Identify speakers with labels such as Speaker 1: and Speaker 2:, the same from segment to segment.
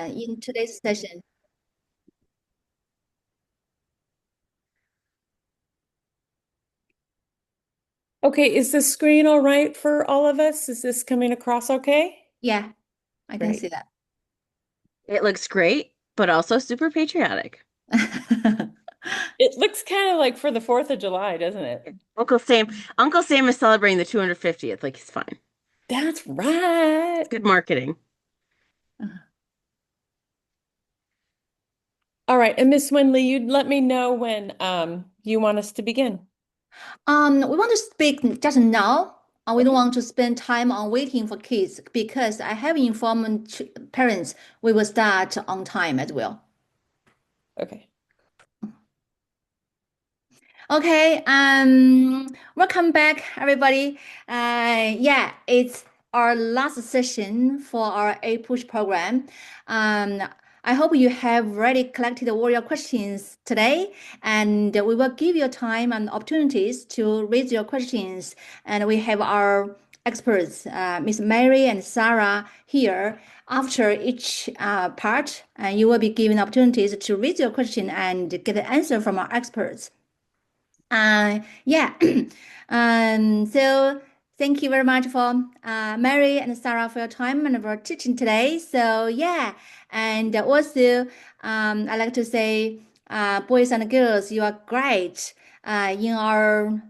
Speaker 1: in today's session.
Speaker 2: Okay, is the screen all right for all of us? Is this coming across okay?
Speaker 1: Yeah, I can
Speaker 2: Great.
Speaker 1: see that.
Speaker 3: It looks great, but also super patriotic.
Speaker 2: It looks kind of like for the 4th of July, doesn't it?
Speaker 3: Uncle Sam, Uncle Sam is celebrating the 250th. Like he's fine.
Speaker 2: That's
Speaker 3: It's
Speaker 2: right.
Speaker 3: good marketing.
Speaker 2: All right, and Miss Winley, you'd let me know when you want us to begin.
Speaker 1: We want to speak just now. We don't
Speaker 2: Okay.
Speaker 1: want to spend time on waiting for kids because I have informed parents we will start on time as well.
Speaker 2: Okay.
Speaker 1: Okay, welcome back, everybody. Yeah, it's our last session for our APUSH program. Um, I hope you have already collected all your questions today, and we will give you time and opportunities to raise your questions. And we have our experts, Miss Mary and Sarah, here. After each part, you will be given opportunities to raise your question and get an answer from our experts. Yeah. So thank you very much for Mary and Sarah for your time and for teaching today. So yeah, and also I like to say, boys and girls, you are great. In our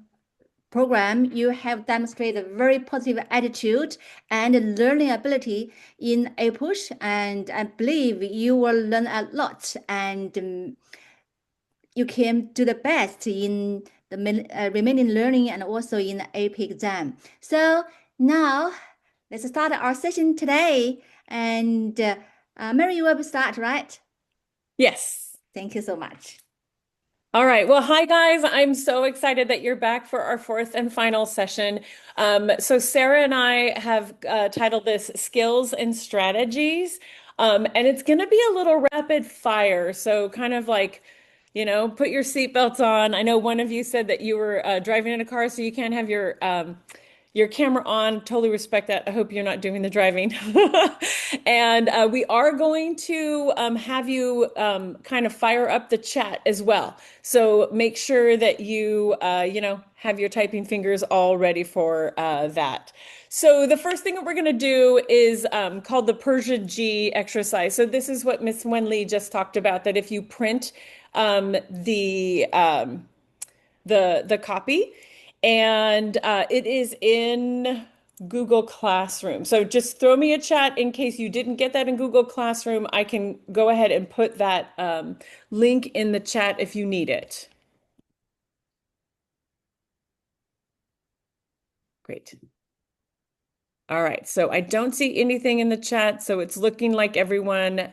Speaker 1: program, you have demonstrated a very positive attitude and learning ability in a push, and I believe you will learn a lot and you can do the best in the remaining learning and also in the AP exam. So now let's start our session today. And Mary, you will start, right?
Speaker 2: Yes.
Speaker 1: Thank you so much.
Speaker 2: All right. Well, hi guys. I'm so excited that you're back for our fourth and final session. So Sarah and I have titled this Skills and Strategies. And it's going to be a little rapid fire. So kind of like, put your seatbelts on. I know one of you said that you were driving in a car, so you can't have your camera on. Totally respect that. I hope you're not doing the driving. And we are going to have you kind of fire up the chat as well. So make sure that you have your typing fingers all ready for that. So the first thing that we're going to do is called the Persia G exercise. So this is what Miss Wenli just talked about, that if you print the copy, and it is in Google Classroom. So just throw me a chat in case you didn't get that in Google Classroom. I can go ahead and put that link in the chat if you need it. Great. All right. So I don't see anything in the chat, so it's looking like everyone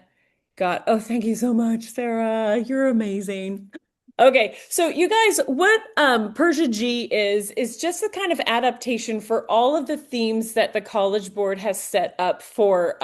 Speaker 2: got. Oh, thank you so much, Sarah. You're amazing. Okay, so you guys, what Persia G is just a kind of adaptation for all of the themes that the College Board has set up for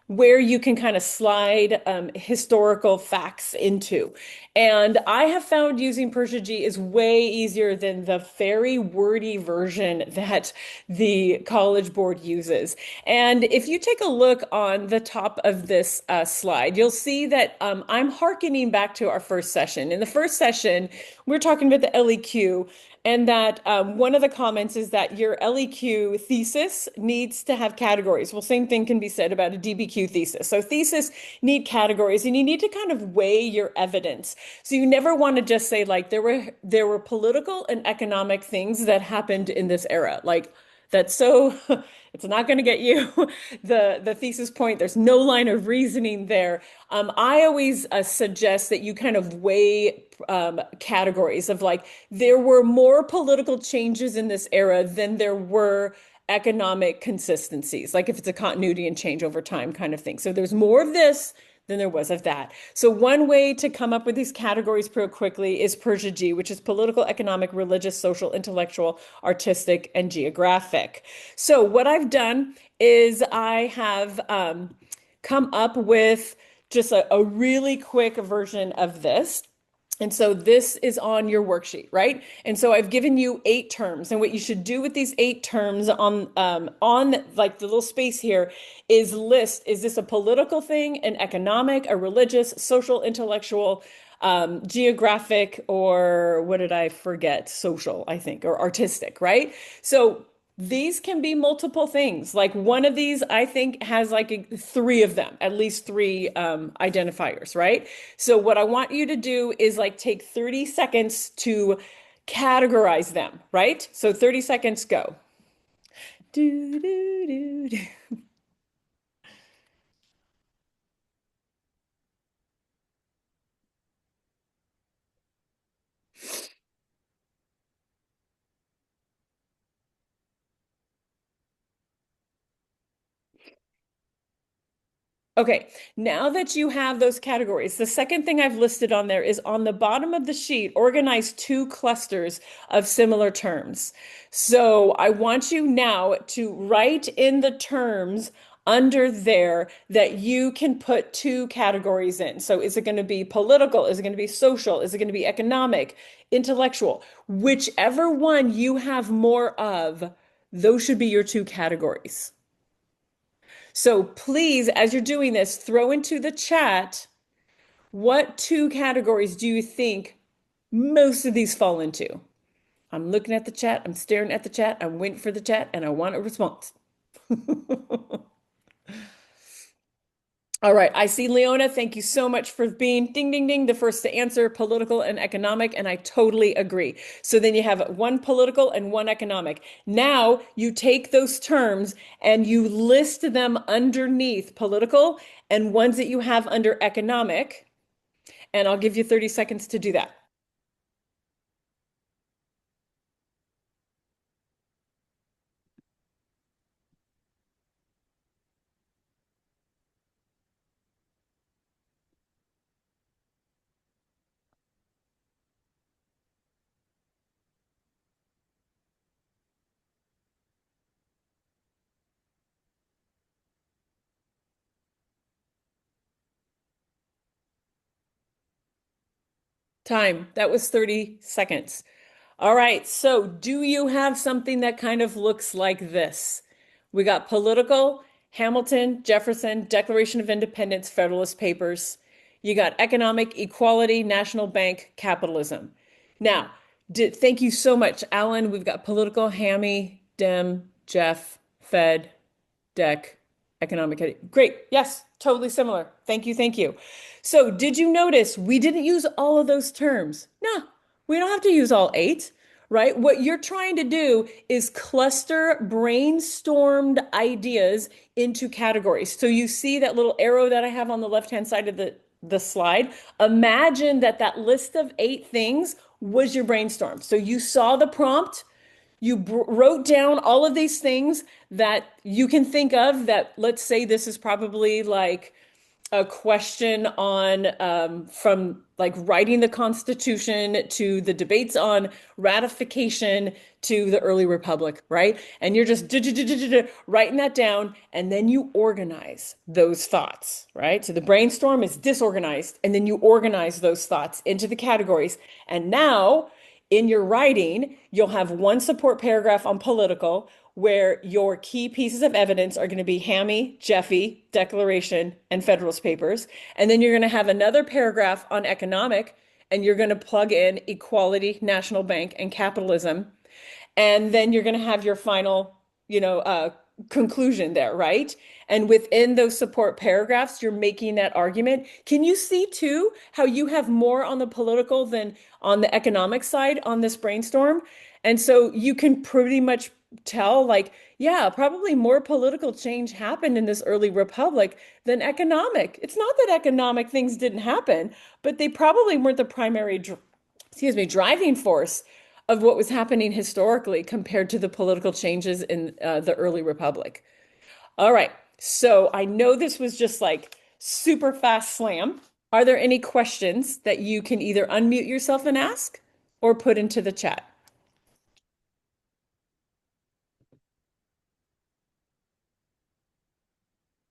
Speaker 2: where you can kind of slide historical facts into. And I have found using Persia G is way easier than the very wordy version that the College Board uses. And if you take a look on the top of this slide, you'll see that I'm hearkening back to our first session. In the first session, we're talking about the LEQ, and that one of the comments is that your LEQ thesis needs to have categories. Well, same thing can be said about a DBQ thesis. So thesis need categories, and you need to kind of weigh your evidence. So you never want to just say like there were political and economic things that happened in this era. Like that's so it's not going to get you the thesis point. There's no line of reasoning there. I always suggest that you kind of weigh categories of like there were more political changes in this era than there were economic consistencies, like if it's a continuity and change over time kind of thing. So there's more of this than there was of that. So one way to come up with these categories pretty quickly is Persia G, which is political, economic, religious, social, intellectual, artistic, and geographic. So what I've done is I have come up with just a really quick version of this. And so this is on your worksheet, right? And so I've given you 8 terms, and what you should do with these 8 terms on like the little space here is list, is this a political thing, an economic, a religious, social, intellectual, geographic, or what did I forget? Social, I think, or artistic, right? So these can be multiple things. Like one of these, I think, has like three of them, at least three identifiers, right? So what I want you to do is like take 30 seconds to categorize them, right? So 30 seconds, go. Do, do, do, do. Okay, now that you have those categories, the second thing I've listed on there is on the bottom of the sheet, organize 2 clusters of similar terms. So I want you now to write in the terms under there that you can put 2 categories in. So is it going to be political? Is it going to be social? Is it going to be economic, intellectual? Whichever one you have more of, those should be your 2 categories. So please, as you're doing this, throw into the chat what 2 categories do you think most of these fall into? I'm looking at the chat, I'm staring at the chat, I'm waiting for the chat, and I want a response. All right, I see Leona. Thank you so much for being ding, ding, ding, the first to answer political and economic, and I totally agree. So then you have one political and one economic. Now you take those terms and you list them underneath political and ones that you have under economic, and I'll give you 30 seconds to do that. Time. That was 30 seconds. All right, so do you have something that kind of looks like this? We got political, Hamilton, Jefferson, Declaration of Independence, Federalist Papers. You got economic, equality, national bank, capitalism. Now, thank you so much, Alan. We've got political, Hammy, Dem, Jeff, Fed, Deck, economic. Great. Yes, totally similar. Thank you. Thank you. So, did you notice we didn't use all of those terms? No, we don't have to use all 8, right? What you're trying to do is cluster brainstormed ideas into categories. So, you see that little arrow that I have on the left-hand side of the slide? Imagine that that list of 8 things was your brainstorm. So, you saw the prompt, you wrote down all of these things that you can think of that, let's say this is probably like a question on from like writing the Constitution to the debates on ratification to the early republic, right? And you're just writing that down, and then you organize those thoughts, right? So the brainstorm is disorganized, and then you organize those thoughts into the categories. And now in your writing, you'll have one support paragraph on political, where your key pieces of evidence are going to be Hammy, Jeffy, Declaration, and Federalist Papers. And then you're going to have another paragraph on economic, and you're going to plug in equality, national bank, and capitalism. And then you're going to have your final, conclusion there, right? And within those support paragraphs, you're making that argument. Can you see too how you have more on the political than on the economic side on this brainstorm? And so you can pretty much tell, like, yeah, probably more political change happened in this early republic than economic. It's not that economic things didn't happen, but they probably weren't the primary, driving force of what was happening historically compared to the political changes in the early republic. All right. So I know this was just like super fast slam. Are there any questions that you can either unmute yourself and ask or put into the chat?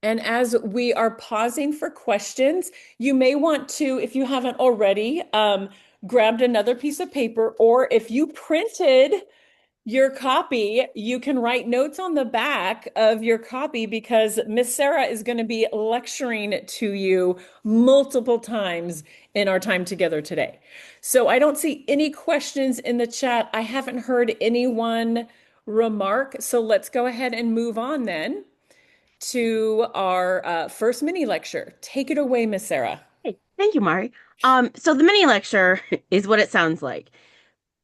Speaker 2: And as we are pausing for questions, you may want to, if you haven't already, grabbed another piece of paper, or if you printed your copy, you can write notes on the back of your copy because Miss Sarah is going to be lecturing to you multiple times in our time together today. So I don't see any questions in the chat. I haven't heard anyone remark. So let's go ahead and move on then to our first mini lecture. Take it away, Miss Sarah.
Speaker 3: Hey, thank you, Mari. So the mini lecture is what it sounds like.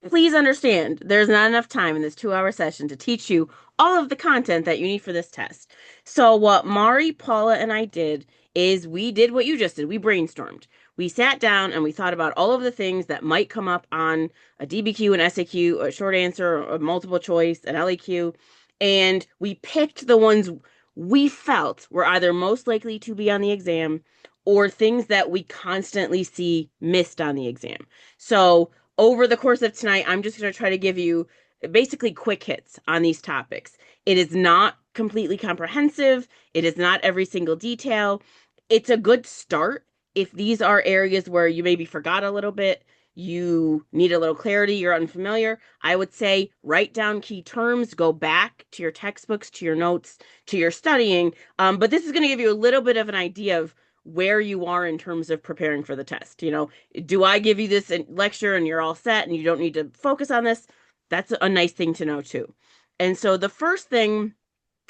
Speaker 3: Please understand, there's not enough time in this 2-hour session to teach you all of the content that you need for this test. So what Mari, Paula, and I did is we did what you just did. We brainstormed. We sat down and we thought about all of the things that might come up on a DBQ, an SAQ, a short answer, a multiple choice, an LAQ, and we picked the ones we felt were either most likely to be on the exam or things that we constantly see missed on the exam. So over the course of tonight, I'm just going to try to give you basically quick hits on these topics. It is not completely comprehensive. It is not every single detail. It's a good start if these are areas where you maybe forgot a little bit, you need a little clarity, you're unfamiliar. I would say write down key terms, go back to your textbooks, to your notes, to your studying. But this is going to give you a little bit of an idea of where you are in terms of preparing for the test. Do I give you this lecture and you're all set and you don't need to focus on this? That's a nice thing to know too. And so the first thing,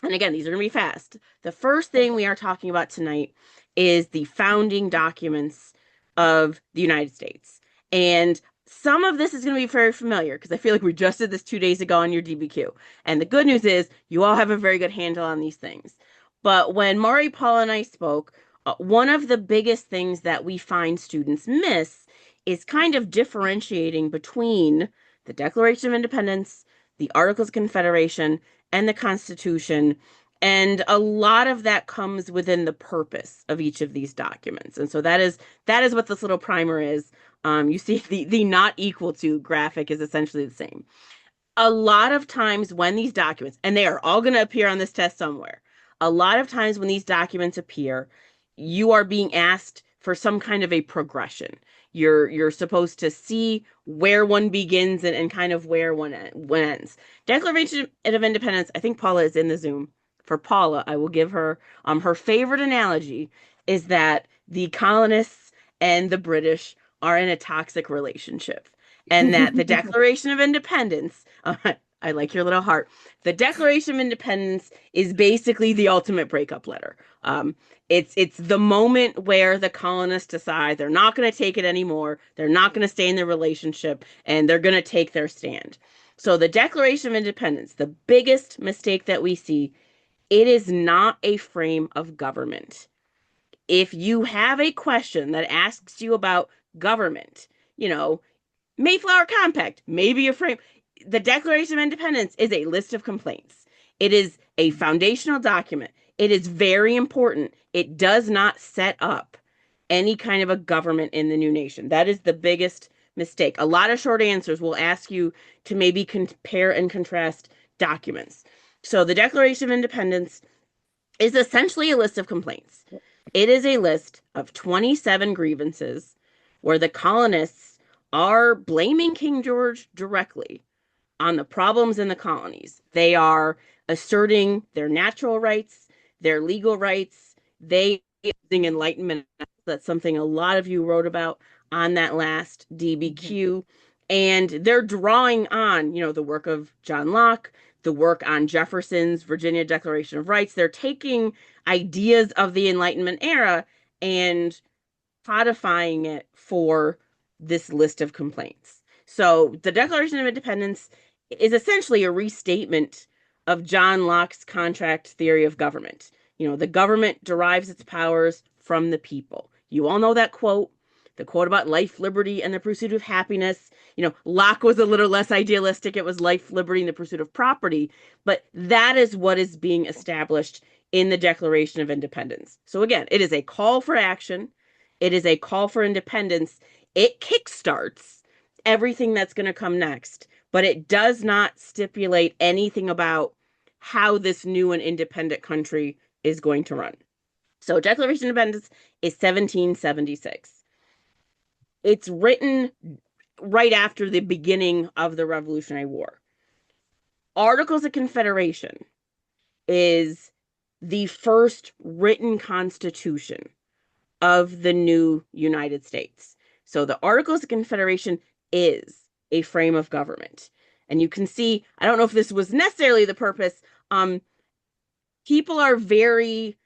Speaker 3: and again, these are going to be fast. The first thing we are talking about tonight is the founding documents of the United States. And some of this is going to be very familiar because I feel like we just did this 2 days ago on your DBQ. And the good news is you all have a very good handle on these things. But when Mari, Paul, and I spoke, one of the biggest things that we find students miss is kind of differentiating between the Declaration of Independence, the Articles of Confederation, and the Constitution. And a lot of that comes within the purpose of each of these documents. And so that is what this little primer is. You see the not equal to graphic is essentially the same. A lot of times when these documents, and they are all going to appear on this test somewhere, a lot of times when these documents appear, you are being asked for some kind of a progression. You're supposed to see where one begins and kind of where one ends. Declaration of Independence, I think Paula is in the Zoom. For Paula, I will give her her favorite analogy is that the colonists and the British are in a toxic relationship, and that the Declaration of Independence, I like your little heart. The Declaration of Independence is basically the ultimate breakup letter. It's the moment where the colonists decide they're not going to take it anymore. They're not going to stay in the relationship, and they're going to take their stand. So the Declaration of Independence, the biggest mistake that we see, it is not a frame of government. If you have a question that asks you about government, you know, Mayflower Compact, maybe a frame. The Declaration of Independence is a list of complaints. It is a foundational document. It is very important. It does not set up any kind of a government in the new nation. That is the biggest mistake. A lot of short answers will ask you to maybe compare and contrast documents. So the Declaration of Independence is essentially a list of complaints. It is a list of 27 grievances where the colonists are blaming King George directly on the problems in the colonies. They are asserting their natural rights, their legal rights. They are using Enlightenment. That's something a lot of you wrote about on that last DBQ. And they're drawing on, the work of John Locke, the work on Jefferson's Virginia Declaration of Rights. They're taking ideas of the Enlightenment era and codifying it for this list of complaints. So the Declaration of Independence is essentially a restatement of John Locke's contract theory of government. The government derives its powers from the people. You all know that quote, the quote about life, liberty, and the pursuit of happiness. Locke was a little less idealistic. It was life, liberty, and the pursuit of property. But that is what is being established in the Declaration of Independence. So again, it is a call for action. It is a call for independence. It kickstarts everything that's going to come next, but it does not stipulate anything about how this new and independent country is going to run. So Declaration of Independence is 1776. It's written right after the beginning of the Revolutionary War. Articles of Confederation is the first written constitution of the new United States. So the Articles of Confederation is a frame of government. And you can see, I don't know if this was necessarily the purpose, people are very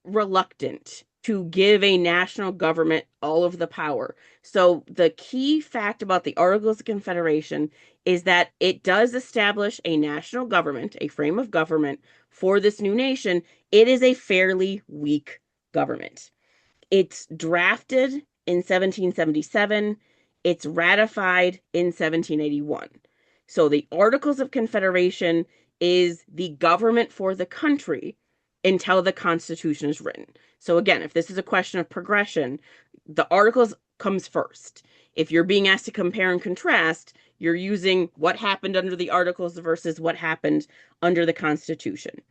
Speaker 3: reluctant to give a national government all of the power. So the key fact about the Articles of Confederation is that it does establish a national government, a frame of government for this new nation. It is a fairly weak government. It's drafted in 1777. It's ratified in 1781. So the Articles of Confederation is the government for the country until the Constitution is written. So again, if this is a question of progression, the Articles comes first. If you're being asked to compare and contrast, you're using what happened under the Articles versus what happened under the Constitution.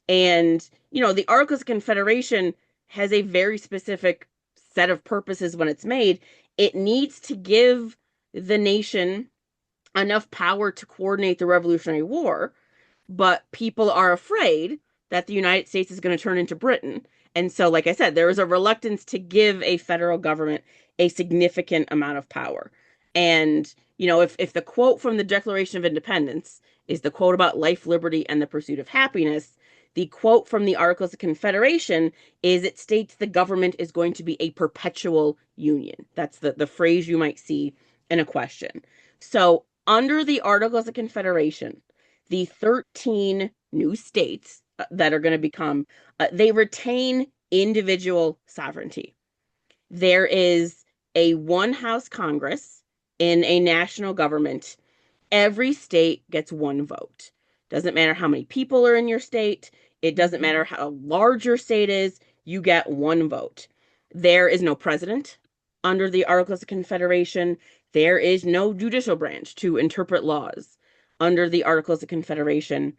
Speaker 3: And, the Articles of Confederation has a very specific set of purposes when it's made. It needs to give the nation enough power to coordinate the Revolutionary War, but people are afraid that the United States is going to turn into Britain. And so, like I said, there is a reluctance to give a federal government a significant amount of power. And, if the quote from the Declaration of Independence is the quote about life, liberty, and the pursuit of happiness, the quote from the Articles of Confederation is it states the government is going to be a perpetual union. That's the phrase you might see in a question. So, under the Articles of Confederation, the 13 new states that are going to become, they retain individual sovereignty. There is a one house Congress in a national government. Every state gets one vote. Doesn't matter how many people are in your state. It doesn't matter how large your state is. You get one vote. There is no president under the Articles of Confederation. There is no judicial branch to interpret laws under the Articles of Confederation.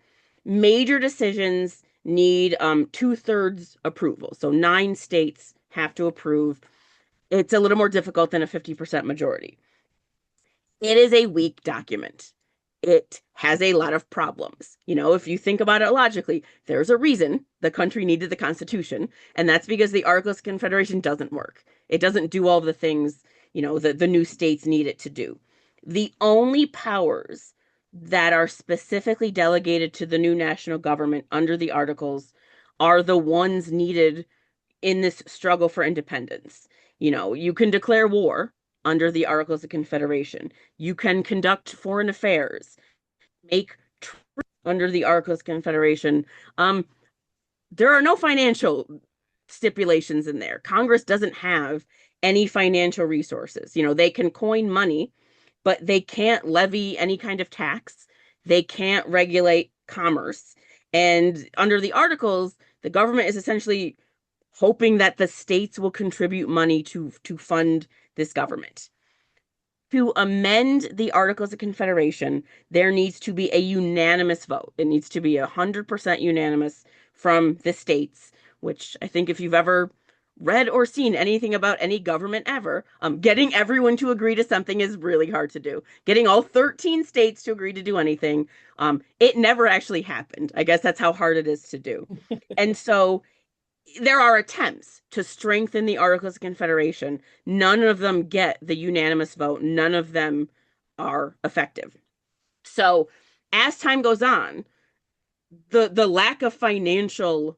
Speaker 3: Major decisions need 2/3 approval. So 9 states have to approve. It's a little more difficult than a 50% majority. It is a weak document. It has a lot of problems. If you think about it logically, there's a reason the country needed the Constitution, and that's because the Articles of Confederation doesn't work. It doesn't do all the things, the new states need it to do. The only powers that are specifically delegated to the new national government under the Articles are the ones needed in this struggle for independence. You can declare war under the Articles of Confederation. You can conduct foreign affairs, make treaties under the Articles of Confederation. There are no financial stipulations in there. Congress doesn't have any financial resources. They can coin money, but they can't levy any kind of tax. They can't regulate commerce. And under the Articles, the government is essentially hoping that the states will contribute money to fund this government. To amend the Articles of Confederation, there needs to be a unanimous vote. It needs to be 100% unanimous from the states, which I think if you've ever read or seen anything about any government ever, getting everyone to agree to something is really hard to do. Getting all 13 states to agree to do anything, it never actually happened. I guess that's how hard it is to do. And so there are attempts to strengthen the Articles of Confederation. None of them get the unanimous vote. None of them are effective. So as time goes on, the lack of financial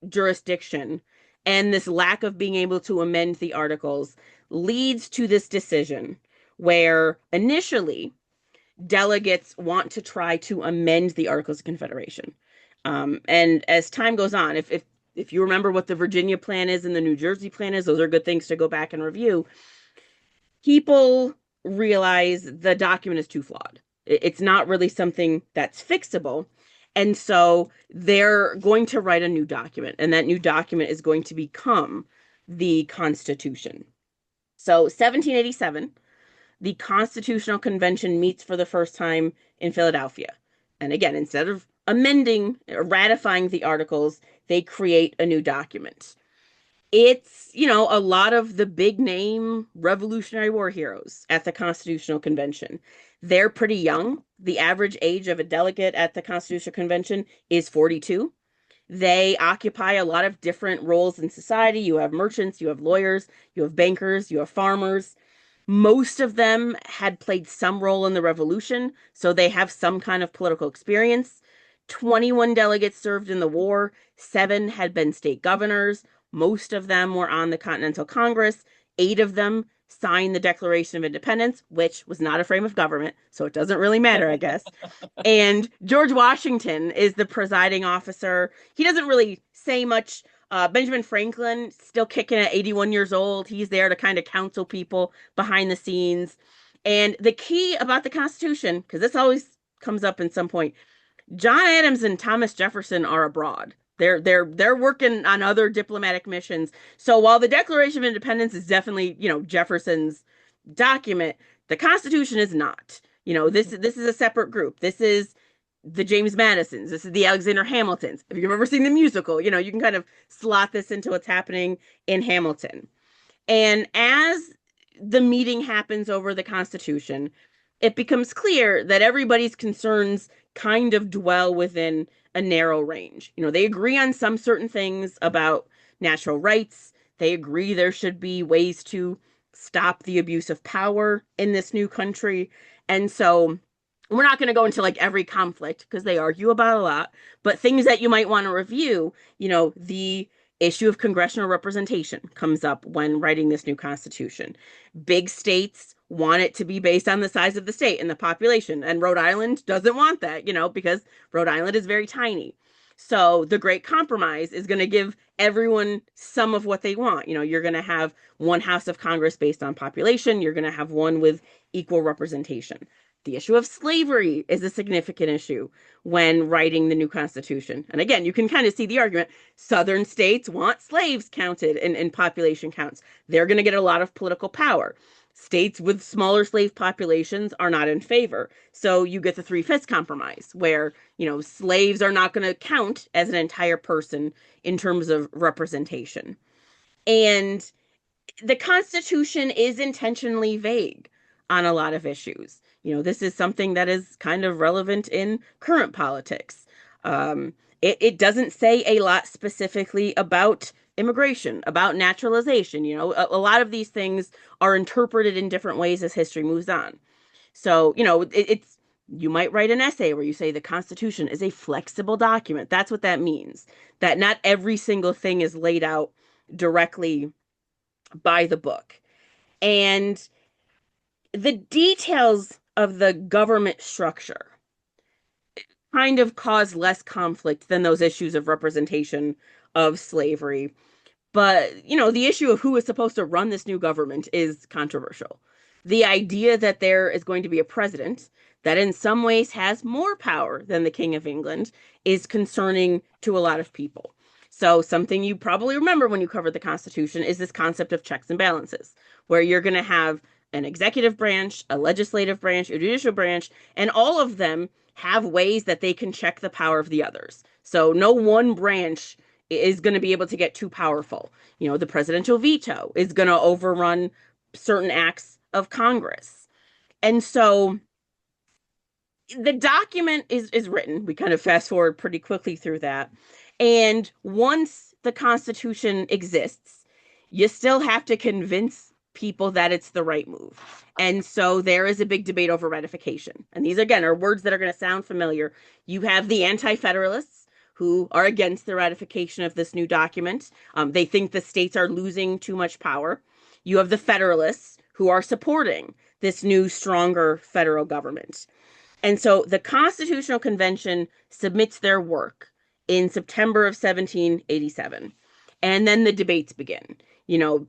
Speaker 3: jurisdiction and this lack of being able to amend the articles leads to this decision where initially delegates want to try to amend the Articles of Confederation. And as time goes on, if you remember what the Virginia plan is and the New Jersey plan is, those are good things to go back and review. People realize the document is too flawed. It's not really something that's fixable. And so they're going to write a new document, and that new document is going to become the Constitution. So 1787, the Constitutional Convention meets for the first time in Philadelphia. And again, instead of amending or ratifying the articles, they create a new document. It's, a lot of the big name Revolutionary War heroes at the Constitutional Convention. They're pretty young. The average age of a delegate at the Constitutional Convention is 42. They occupy a lot of different roles in society. You have merchants, you have lawyers, you have bankers, you have farmers. Most of them had played some role in the revolution, so they have some kind of political experience. 21 delegates served in the war, seven had been state governors, most of them were on the Continental Congress, eight of them signed the Declaration of Independence, which was not a frame of government, so it doesn't really matter, I guess. And George Washington is the presiding officer. He doesn't really say much. Benjamin Franklin, still kicking at 81 years old. He's there to kind of counsel people behind the scenes. And the key about the Constitution, because this always comes up in some point, John Adams and Thomas Jefferson are abroad. They're working on other diplomatic missions. So while the Declaration of Independence is definitely, Jefferson's document, the Constitution is not. This is a separate group. This is the James Madisons. This is the Alexander Hamiltons. If you've ever seen the musical, you can kind of slot this into what's happening in Hamilton. And as the meeting happens over the Constitution, it becomes clear that everybody's concerns kind of dwell within a narrow range. They agree on some certain things about natural rights. They agree there should be ways to stop the abuse of power in this new country. And so we're not going to go into like every conflict because they argue about a lot, but things that you might want to review, the issue of congressional representation comes up when writing this new constitution. Big states want it to be based on the size of the state and the population, and Rhode Island doesn't want that, because Rhode Island is very tiny. So the Great Compromise is going to give everyone some of what they want. You're going to have one House of Congress based on population. You're going to have one with equal representation. The issue of slavery is a significant issue when writing the new Constitution. And again, you can kind of see the argument. Southern states want slaves counted in population counts. They're going to get a lot of political power. States with smaller slave populations are not in favor. So you get the three-fifths compromise, where, slaves are not going to count as an entire person in terms of representation. And the Constitution is intentionally vague on a lot of issues. This is something that is kind of relevant in current politics. It doesn't say a lot specifically about immigration, about naturalization. A lot of these things are interpreted in different ways as history moves on. So, it's you might write an essay where you say the Constitution is a flexible document. That's what that means. That not every single thing is laid out directly by the book. And the details of the government structure kind of cause less conflict than those issues of representation of slavery. But, the issue of who is supposed to run this new government is controversial. The idea that there is going to be a president that in some ways has more power than the King of England is concerning to a lot of people. So something you probably remember when you covered the Constitution is this concept of checks and balances, where you're going to have an executive branch, a legislative branch, a judicial branch, and all of them have ways that they can check the power of the others. So no one branch is going to be able to get too powerful. The presidential veto is going to overrun certain acts of Congress. And so the document is written. We kind of fast forward pretty quickly through that. And once the Constitution exists, you still have to convince people that it's the right move. And so there is a big debate over ratification. And these, again, are words that are going to sound familiar. You have the anti-federalists who are against the ratification of this new document. They think the states are losing too much power. You have the federalists who are supporting this new, stronger federal government. And so the Constitutional Convention submits their work in September of 1787. And then the debates begin.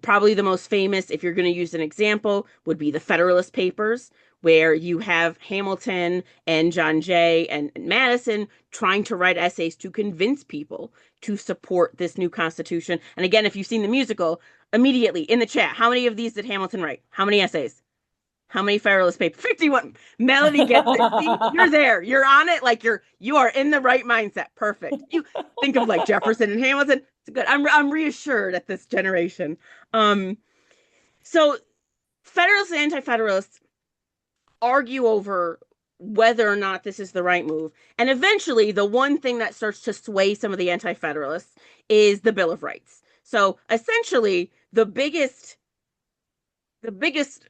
Speaker 3: Probably the most famous, if you're going to use an example, would be the Federalist Papers, where you have Hamilton and John Jay and Madison trying to write essays to convince people to support this new Constitution. And again, if you've seen the musical, immediately in the chat, how many of these did Hamilton write? How many essays? How many Federalist Papers? 51. Melody gets it. See, you're there. You're on it. Like you are in the right mindset. Perfect. You think of like Jefferson and Hamilton. It's good. I'm reassured at this generation. Um, so Federalists and Anti-Federalists argue over whether or not this is the right move. And eventually, the one thing that starts to sway some of the Anti-Federalists is the Bill of Rights. So essentially, the biggest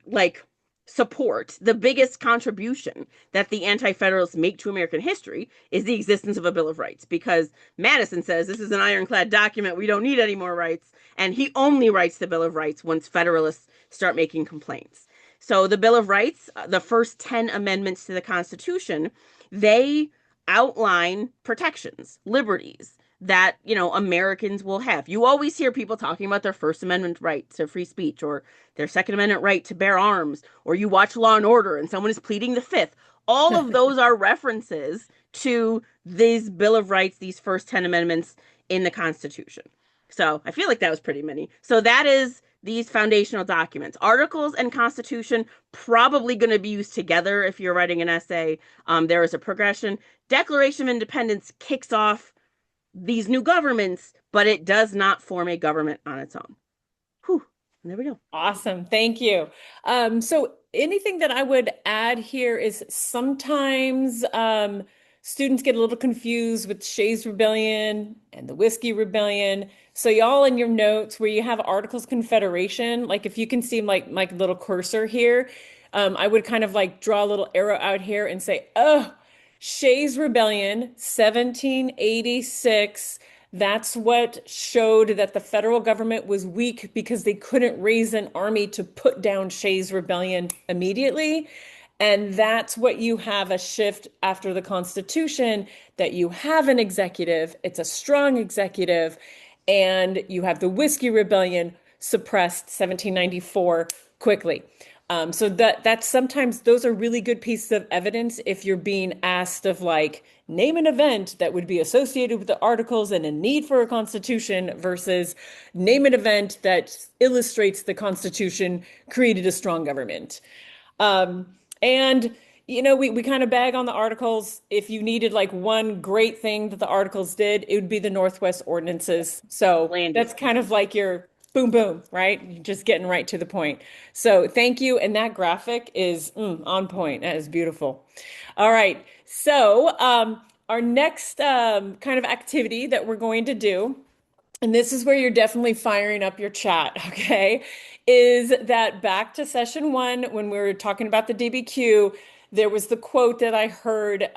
Speaker 3: like support, the biggest contribution that the Anti-Federalists make to American history is the existence of a Bill of Rights, because Madison says this is an ironclad document, we don't need any more rights, and he only writes the Bill of Rights once Federalists start making complaints. So the Bill of Rights, the first 10 amendments to the Constitution, they outline protections, liberties that, Americans will have. You always hear people talking about their First Amendment right to free speech, or their Second Amendment right to bear arms, or you watch Law and Order and someone is pleading the Fifth. All of those are references to these Bill of Rights, these first 10 amendments in the Constitution. So I feel like that was pretty many. So that is these foundational documents. Articles and Constitution probably going to be used together if you're writing an essay. There is a progression. Declaration of Independence kicks off these new governments, but it does not form a government on its own. Whew, there we go.
Speaker 2: Awesome. Thank you. So anything that I would add here is sometimes students get a little confused with Shays Rebellion and the Whiskey Rebellion. So y'all in your notes where you have Articles of Confederation, like if you can see my little cursor here, I would kind of like draw a little arrow out here and say, oh, Shays Rebellion, 1786. That's what showed that the federal government was weak because they couldn't raise an army to put down Shays Rebellion immediately. And that's what you have a shift after the Constitution, that you have an executive, it's a strong executive, and you have the Whiskey Rebellion suppressed 1794 quickly. So that's sometimes those are really good pieces of evidence if you're being asked of like name an event that would be associated with the articles and a need for a constitution versus name an event that illustrates the Constitution created a strong government. Um, and we kind of bag on the articles. If you needed like one great thing that the articles did, it would be the Northwest Ordinances. So that's kind of like your boom, boom, right? You're just getting right to the point. So thank you. And that graphic is on point. That is beautiful. All right. So our next kind of activity that we're going to do, and this is where you're definitely firing up your chat, okay? Is that back to session one when we were talking about the DBQ, there was the quote that I heard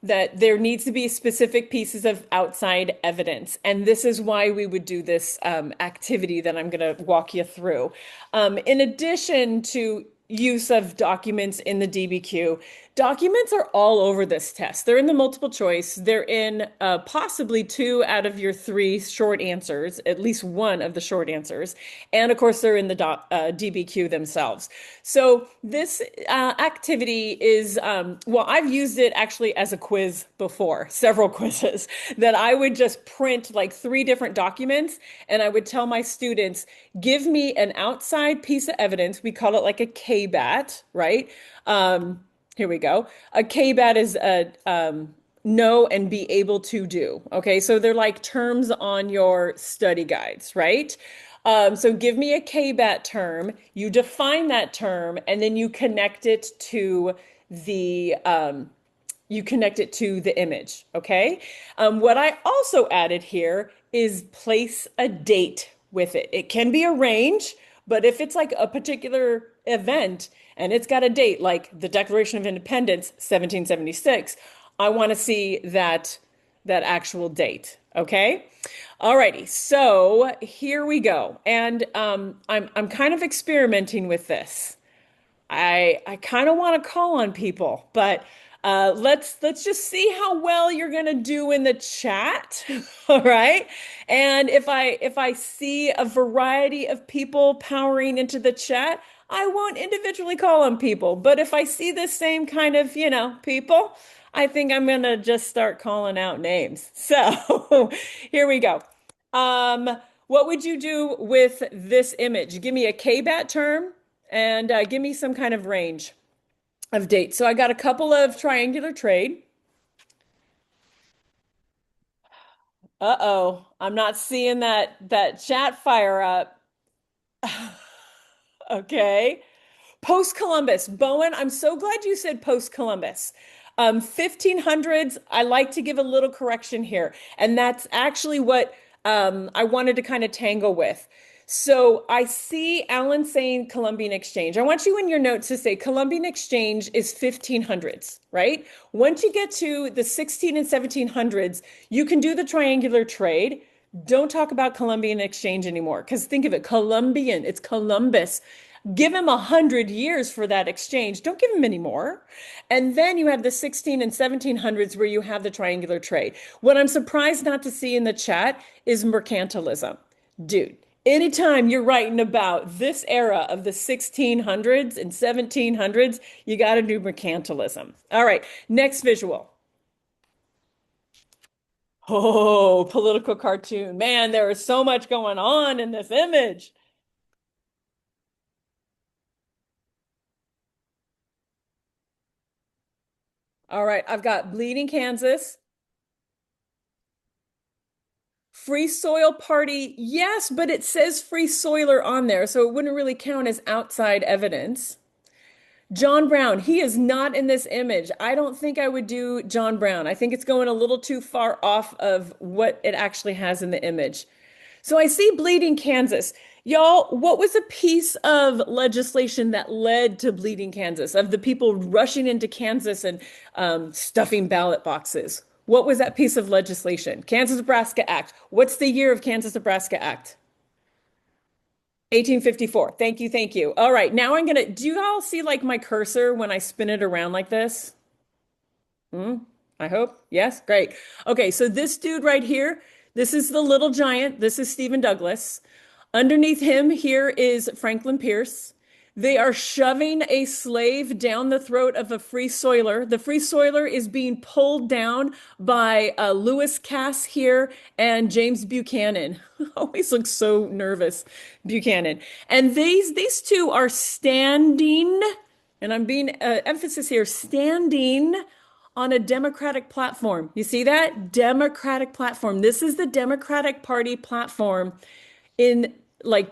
Speaker 2: that there needs to be specific pieces of outside evidence. And this is why we would do this activity that I'm going to walk you through. In addition to use of documents in the DBQ. Documents are all over this test. They're in the multiple choice. They're in possibly 2 out of your 3 short answers, at least one of the short answers. And of course, they're in the DBQ themselves. So this activity is, well, I've used it actually as a quiz before, several quizzes, that I would just print like 3 different documents and I would tell my students, give me an outside piece of evidence. We call it like a KBAT, right? Here we go. A KBAT is a know and be able to do. Okay, so they're like terms on your study guides, right? So give me a KBAT term, you define that term, and then you connect it to the image, okay? What I also added here is place a date with it. It can be a range, but if it's like a particular event and it's got a date, like the Declaration of Independence, 1776, I want to see that actual date, okay? Alrighty, so here we go. And I'm kind of experimenting with this. I kind of want to call on people, but let's just see how well you're gonna do in the chat. All right. And if I see a variety of people powering into the chat, I won't individually call on people. But if I see the same kind of, people, I think I'm gonna just start calling out names. So here we go. What would you do with this image? Give me a KBAT term and give me some kind of range of dates. So I got a couple of triangular trade. Uh-oh. I'm not seeing that chat fire up. Okay. Post Columbus. Bowen, I'm so glad you said post Columbus. 1500s, I like to give a little correction here. And that's actually what I wanted to kind of tangle with. So I see Alan saying Columbian Exchange. I want you in your notes to say Columbian Exchange is 1500s, right? Once you get to the 16 and 1700s, you can do the triangular trade. Don't talk about Columbian Exchange anymore because think of it, Columbian, it's Columbus. Give him 100 years for that exchange. Don't give him any more. And then you have the 16 and 1700s where you have the triangular trade. What I'm surprised not to see in the chat is mercantilism. Dude, anytime you're writing about this era of the 1600s and 1700s, you got to do mercantilism. All right, next visual. Oh, political cartoon. Man, there is so much going on in this image. All right, I've got Bleeding Kansas, Free Soil Party. Yes, but it says Free Soiler on there, so it wouldn't really count as outside evidence. John Brown, he is not in this image. I don't think I would do John Brown. I think it's going a little too far off of what it actually has in the image. So I see Bleeding Kansas. Y'all, what was a piece of legislation that led to Bleeding Kansas, of the people rushing into Kansas and stuffing ballot boxes? What was that piece of legislation? Kansas-Nebraska Act. What's the year of Kansas-Nebraska Act? 1854. Thank you, thank you. All right, now do you all see like my cursor when I spin it around like this? Hmm? I hope. Yes, great. Okay, so this dude right here, this is the little giant. This is Stephen Douglas. Underneath him here is Franklin Pierce. They are shoving a slave down the throat of a free soiler. The free soiler is being pulled down by Lewis Cass here and James Buchanan. Always looks so nervous, Buchanan. And these two are standing, and I'm being emphasis here, standing on a Democratic platform. You see that? Democratic platform. This is the Democratic Party platform in like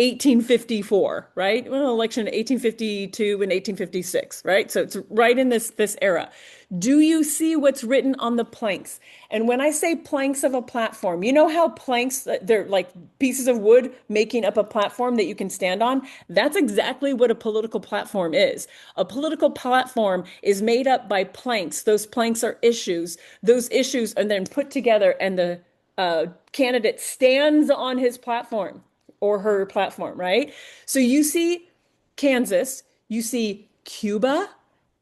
Speaker 2: 1854, right? Well, election in 1852 and 1856, right? So it's right in this era. Do you see what's written on the planks? And when I say planks of a platform, you know how planks, they're like pieces of wood making up a platform that you can stand on? That's exactly what a political platform is. A political platform is made up by planks. Those planks are issues. Those issues are then put together and the candidate stands on his platform or her platform, right? So you see Kansas, you see Cuba,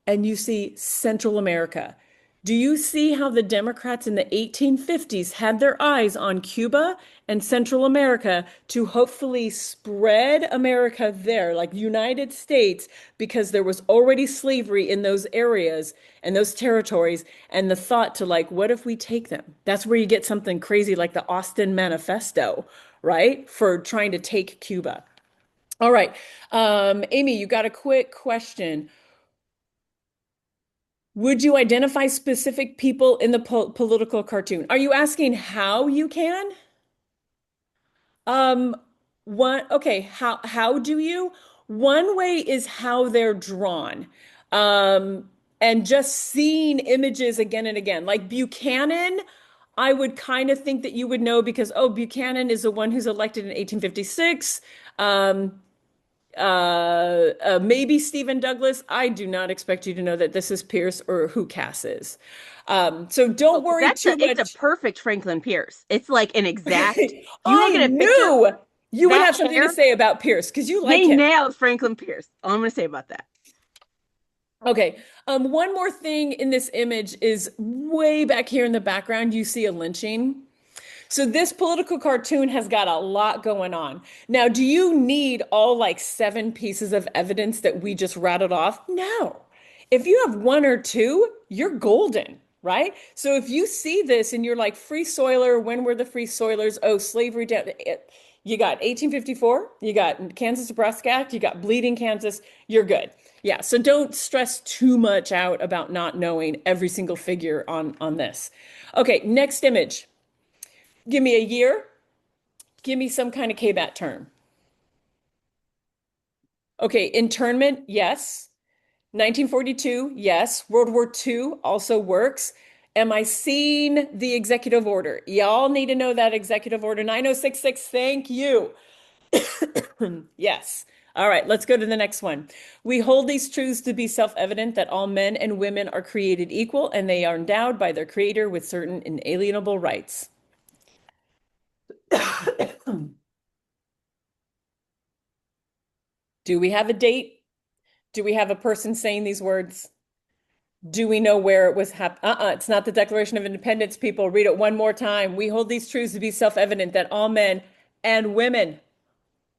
Speaker 2: and you see Central America. Do you see how the Democrats in the 1850s had their eyes on Cuba and Central America to hopefully spread America there, like United States, because there was already slavery in those areas and those territories, and the thought to like, what if we take them? That's where you get something crazy like the Austin Manifesto, right? For trying to take Cuba. All right. Amy, you got a quick question. Would you identify specific people in the political cartoon? Are you asking how you can? Um, okay, how do you? One way is how they're drawn. And just seeing images again and again. Like Buchanan, I would kind of think that you would know because, oh, Buchanan is the one who's elected in 1856. Maybe Stephen Douglas. I do not expect you to know that this is Pierce or who Cass is. So don't
Speaker 3: Oh,
Speaker 2: worry too
Speaker 3: it's a
Speaker 2: much.
Speaker 3: perfect Franklin Pierce. It's like an exact,
Speaker 2: Okay.
Speaker 3: you look
Speaker 2: I
Speaker 3: at a picture,
Speaker 2: knew you would
Speaker 3: that
Speaker 2: have something to
Speaker 3: hair,
Speaker 2: say about Pierce because you like
Speaker 3: they
Speaker 2: him.
Speaker 3: nailed Franklin Pierce. All I'm going to say about that.
Speaker 2: Okay. One more thing in this image is way back here in the background, you see a lynching. So this political cartoon has got a lot going on. Now, do you need all like 7 pieces of evidence that we just rattled off? No. If you have one or two, you're golden, right? So if you see this and you're like free soiler, when were the free soilers? Oh, slavery down. You got 1854, you got Kansas-Nebraska Act, you got Bleeding Kansas, you're good. Yeah, so don't stress too much out about not knowing every single figure on this. Okay, next image. Give me a year. Give me some kind of KBAT term. Okay, internment, yes. 1942, yes. World War II also works. Am I seeing the executive order? Y'all need to know that executive order 9066. Thank you. Yes. All right, let's go to the next one. We hold these truths to be self-evident that all men and women are created equal and they are endowed by their creator with certain inalienable rights. Do we have a date? Do we have a person saying these words? Do we know where it was it's not the Declaration of Independence, people. Read it one more time. We hold these truths to be self-evident that all men and women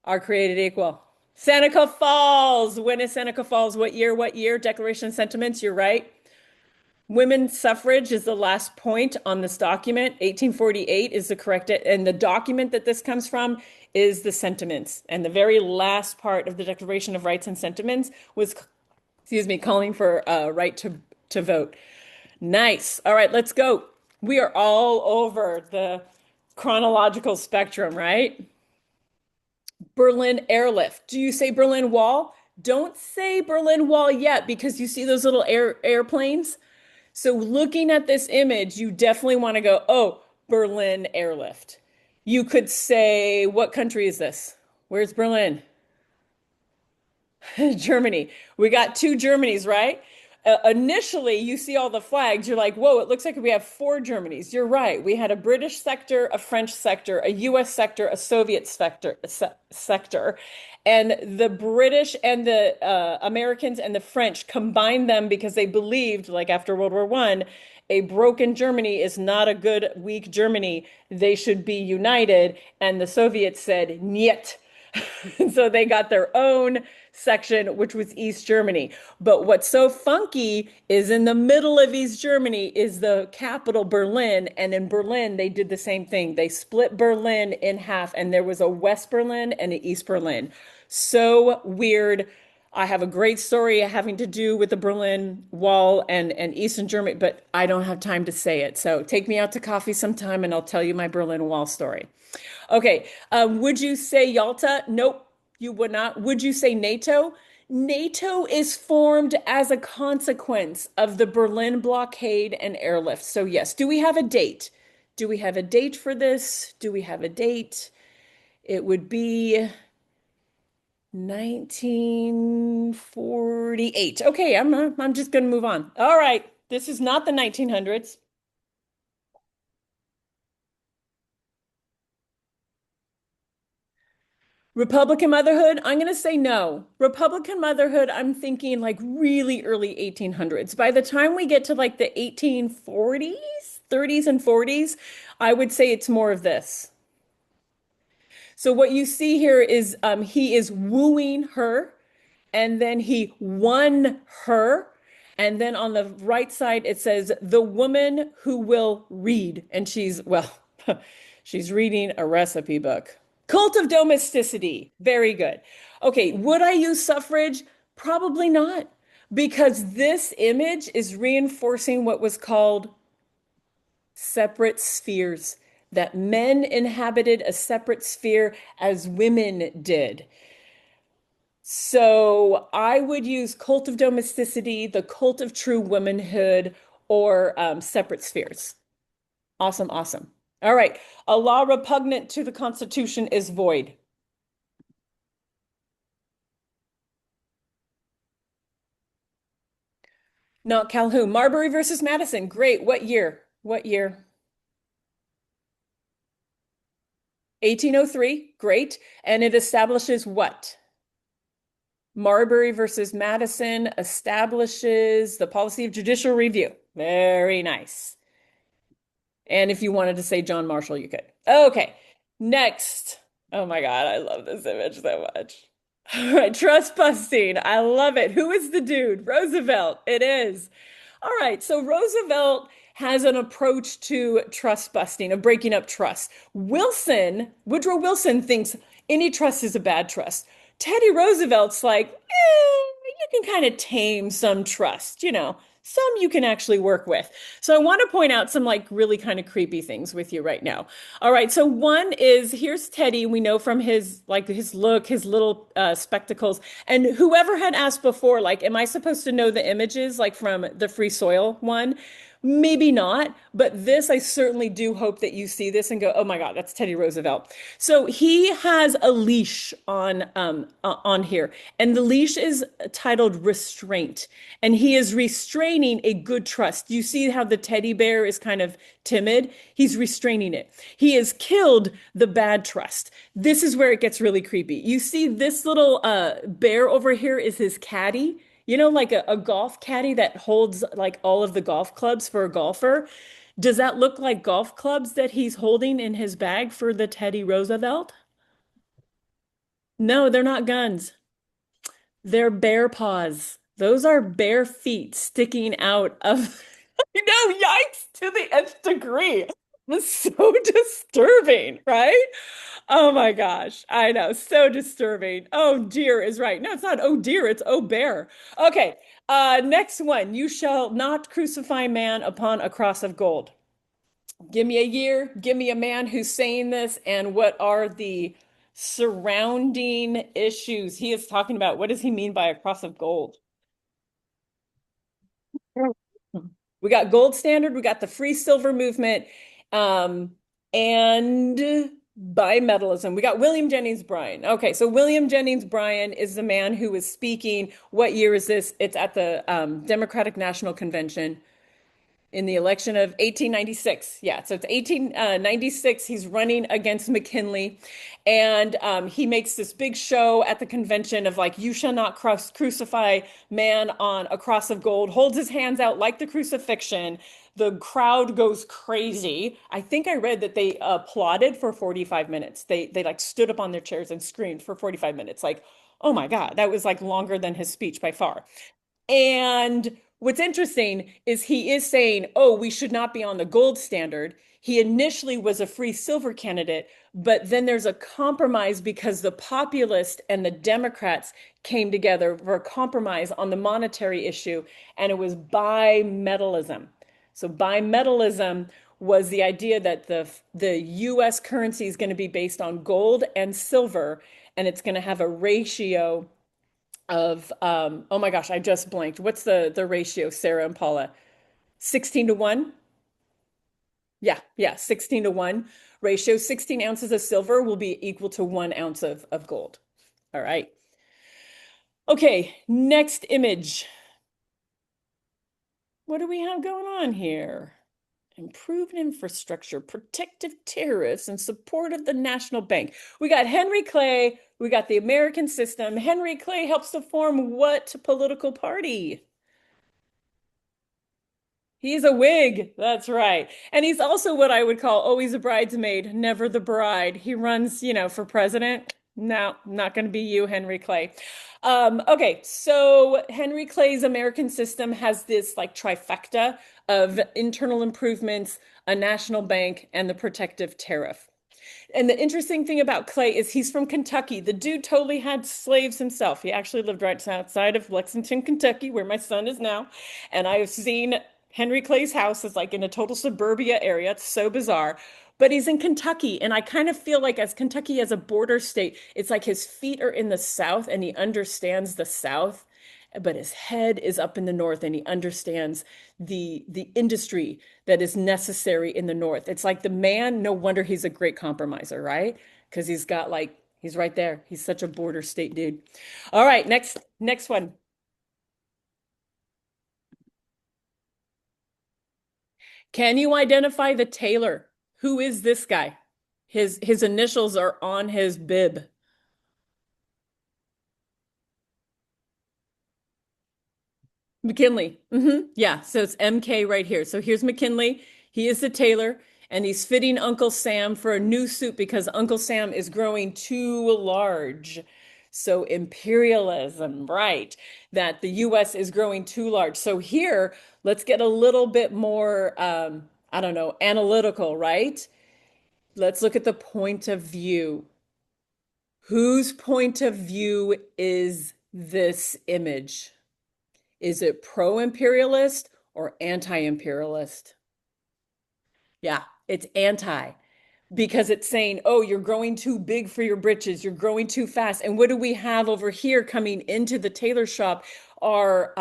Speaker 2: are created equal. Seneca Falls. When is Seneca Falls? What year? What year? Declaration of Sentiments. You're right. Women's suffrage is the last point on this document. 1848 is the correct, and the document that this comes from is the sentiments. And the very last part of the Declaration of Rights and Sentiments was, excuse me, calling for right to vote. Nice. All right, let's go. We are all over the chronological spectrum, right? Berlin airlift. Do you say Berlin Wall? Don't say Berlin Wall yet because you see those little airplanes. So looking at this image, you definitely want to go, oh, Berlin airlift. You could say, what country is this? Where's Berlin? Germany. We got two Germanys, right? Initially, you see all the flags, you're like, whoa, it looks like we have four Germanys. You're right. We had a British sector, a French sector, a US sector, a Soviet sector. And the British and the Americans and the French combined them because they believed, like after World War I, a broken Germany is not a good, weak Germany. They should be united. And the Soviets said, niet. So they got their own section, which was East Germany. But what's so funky is in the middle of East Germany is the capital, Berlin. And in Berlin, they did the same thing. They split Berlin in half, and there was a West Berlin and an East Berlin. So weird. I have a great story having to do with the Berlin Wall and Eastern Germany, but I don't have time to say it. So take me out to coffee sometime and I'll tell you my Berlin Wall story. Okay. Would you say Yalta? Nope, you would not. Would you say NATO? NATO is formed as a consequence of the Berlin blockade and airlift. So, yes. Do we have a date? Do we have a date for this? Do we have a date? It would be 1948. Okay, I'm just going to move on. All right. This is not the 1900s. Republican motherhood, I'm going to say no. Republican motherhood, I'm thinking like really early 1800s. By the time we get to like the 1840s, 30s and 40s, I would say it's more of this. So what you see here is he is wooing her, and then he won her. And then on the right side, it says, the woman who will read. And she's, well, she's reading a recipe book. Cult of domesticity. Very good. Okay, would I use suffrage? Probably not, because this image is reinforcing what was called separate spheres, that men inhabited a separate sphere as women did. So I would use cult of domesticity, the cult of true womanhood, or separate spheres. Awesome, awesome. All right. A law repugnant to the Constitution is void. Not Calhoun. Marbury versus Madison. Great. What year? What year? 1803. Great. And it establishes what? Marbury versus Madison establishes the policy of judicial review. Very nice. And if you wanted to say John Marshall, you could. Okay, next. Oh my God, I love this image so much. All right, trust busting. I love it. Who is the dude? Roosevelt. It is. All right, so Roosevelt has an approach to trust busting, of breaking up trust. Woodrow Wilson thinks any trust is a bad trust. Teddy Roosevelt's like, you can kind of tame some trust, some you can actually work with. So I want to point out some like really kind of creepy things with you right now. All right, so one is here's Teddy. We know from his like his look, his little spectacles, and whoever had asked before, like, am I supposed to know the images like from the Free Soil one? Maybe not, but this I certainly do hope that you see this and go, oh my God, that's Teddy Roosevelt. So he has a leash on here, and the leash is titled restraint, and he is restraining a good trust. You see how the teddy bear is kind of timid? He's restraining it. He has killed the bad trust. This is where it gets really creepy. You see this little bear over here is his caddy. You know, like a golf caddy that holds like all of the golf clubs for a golfer. Does that look like golf clubs that he's holding in his bag for the Teddy Roosevelt? No, they're not guns. They're bear paws. Those are bare feet sticking out of, you know, yikes to the nth degree. It's so disturbing, right? Oh my gosh. I know. So disturbing. Oh dear is right. No, it's not oh dear, it's oh bear. Okay. Next one. You shall not crucify man upon a cross of gold. Give me a year, give me a man who's saying this, and what are the surrounding issues he is talking about? What does he mean by a cross of gold? We got gold standard, we got the free silver movement, um, and bimetallism. We got William Jennings Bryan. Okay, so William Jennings Bryan is the man who was speaking. What year is this? It's at the Democratic National Convention in the election of 1896. Yeah, so it's 1896. He's running against McKinley. And he makes this big show at the convention of like, you shall not crucify man on a cross of gold, holds his hands out like the crucifixion. The crowd goes crazy. I think I read that they applauded for 45 minutes. They like stood up on their chairs and screamed for 45 minutes. Like, oh my God, that was like longer than his speech by far. And what's interesting is he is saying, oh, we should not be on the gold standard. He initially was a free silver candidate, but then there's a compromise because the populists and the Democrats came together for a compromise on the monetary issue, and it was bimetallism. So bimetallism was the idea that the US currency is going to be based on gold and silver, and it's going to have a ratio of oh my gosh, I just blanked. What's the ratio, Sarah and Paula? 16 to 1? Yeah, yeah, 16 to 1 ratio. 16 ounces of silver will be equal to 1 ounce of gold. All right. Okay, next image. What do we have going on here? Improved infrastructure, protective tariffs, and support of the national bank. We got Henry Clay, we got the American system. Henry Clay helps to form what political party? He's a Whig. That's right. And he's also what I would call always a bridesmaid, never the bride. He runs, you know, for president. No, not going to be you, Henry Clay. Okay, so Henry Clay's American system has this like trifecta of internal improvements, a national bank, and the protective tariff. And the interesting thing about Clay is he's from Kentucky. The dude totally had slaves himself. He actually lived right outside of Lexington, Kentucky, where my son is now. And I've seen Henry Clay's house is like in a total suburbia area. It's so bizarre. But he's in Kentucky. And I kind of feel like as Kentucky as a border state, it's like his feet are in the South and he understands the South, but his head is up in the North and he understands the industry that is necessary in the North. It's like the man, no wonder he's a great compromiser, right? Because he's got like, he's right there. He's such a border state dude. All right, next one. Can you identify the tailor? Who is this guy? His initials are on his bib. McKinley. Yeah, so it's MK right here. So here's McKinley. He is the tailor, and he's fitting Uncle Sam for a new suit because Uncle Sam is growing too large. So imperialism, right? That the US is growing too large. So here, let's get a little bit more, I don't know, analytical, right? Let's look at the point of view. Whose point of view is this image? Is it pro-imperialist or anti-imperialist? Yeah, it's anti because it's saying, oh, you're growing too big for your britches, you're growing too fast. And what do we have over here coming into the tailor shop are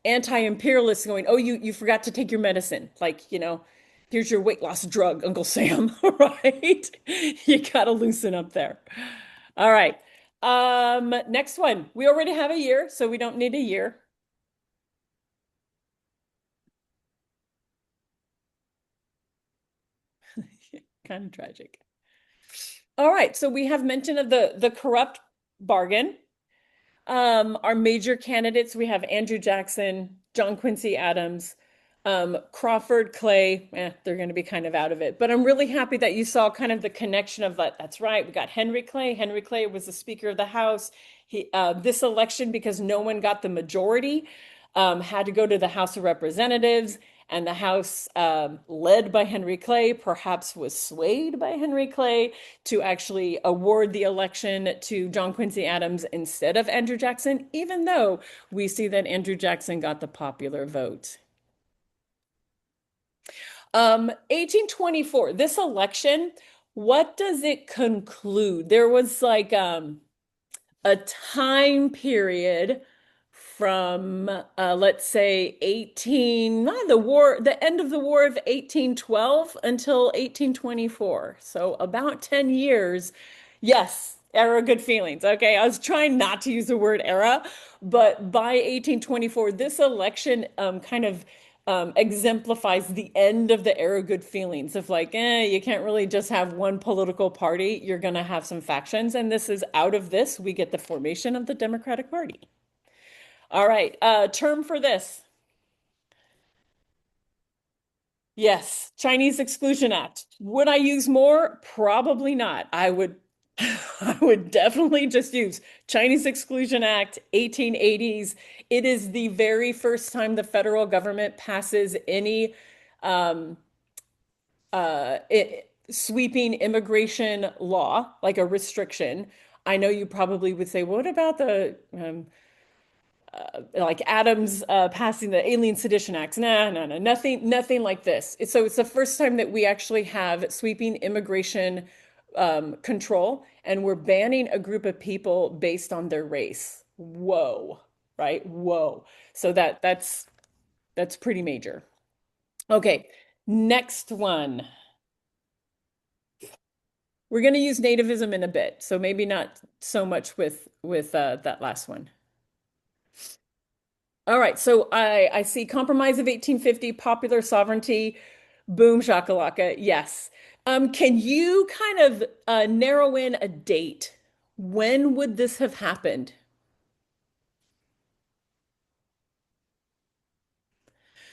Speaker 2: anti-imperialists going, oh, you forgot to take your medicine. Like, here's your weight loss drug, Uncle Sam, right? You gotta loosen up there. All right. Next one. We already have a year, so we don't need a year. Kind of tragic. All right, so we have mention of the corrupt bargain. Our major candidates, we have Andrew Jackson, John Quincy Adams, Crawford, Clay. They're going to be kind of out of it. But I'm really happy that you saw kind of the connection of that. That's right. We got Henry Clay. Henry Clay was the Speaker of the House. This election, because no one got the majority, had to go to the House of Representatives. And the House, led by Henry Clay, perhaps was swayed by Henry Clay to actually award the election to John Quincy Adams instead of Andrew Jackson, even though we see that Andrew Jackson got the popular vote. 1824, this election, what does it conclude? There was like a time period from let's say the end of the war of 1812 until 1824. So about 10 years. Yes, era good feelings. Okay, I was trying not to use the word era, but by 1824, this election kind of exemplifies the end of the era good feelings of like, you can't really just have one political party. You're going to have some factions. And this is out of this, we get the formation of the Democratic Party. All right, term for this. Yes, Chinese Exclusion Act. Would I use more? Probably not. I would I would definitely just use Chinese Exclusion Act, 1880s. It is the very first time the federal government passes any um, sweeping immigration law, like a restriction. I know you probably would say, what about the like Adams passing the Alien Sedition Acts? Nah, no, no, nothing like this. So it's the first time that we actually have sweeping immigration control, and we're banning a group of people based on their race. Whoa, right? Whoa. So that's pretty major. Okay, next one. We're going to use nativism in a bit, so maybe not so much with that last one. All right, so I see Compromise of 1850, popular sovereignty, boom shakalaka. Yes. Can you kind of narrow in a date? When would this have happened?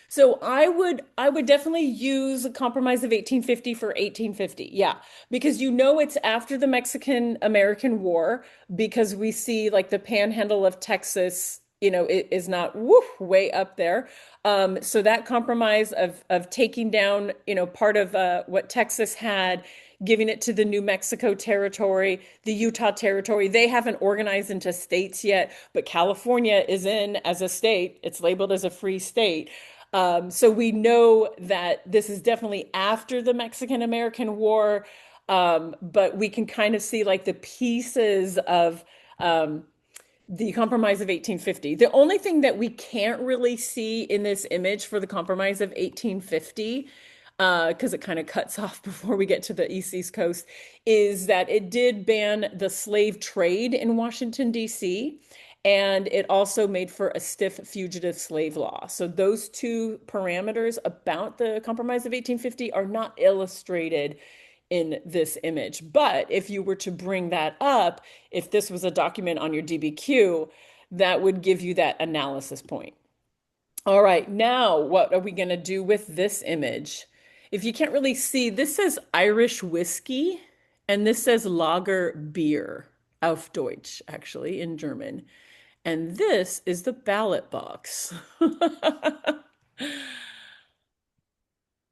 Speaker 2: So I would definitely use a compromise of 1850 for 1850. Yeah, because it's after the Mexican American War because we see like the panhandle of Texas, it is not way up there. So that compromise of taking down, part of what Texas had, giving it to the New Mexico territory, the Utah territory. They haven't organized into states yet, but California is in as a state. It's labeled as a free state. So we know that this is definitely after the Mexican American War, but we can kind of see like the pieces of the Compromise of 1850. The only thing that we can't really see in this image for the Compromise of 1850, because it kind of cuts off before we get to the East Coast, is that it did ban the slave trade in Washington, D.C., and it also made for a stiff fugitive slave law. So those two parameters about the Compromise of 1850 are not illustrated in this image. But if you were to bring that up, if this was a document on your DBQ, that would give you that analysis point. All right, now what are we going to do with this image? If you can't really see, this says Irish whiskey, and this says Lager beer, auf Deutsch, actually, in German. And this is the ballot box.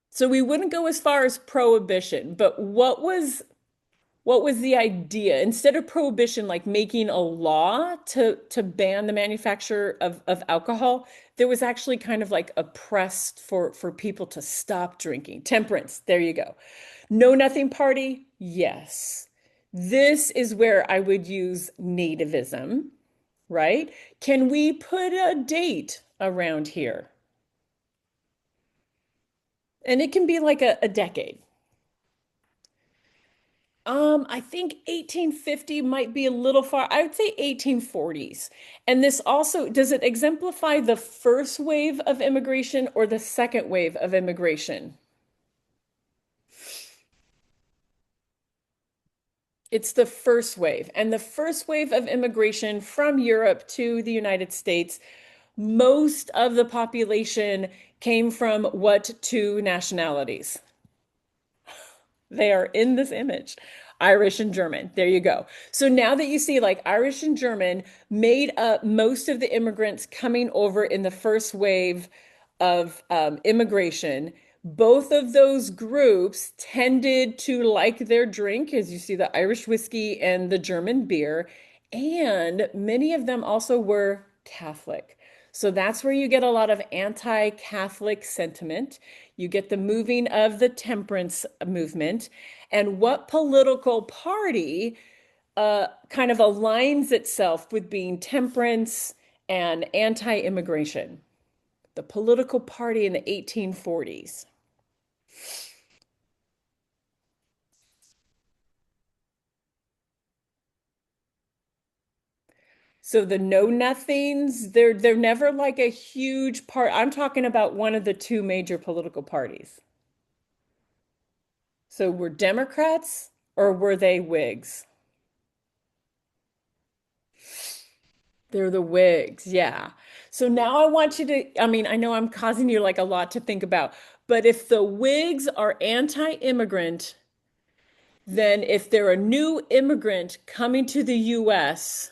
Speaker 2: So we wouldn't go as far as prohibition, but what was what was the idea? Instead of prohibition, like making a law to ban the manufacture of alcohol, there was actually kind of like a press for people to stop drinking. Temperance, there you go. Know Nothing Party, yes. This is where I would use nativism, right? Can we put a date around here? And it can be like a decade. I think 1850 might be a little far. I would say 1840s. And this also, does it exemplify the first wave of immigration or the second wave of immigration? It's the first wave. And the first wave of immigration from Europe to the United States, most of the population came from what two nationalities? They are in this image. Irish and German. There you go. So now that you see like Irish and German made up most of the immigrants coming over in the first wave of immigration, both of those groups tended to like their drink, as you see the Irish whiskey and the German beer, and many of them also were Catholic. So that's where you get a lot of anti-Catholic sentiment. You get the moving of the temperance movement. And what political party kind of aligns itself with being temperance and anti-immigration? The political party in the 1840s. So the know nothings, they're never like a huge part. I'm talking about one of the two major political parties. So were Democrats or were they Whigs? They're the Whigs, yeah. So now I want you to, I mean, I know I'm causing you like a lot to think about, but if the Whigs are anti-immigrant, then if they're a new immigrant coming to the US,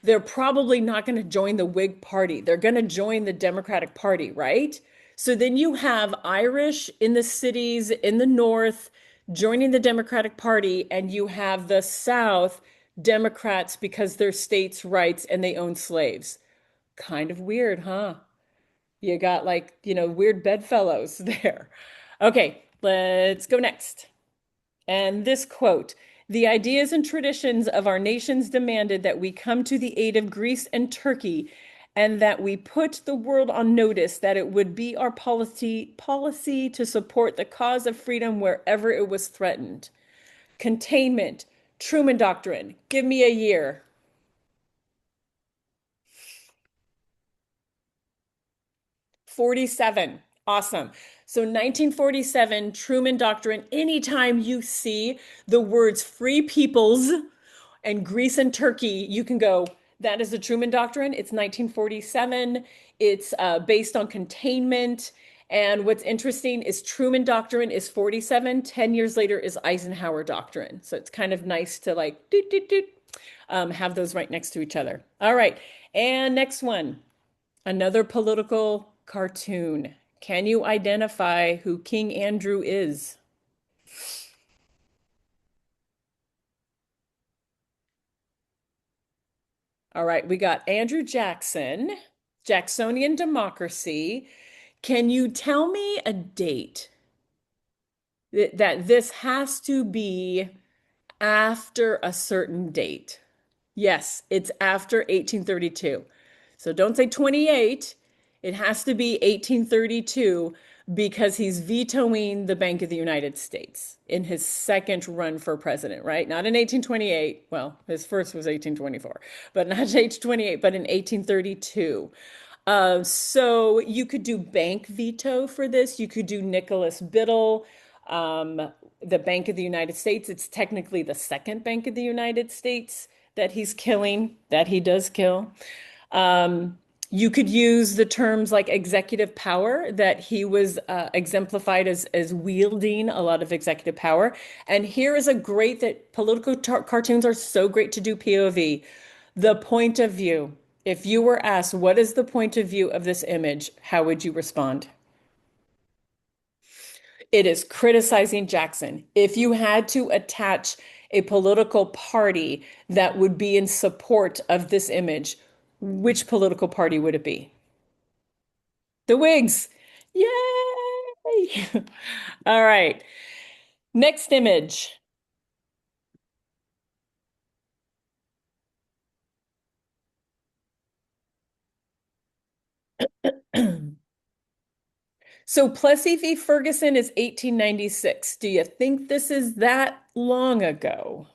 Speaker 2: they're probably not going to join the Whig Party. They're going to join the Democratic Party, right? So then you have Irish in the cities in the North joining the Democratic Party, and you have the South Democrats because they're states' rights and they own slaves. Kind of weird, huh? You got like, weird bedfellows there. Okay, let's go next. And this quote, the ideas and traditions of our nations demanded that we come to the aid of Greece and Turkey, and that we put the world on notice that it would be our policy to support the cause of freedom wherever it was threatened. Containment, Truman Doctrine. Give me a year. 47. Awesome. So 1947, Truman Doctrine, anytime you see the words free peoples and Greece and Turkey, you can go, that is the Truman Doctrine. It's 1947. It's based on containment. And what's interesting is Truman Doctrine is 47. 10 years later is Eisenhower Doctrine. So it's kind of nice to like doot, doot, doot, have those right next to each other. All right. And next one. Another political cartoon. Can you identify who King Andrew is? All right, we got Andrew Jackson, Jacksonian Democracy. Can you tell me a date that this has to be after a certain date? Yes, it's after 1832. So don't say 28. It has to be 1832 because he's vetoing the Bank of the United States in his second run for president, right? Not in 1828. Well, his first was 1824, but not 1828, but in 1832. So you could do bank veto for this. You could do Nicholas Biddle, the Bank of the United States. It's technically the second Bank of the United States that he's killing, that he does kill. You could use the terms like executive power, that he was exemplified as wielding a lot of executive power. And here is a great that political cartoons are so great to do POV. The point of view. If you were asked, what is the point of view of this image? How would you respond? It is criticizing Jackson. If you had to attach a political party that would be in support of this image, which political party would it be? The Whigs. Yay! All right. Next image. So Plessy v. Ferguson is 1896. Do you think this is that long ago?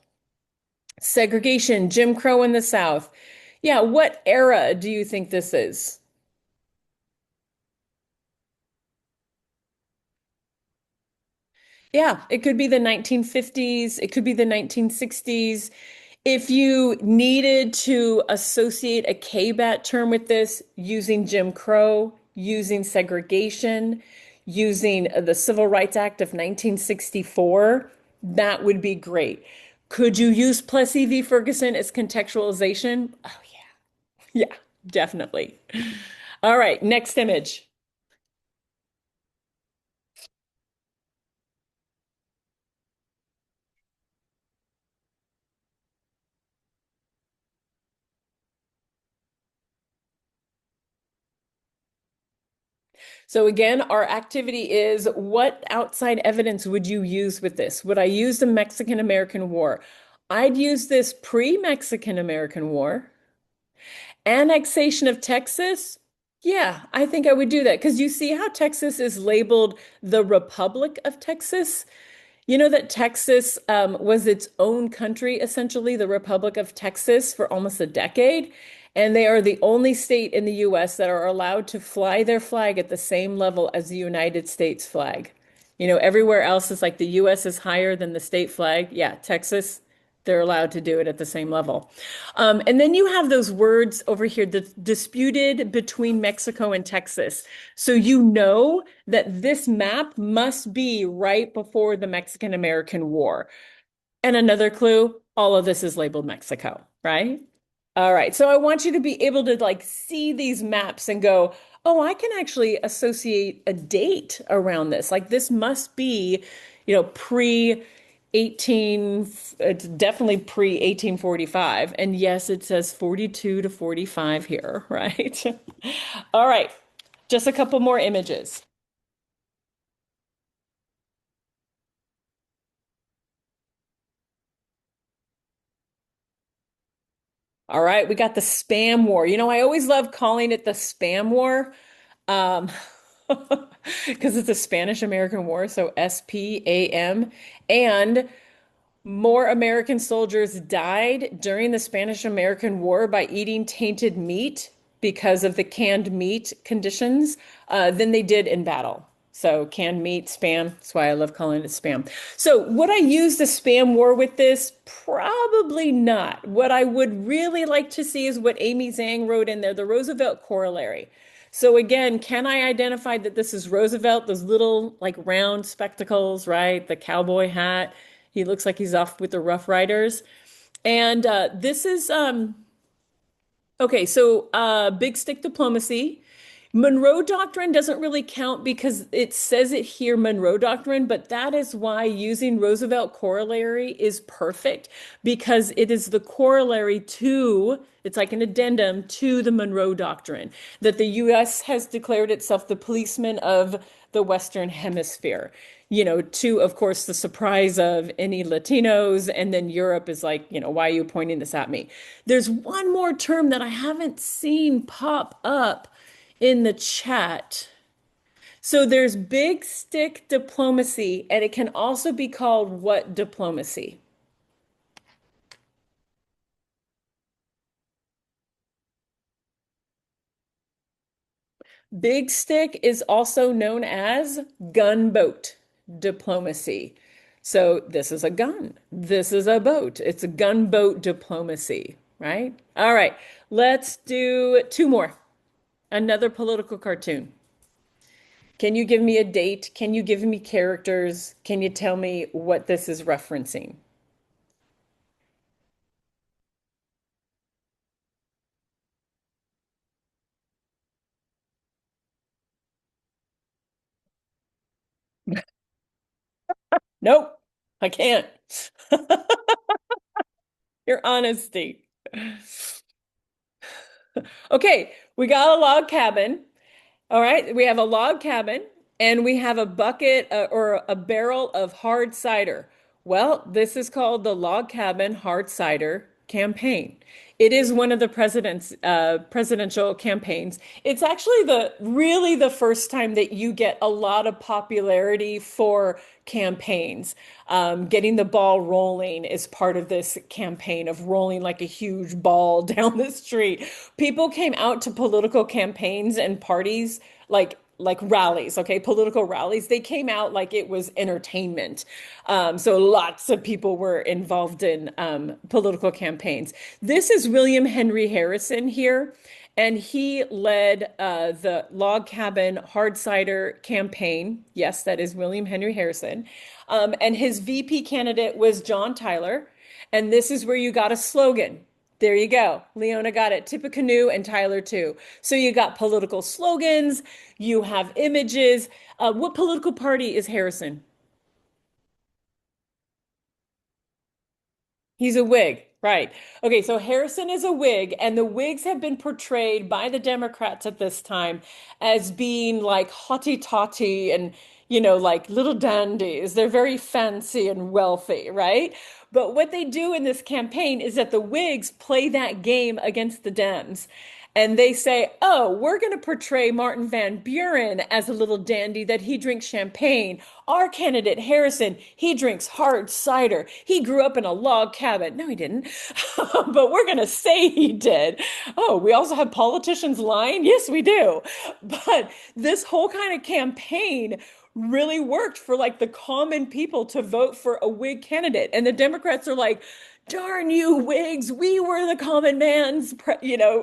Speaker 2: Segregation, Jim Crow in the South. Yeah, what era do you think this is? Yeah, it could be the 1950s, it could be the 1960s. If you needed to associate a KBAT term with this, using Jim Crow, using segregation, using the Civil Rights Act of 1964, that would be great. Could you use Plessy v. Ferguson as contextualization? Oh, yeah. Yeah, definitely. All right, next image. So again, our activity is what outside evidence would you use with this? Would I use the Mexican-American War? I'd use this pre-Mexican-American War. Annexation of Texas? Yeah, I think I would do that because you see how Texas is labeled the Republic of Texas? You know that Texas was its own country, essentially, the Republic of Texas, for almost a decade. And they are the only state in the US that are allowed to fly their flag at the same level as the United States flag. You know, everywhere else is like the US is higher than the state flag. Yeah, Texas, they're allowed to do it at the same level. And then you have those words over here that's disputed between Mexico and Texas. So you know that this map must be right before the Mexican-American War. And another clue, all of this is labeled Mexico, right? All right. So I want you to be able to like see these maps and go, oh, I can actually associate a date around this. Like this must be, pre 18, it's definitely pre 1845. And yes, it says 42 to 45 here, right? All right. Just a couple more images. All right, we got the spam war. You know, I always love calling it the spam war, um, because it's a Spanish American War, so SPAM. And more American soldiers died during the Spanish American War by eating tainted meat because of the canned meat conditions than they did in battle. So canned meat, spam. That's why I love calling it spam. So would I use the spam war with this? Probably not. What I would really like to see is what Amy Zhang wrote in there, the Roosevelt corollary. So again, can I identify that this is Roosevelt, those little like round spectacles, right? The cowboy hat. He looks like he's off with the Rough Riders. And this is okay, so big stick diplomacy. Monroe Doctrine doesn't really count because it says it here, Monroe Doctrine, but that is why using Roosevelt corollary is perfect because it is the corollary to, it's like an addendum to the Monroe Doctrine, that the US has declared itself the policeman of the Western Hemisphere. To, of course, the surprise of any Latinos. And then Europe is like, why are you pointing this at me? There's one more term that I haven't seen pop up in the chat. So there's big stick diplomacy, and it can also be called what diplomacy? Big stick is also known as gunboat diplomacy. So this is a gun. This is a boat. It's a gunboat diplomacy, right? All right, let's do two more. Another political cartoon. Can you give me a date? Can you give me characters? Can you tell me what this is referencing? Nope, I can't. Your honesty. Okay, we got a log cabin. All right, we have a log cabin and we have a bucket or a barrel of hard cider. Well, this is called the Log Cabin Hard Cider Campaign. It is one of the presidential campaigns. It's actually the first time that you get a lot of popularity for campaigns. Getting the ball rolling is part of this campaign of rolling like a huge ball down the street. People came out to political campaigns and parties like rallies, okay, political rallies. They came out like it was entertainment. So lots of people were involved in political campaigns. This is William Henry Harrison here, and he led the log cabin hard cider campaign. Yes, that is William Henry Harrison. And his VP candidate was John Tyler. And this is where you got a slogan. There you go. Leona got it. Tippecanoe and Tyler too. So you got political slogans, you have images. What political party is Harrison? He's a Whig, right. Okay, so Harrison is a Whig, and the Whigs have been portrayed by the Democrats at this time as being like hotty-totty and, like little dandies. They're very fancy and wealthy, right? But what they do in this campaign is that the Whigs play that game against the Dems. And they say, oh, we're going to portray Martin Van Buren as a little dandy that he drinks champagne. Our candidate, Harrison, he drinks hard cider. He grew up in a log cabin. No, he didn't. But we're going to say he did. Oh, we also have politicians lying? Yes, we do. But this whole kind of campaign really worked for like the common people to vote for a Whig candidate. And the Democrats are like, darn you Whigs, we were the common man's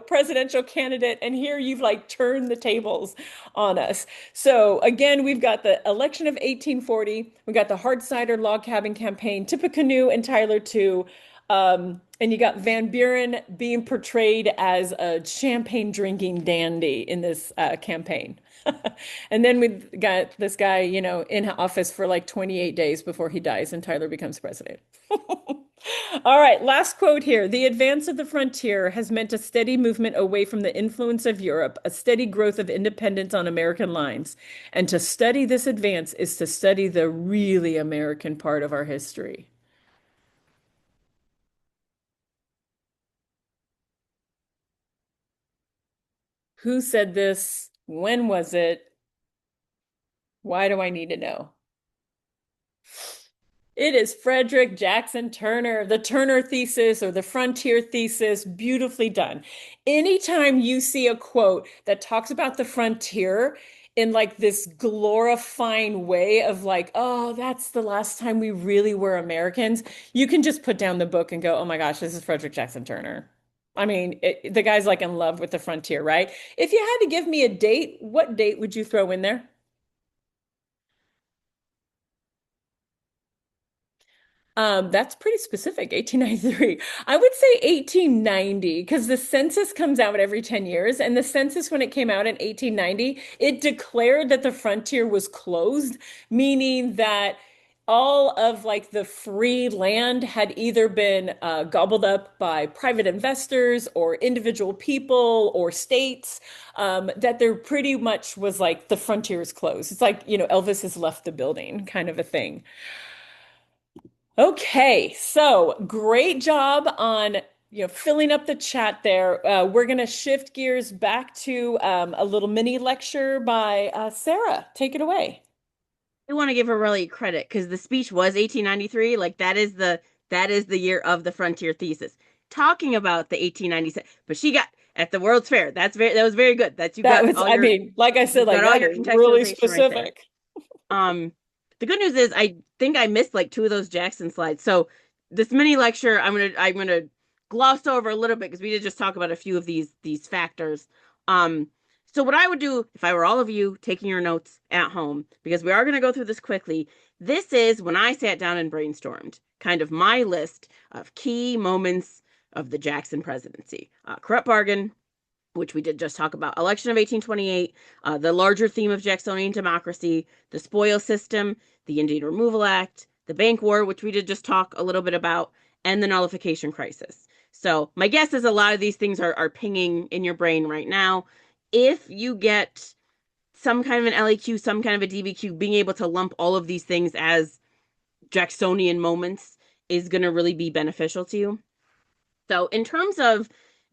Speaker 2: presidential candidate, and here you've like turned the tables on us. So again, we've got the election of 1840, we got the hard cider log cabin campaign, Tippecanoe and Tyler too. And you got Van Buren being portrayed as a champagne drinking dandy in this campaign. And then we got this guy, in office for like 28 days before he dies and Tyler becomes president. All right, last quote here. The advance of the frontier has meant a steady movement away from the influence of Europe, a steady growth of independence on American lines. And to study this advance is to study the really American part of our history. Who said this? When was it? Why do I need to know? It is Frederick Jackson Turner, the Turner thesis or the frontier thesis, beautifully done. Anytime you see a quote that talks about the frontier in like this glorifying way of like, oh, that's the last time we really were Americans, you can just put down the book and go, oh my gosh, this is Frederick Jackson Turner. I mean, the guy's like in love with the frontier, right? If you had to give me a date, what date would you throw in there? That's pretty specific, 1893. I would say 1890 because the census comes out every 10 years. And the census, when it came out in 1890, it declared that the frontier was closed, meaning that all of like the free land had either been gobbled up by private investors or individual people or states, that there pretty much was like the frontier is closed. It's like, Elvis has left the building kind of a thing. Okay, so great job on filling up the chat there. We're going to shift gears back to a little mini lecture by Sarah. Take it away.
Speaker 3: I want to give her really credit because the speech was 1893. Like that is the year of the frontier thesis, talking about the 1897. But she got at the World's Fair. That was very good. That's you
Speaker 2: That
Speaker 3: got
Speaker 2: was,
Speaker 3: all
Speaker 2: I
Speaker 3: your
Speaker 2: mean, like I said,
Speaker 3: you
Speaker 2: like
Speaker 3: got all
Speaker 2: that
Speaker 3: your
Speaker 2: is really
Speaker 3: contextualization right there.
Speaker 2: specific.
Speaker 3: The good news is I think I missed like two of those Jackson slides. So this mini lecture, I'm gonna gloss over a little bit because we did just talk about a few of these factors. So what I would do if I were all of you taking your notes at home, because we are gonna go through this quickly. This is when I sat down and brainstormed kind of my list of key moments of the Jackson presidency. Corrupt bargain, which we did just talk about, election of 1828, the larger theme of Jacksonian democracy, the spoils system, the Indian Removal Act, the bank war, which we did just talk a little bit about, and the nullification crisis. So my guess is a lot of these things are pinging in your brain right now. If you get some kind of an LAQ, some kind of a DBQ, being able to lump all of these things as Jacksonian moments is going to really be beneficial to you. So in terms of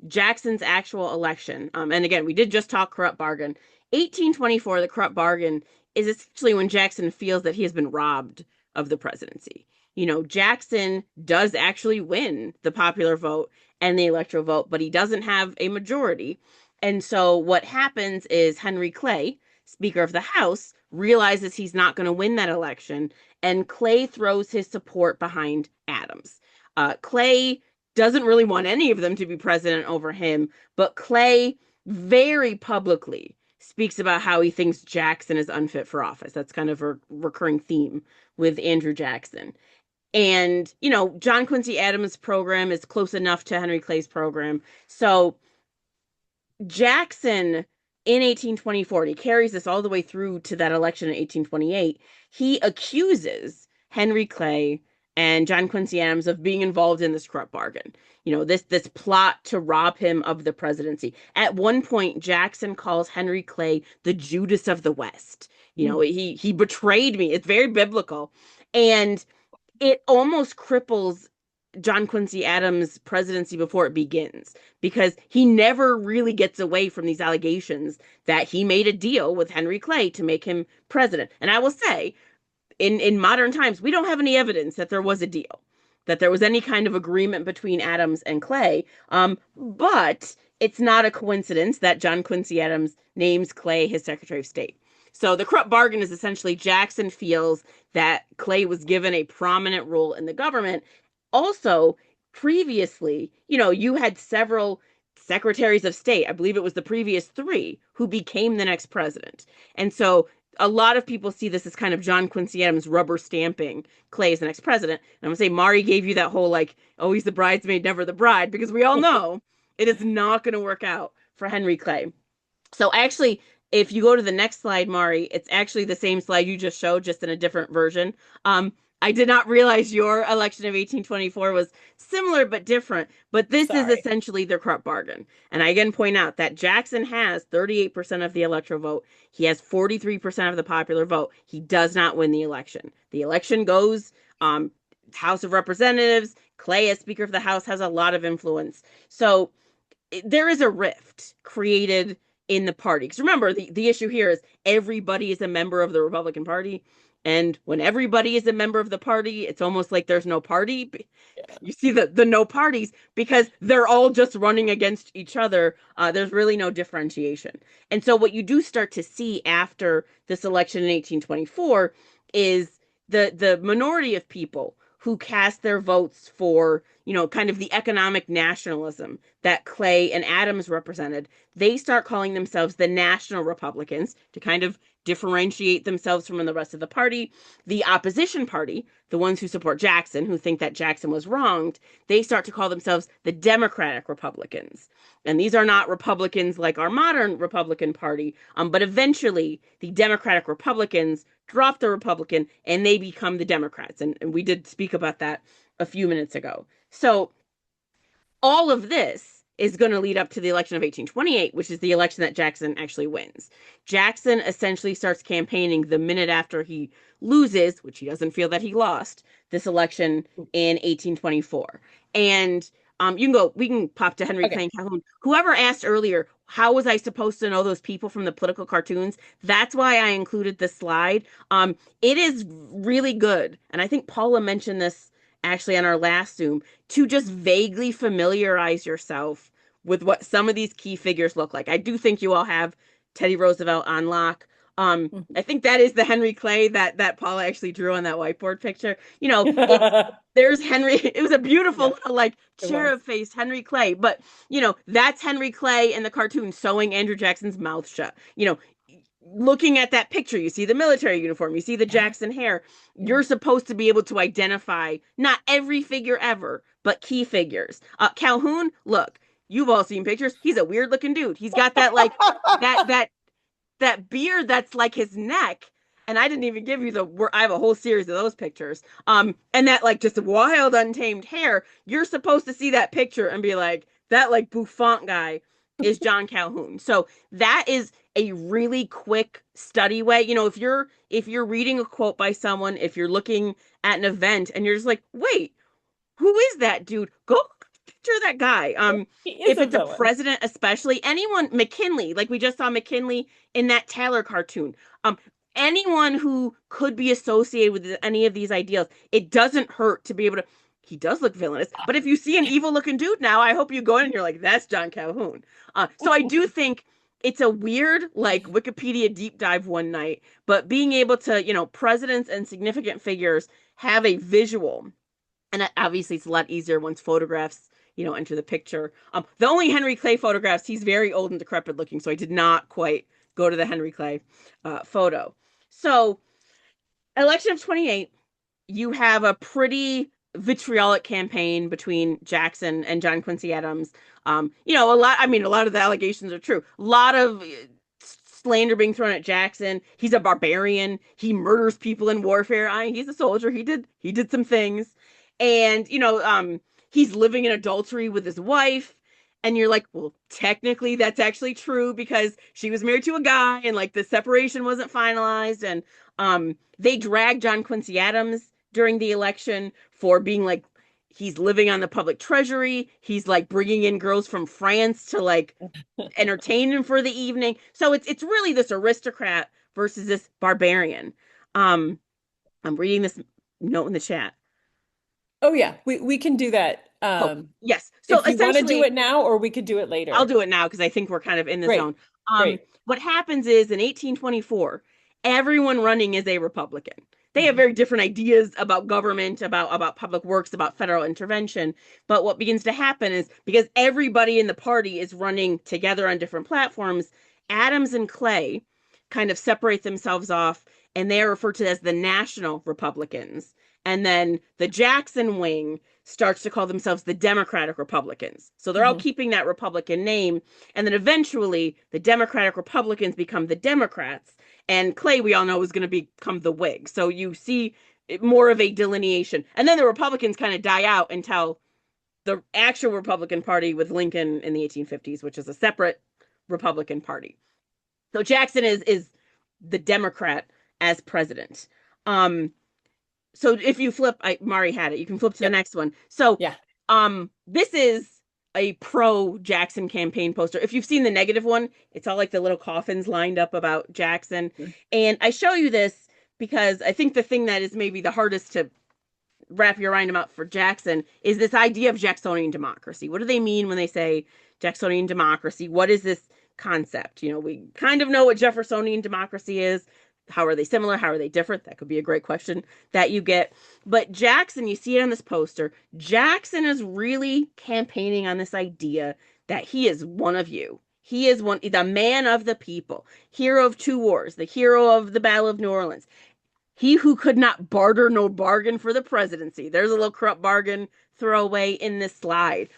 Speaker 3: Jackson's actual election, and again, we did just talk corrupt bargain. 1824, the corrupt bargain is essentially when Jackson feels that he has been robbed of the presidency. Jackson does actually win the popular vote and the electoral vote, but he doesn't have a majority. And so what happens is Henry Clay, Speaker of the House, realizes he's not going to win that election, and Clay throws his support behind Adams. Clay doesn't really want any of them to be president over him, but Clay very publicly speaks about how he thinks Jackson is unfit for office. That's kind of a recurring theme with Andrew Jackson. And, John Quincy Adams' program is close enough to Henry Clay's program. So Jackson in 1824, he carries this all the way through to that election in 1828. He accuses Henry Clay and John Quincy Adams of being involved in this corrupt bargain. This plot to rob him of the presidency. At one point, Jackson calls Henry Clay the Judas of the West. He betrayed me. It's very biblical. And it almost cripples John Quincy Adams' presidency before it begins, because he never really gets away from these allegations that he made a deal with Henry Clay to make him president. And I will say, in modern times, we don't have any evidence that there was a deal, that there was any kind of agreement between Adams and Clay. But it's not a coincidence that John Quincy Adams names Clay his Secretary of State. So the corrupt bargain is essentially Jackson feels that Clay was given a prominent role in the government. Also, previously, you had several secretaries of state, I believe it was the previous three, who became the next president. And so a lot of people see this as kind of John Quincy Adams rubber stamping Clay as the next president. And I'm going to say Mari gave you that whole oh, he's the bridesmaid, never the bride, because we all know it is not going to work out for Henry Clay. So actually, if you go to the next slide, Mari, it's actually the same slide you just showed, just in a different version. I did not realize your election of 1824 was similar but different, but this is essentially the corrupt bargain. And I again point out that Jackson has 38% of the electoral vote. He has 43% of the popular vote. He does not win the election. The election goes House of Representatives. Clay, as Speaker of the House, has a lot of influence. So there is a rift created in the party. Because remember, the issue here is everybody is a member of the Republican Party. And when everybody is a member of the party, it's almost like there's no party. You see the no parties because they're all just running against each other. There's really no differentiation. And so what you do start to see after this election in 1824 is the minority of people who cast their votes for, kind of the economic nationalism that Clay and Adams represented. They start calling themselves the National Republicans to kind of differentiate themselves from the rest of the party. The opposition party, the ones who support Jackson, who think that Jackson was wronged, they start to call themselves the Democratic Republicans. And these are not Republicans like our modern Republican Party, but eventually the Democratic Republicans drop the Republican and they become the Democrats. And we did speak about that a few minutes ago. So all of this is going to lead up to the election of 1828, which is the election that Jackson actually wins. Jackson essentially starts campaigning the minute after he loses, which he doesn't feel that he lost, this election in 1824. And we can pop to Henry Clay and Calhoun. Whoever asked earlier, how was I supposed to know those people from the political cartoons? That's why I included this slide. It is really good. And I think Paula mentioned this actually on our last Zoom, to just vaguely familiarize yourself with what some of these key figures look like. I do think you all have Teddy Roosevelt on lock. I think that is the Henry Clay that Paula actually drew on that whiteboard picture. There's Henry. It was a beautiful little cherub-faced Henry Clay, but that's Henry Clay in the cartoon sewing Andrew Jackson's mouth shut. Looking at that picture, you see the military uniform, you see the Jackson hair. You're supposed to be able to identify not every figure ever, but key figures. Calhoun, look, you've all seen pictures. He's a weird looking dude. He's got that that beard that's like his neck. And I didn't even give you I have a whole series of those pictures. And that like just wild untamed hair, you're supposed to see that picture and be like, that like bouffant guy is John Calhoun. So that is a really quick study way. If you're reading a quote by someone, if you're looking at an event and you're just like, wait, who is that dude? Go picture that guy.
Speaker 2: He is
Speaker 3: If
Speaker 2: a
Speaker 3: it's a
Speaker 2: villain.
Speaker 3: president, especially anyone, McKinley, like we just saw McKinley in that Taylor cartoon. Anyone who could be associated with any of these ideals, it doesn't hurt to be able to. He does look villainous, but if you see an evil looking dude now, I hope you go in and you're like, that's John Calhoun. So I do think it's a weird, like Wikipedia deep dive one night, but being able to, presidents and significant figures have a visual, and obviously it's a lot easier once photographs, enter the picture. The only Henry Clay photographs, he's very old and decrepit looking, so I did not quite go to the Henry Clay photo. So, election of 28, you have a pretty vitriolic campaign between Jackson and John Quincy Adams. A lot of the allegations are true. A lot of slander being thrown at Jackson. He's a barbarian. He murders people in warfare. He's a soldier. He did some things. And, he's living in adultery with his wife. And you're like, well, technically that's actually true because she was married to a guy and like the separation wasn't finalized. And they dragged John Quincy Adams during the election for being like, he's living on the public treasury. He's like bringing in girls from France to like entertain him for the evening. So it's really this aristocrat versus this barbarian. Um, I'm reading this note in the chat.
Speaker 2: Oh yeah, we can do that.
Speaker 3: Oh, yes. So
Speaker 2: If you want to do
Speaker 3: essentially,
Speaker 2: it now, or we could do it
Speaker 3: I'll
Speaker 2: later.
Speaker 3: do it now because I think we're kind of in the
Speaker 2: Great,
Speaker 3: zone.
Speaker 2: great.
Speaker 3: What happens is in 1824, everyone running is a Republican. They have
Speaker 2: Mhm.
Speaker 3: very different ideas about government, about public works, about federal intervention. But what begins to happen is because everybody in the party is running together on different platforms, Adams and Clay kind of separate themselves off and they are referred to as the National Republicans. And then the Jackson wing starts to call themselves the Democratic Republicans. So they're all
Speaker 2: Mhm.
Speaker 3: keeping that Republican name. And then eventually the Democratic Republicans become the Democrats. And Clay, we all know, is going to become the Whig. So you see more of a delineation. And then the Republicans kind of die out until the actual Republican Party with Lincoln in the 1850s, which is a separate Republican Party. So Jackson is the Democrat as president. Um, so if you flip, Mari had it. You can flip to the
Speaker 2: Yep.
Speaker 3: next one. So,
Speaker 2: Yeah.
Speaker 3: this is a pro Jackson campaign poster. If you've seen the negative one, it's all like the little coffins lined up about Jackson. And I show you this because I think the thing that is maybe the hardest to wrap your mind about for Jackson is this idea of Jacksonian democracy. What do they mean when they say Jacksonian democracy? What is this concept? We kind of know what Jeffersonian democracy is. How are they similar? How are they different? That could be a great question that you get. But Jackson, you see it on this poster. Jackson is really campaigning on this idea that he is one of you. He is the man of the people, hero of two wars, the hero of the Battle of New Orleans. He who could not barter no bargain for the presidency. There's a little corrupt bargain throwaway in this slide.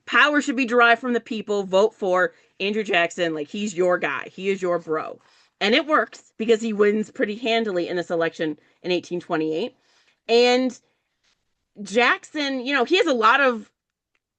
Speaker 3: Power should be derived from the people. Vote for Andrew Jackson. Like he's your guy. He is your bro. And it works because he wins pretty handily in this election in 1828. And Jackson, he has a lot of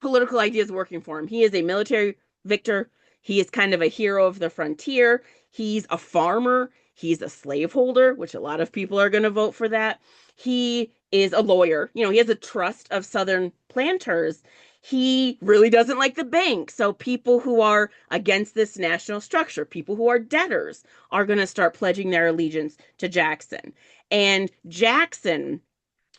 Speaker 3: political ideas working for him. He is a military victor. He is kind of a hero of the frontier. He's a farmer. He's a slaveholder, which a lot of people are going to vote for that. He is a lawyer. He has a trust of Southern planters. He really doesn't like the bank. So people who are against this national structure, people who are debtors, are going to start pledging their allegiance to Jackson. And Jackson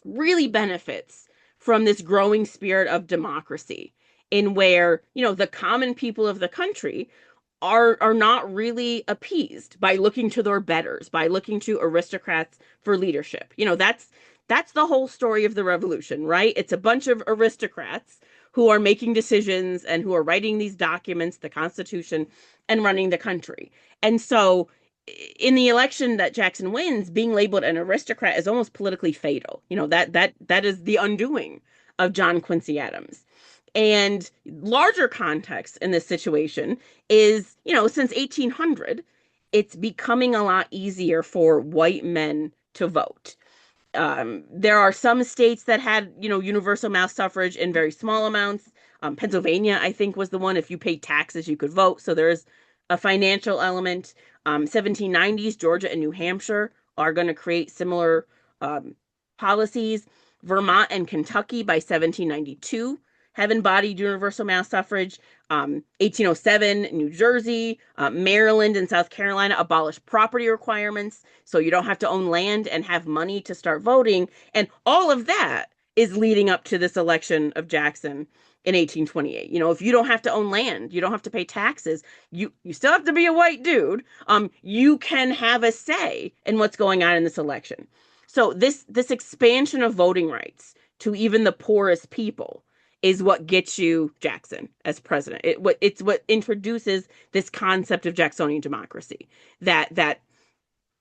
Speaker 3: really benefits from this growing spirit of democracy in where, the common people of the country are not really appeased by looking to their betters, by looking to aristocrats for leadership. That's the whole story of the revolution, right? It's a bunch of aristocrats who are making decisions and who are writing these documents, the Constitution, and running the country. And so in the election that Jackson wins, being labeled an aristocrat is almost politically fatal. That is the undoing of John Quincy Adams. And larger context in this situation is, since 1800, it's becoming a lot easier for white men to vote. There are some states that had, universal mass suffrage in very small amounts. Pennsylvania, I think, was the one. If you paid taxes, you could vote. So there's a financial element. 1790s, Georgia and New Hampshire are going to create similar um, policies. Vermont and Kentucky by 1792 have embodied universal mass suffrage. 1807, New Jersey, Maryland, and South Carolina abolished property requirements. So you don't have to own land and have money to start voting. And all of that is leading up to this election of Jackson in 1828. If you don't have to own land, you don't have to pay taxes, you still have to be a white dude. You can have a say in what's going on in this election. So this expansion of voting rights to even the poorest people is what gets you Jackson as president. It's what introduces this concept of Jacksonian democracy, that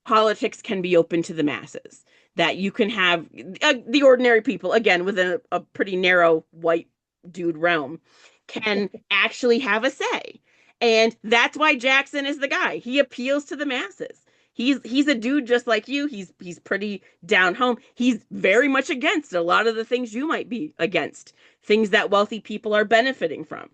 Speaker 3: politics can be open to the masses, that you can have the ordinary people, again, within a pretty narrow white dude realm, can actually have a say. And that's why Jackson is the guy. He appeals to the masses. He's a dude just like you. He's pretty down home. He's very much against a lot of the things you might be against, things that wealthy people are benefiting from.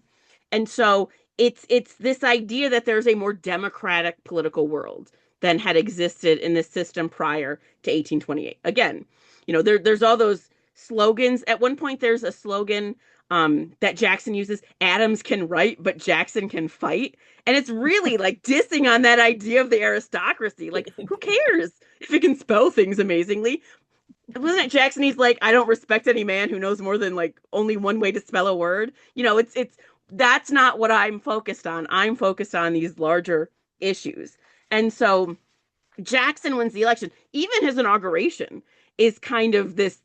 Speaker 3: And so it's this idea that there's a more democratic political world than had existed in this system prior to 1828. Again, there's all those slogans. At one point, there's a slogan that Jackson uses: Adams can write, but Jackson can fight. And it's really like dissing on that idea of the aristocracy. Like, who cares if it can spell things amazingly? Wasn't it Jackson? He's like, I don't respect any man who knows more than like only one way to spell a word. It's that's not what I'm focused on. I'm focused on these larger issues. And so Jackson wins the election. Even his inauguration is kind of this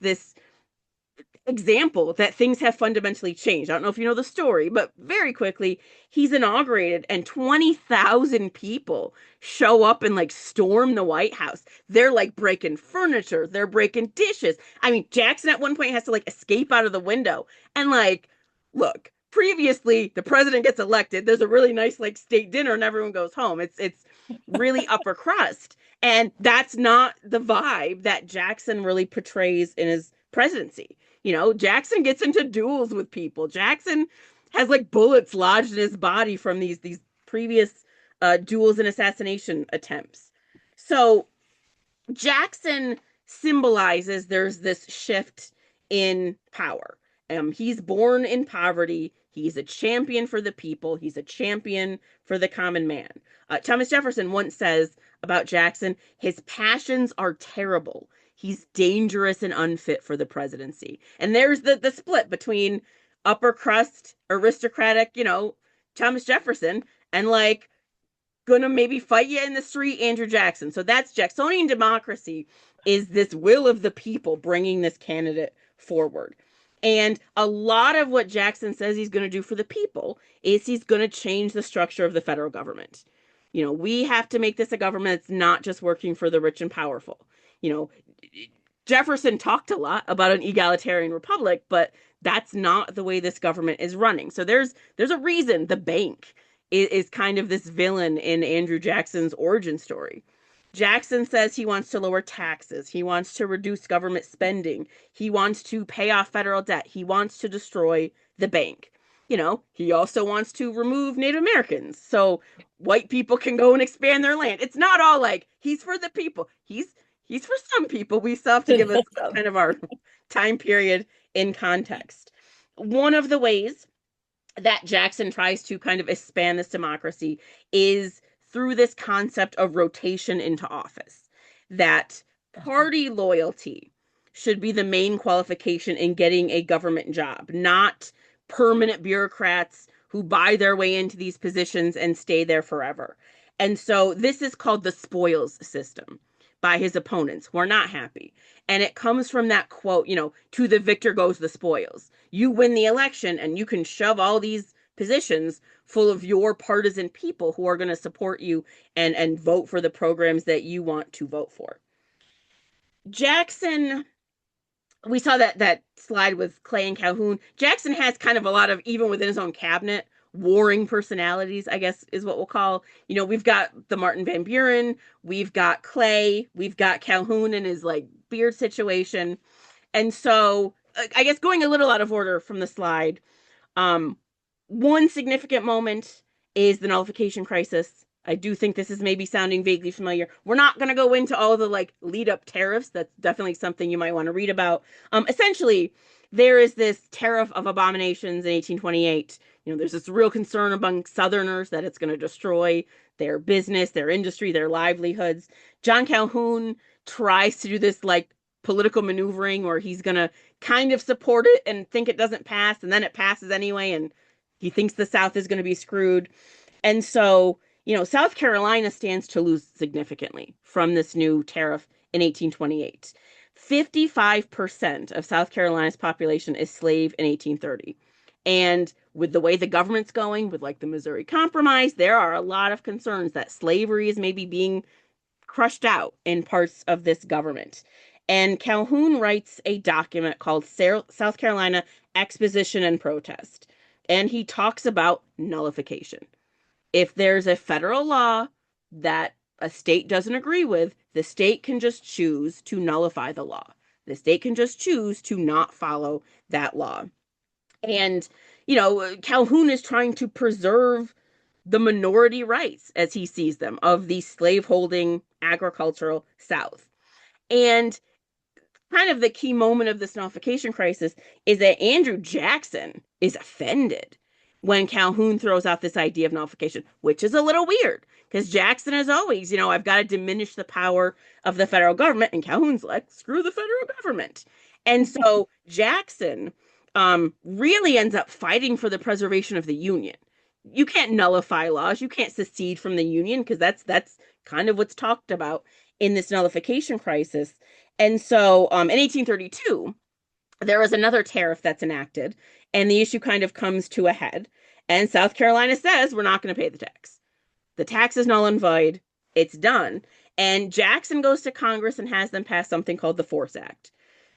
Speaker 3: example that things have fundamentally changed. I don't know if you know the story, but very quickly he's inaugurated and 20,000 people show up and like storm the White House. They're like breaking furniture, they're breaking dishes. I mean, Jackson at one point has to like escape out of the window and like, look, previously the president gets elected, there's a really nice like state dinner and everyone goes home. It's really upper crust. And that's not the vibe that Jackson really portrays in his presidency. Jackson gets into duels with people. Jackson has like bullets lodged in his body from these previous duels and assassination attempts. So Jackson symbolizes there's this shift in power. He's born in poverty. He's a champion for the people. He's a champion for the common man. Thomas Jefferson once says about Jackson, his passions are terrible. He's dangerous and unfit for the presidency. And there's the split between upper crust, aristocratic, Thomas Jefferson, and like gonna maybe fight you in the street, Andrew Jackson. So that's Jacksonian democracy, is this will of the people bringing this candidate forward. And a lot of what Jackson says he's going to do for the people is he's going to change the structure of the federal government. We have to make this a government that's not just working for the rich and powerful. You know, Jefferson talked a lot about an egalitarian republic, but that's not the way this government is running. So there's a reason the bank is kind of this villain in Andrew Jackson's origin story. Jackson says he wants to lower taxes. He wants to reduce government spending. He wants to pay off federal debt. He wants to destroy the bank. He also wants to remove Native Americans so white people can go and expand their land. It's not all like he's for the people. He's for some people. We still have to give us kind of our time period in context. One of the ways that Jackson tries to kind of expand this democracy is through this concept of rotation into office, that party loyalty should be the main qualification in getting a government job, not permanent bureaucrats who buy their way into these positions and stay there forever. And so this is called the spoils system by his opponents who are not happy. And it comes from that quote, to the victor goes the spoils. You win the election and you can shove all these positions full of your partisan people who are going to support you and vote for the programs that you want to vote for. Jackson, we saw that slide with Clay and Calhoun. Jackson has kind of a lot of, even within his own cabinet, warring personalities, I guess is what we'll call. We've got the Martin Van Buren, we've got Clay, we've got Calhoun and his like beard situation. And so I guess going a little out of order from the slide, um, one significant moment is the nullification crisis. I do think this is maybe sounding vaguely familiar. We're not going to go into all the like lead up tariffs. That's definitely something you might want to read about. Essentially, there is this tariff of abominations in 1828. There's this real concern among Southerners that it's going to destroy their business, their industry, their livelihoods. John Calhoun tries to do this like political maneuvering where he's going to kind of support it and think it doesn't pass, and then it passes anyway, and he thinks the South is going to be screwed. And so, South Carolina stands to lose significantly from this new tariff in 1828. 55% of South Carolina's population is slave in 1830. And with the way the government's going, with like the Missouri Compromise, there are a lot of concerns that slavery is maybe being crushed out in parts of this government. And Calhoun writes a document called South Carolina Exposition and Protest. And he talks about nullification. If there's a federal law that a state doesn't agree with, the state can just choose to nullify the law. The state can just choose to not follow that law. And, Calhoun is trying to preserve the minority rights, as he sees them, of the slaveholding agricultural South. And kind of the key moment of this nullification crisis is that Andrew Jackson is offended when Calhoun throws out this idea of nullification, which is a little weird because Jackson is always, I've got to diminish the power of the federal government. And Calhoun's like, screw the federal government. And so Jackson really ends up fighting for the preservation of the Union. You can't nullify laws. You can't secede from the Union because that's kind of what's talked about in this nullification crisis. And so in 1832, there was another tariff that's enacted, and the issue kind of comes to a head. And South Carolina says, we're not going to pay the tax. The tax is null and void. It's done. And Jackson goes to Congress and has them pass something called the Force Act.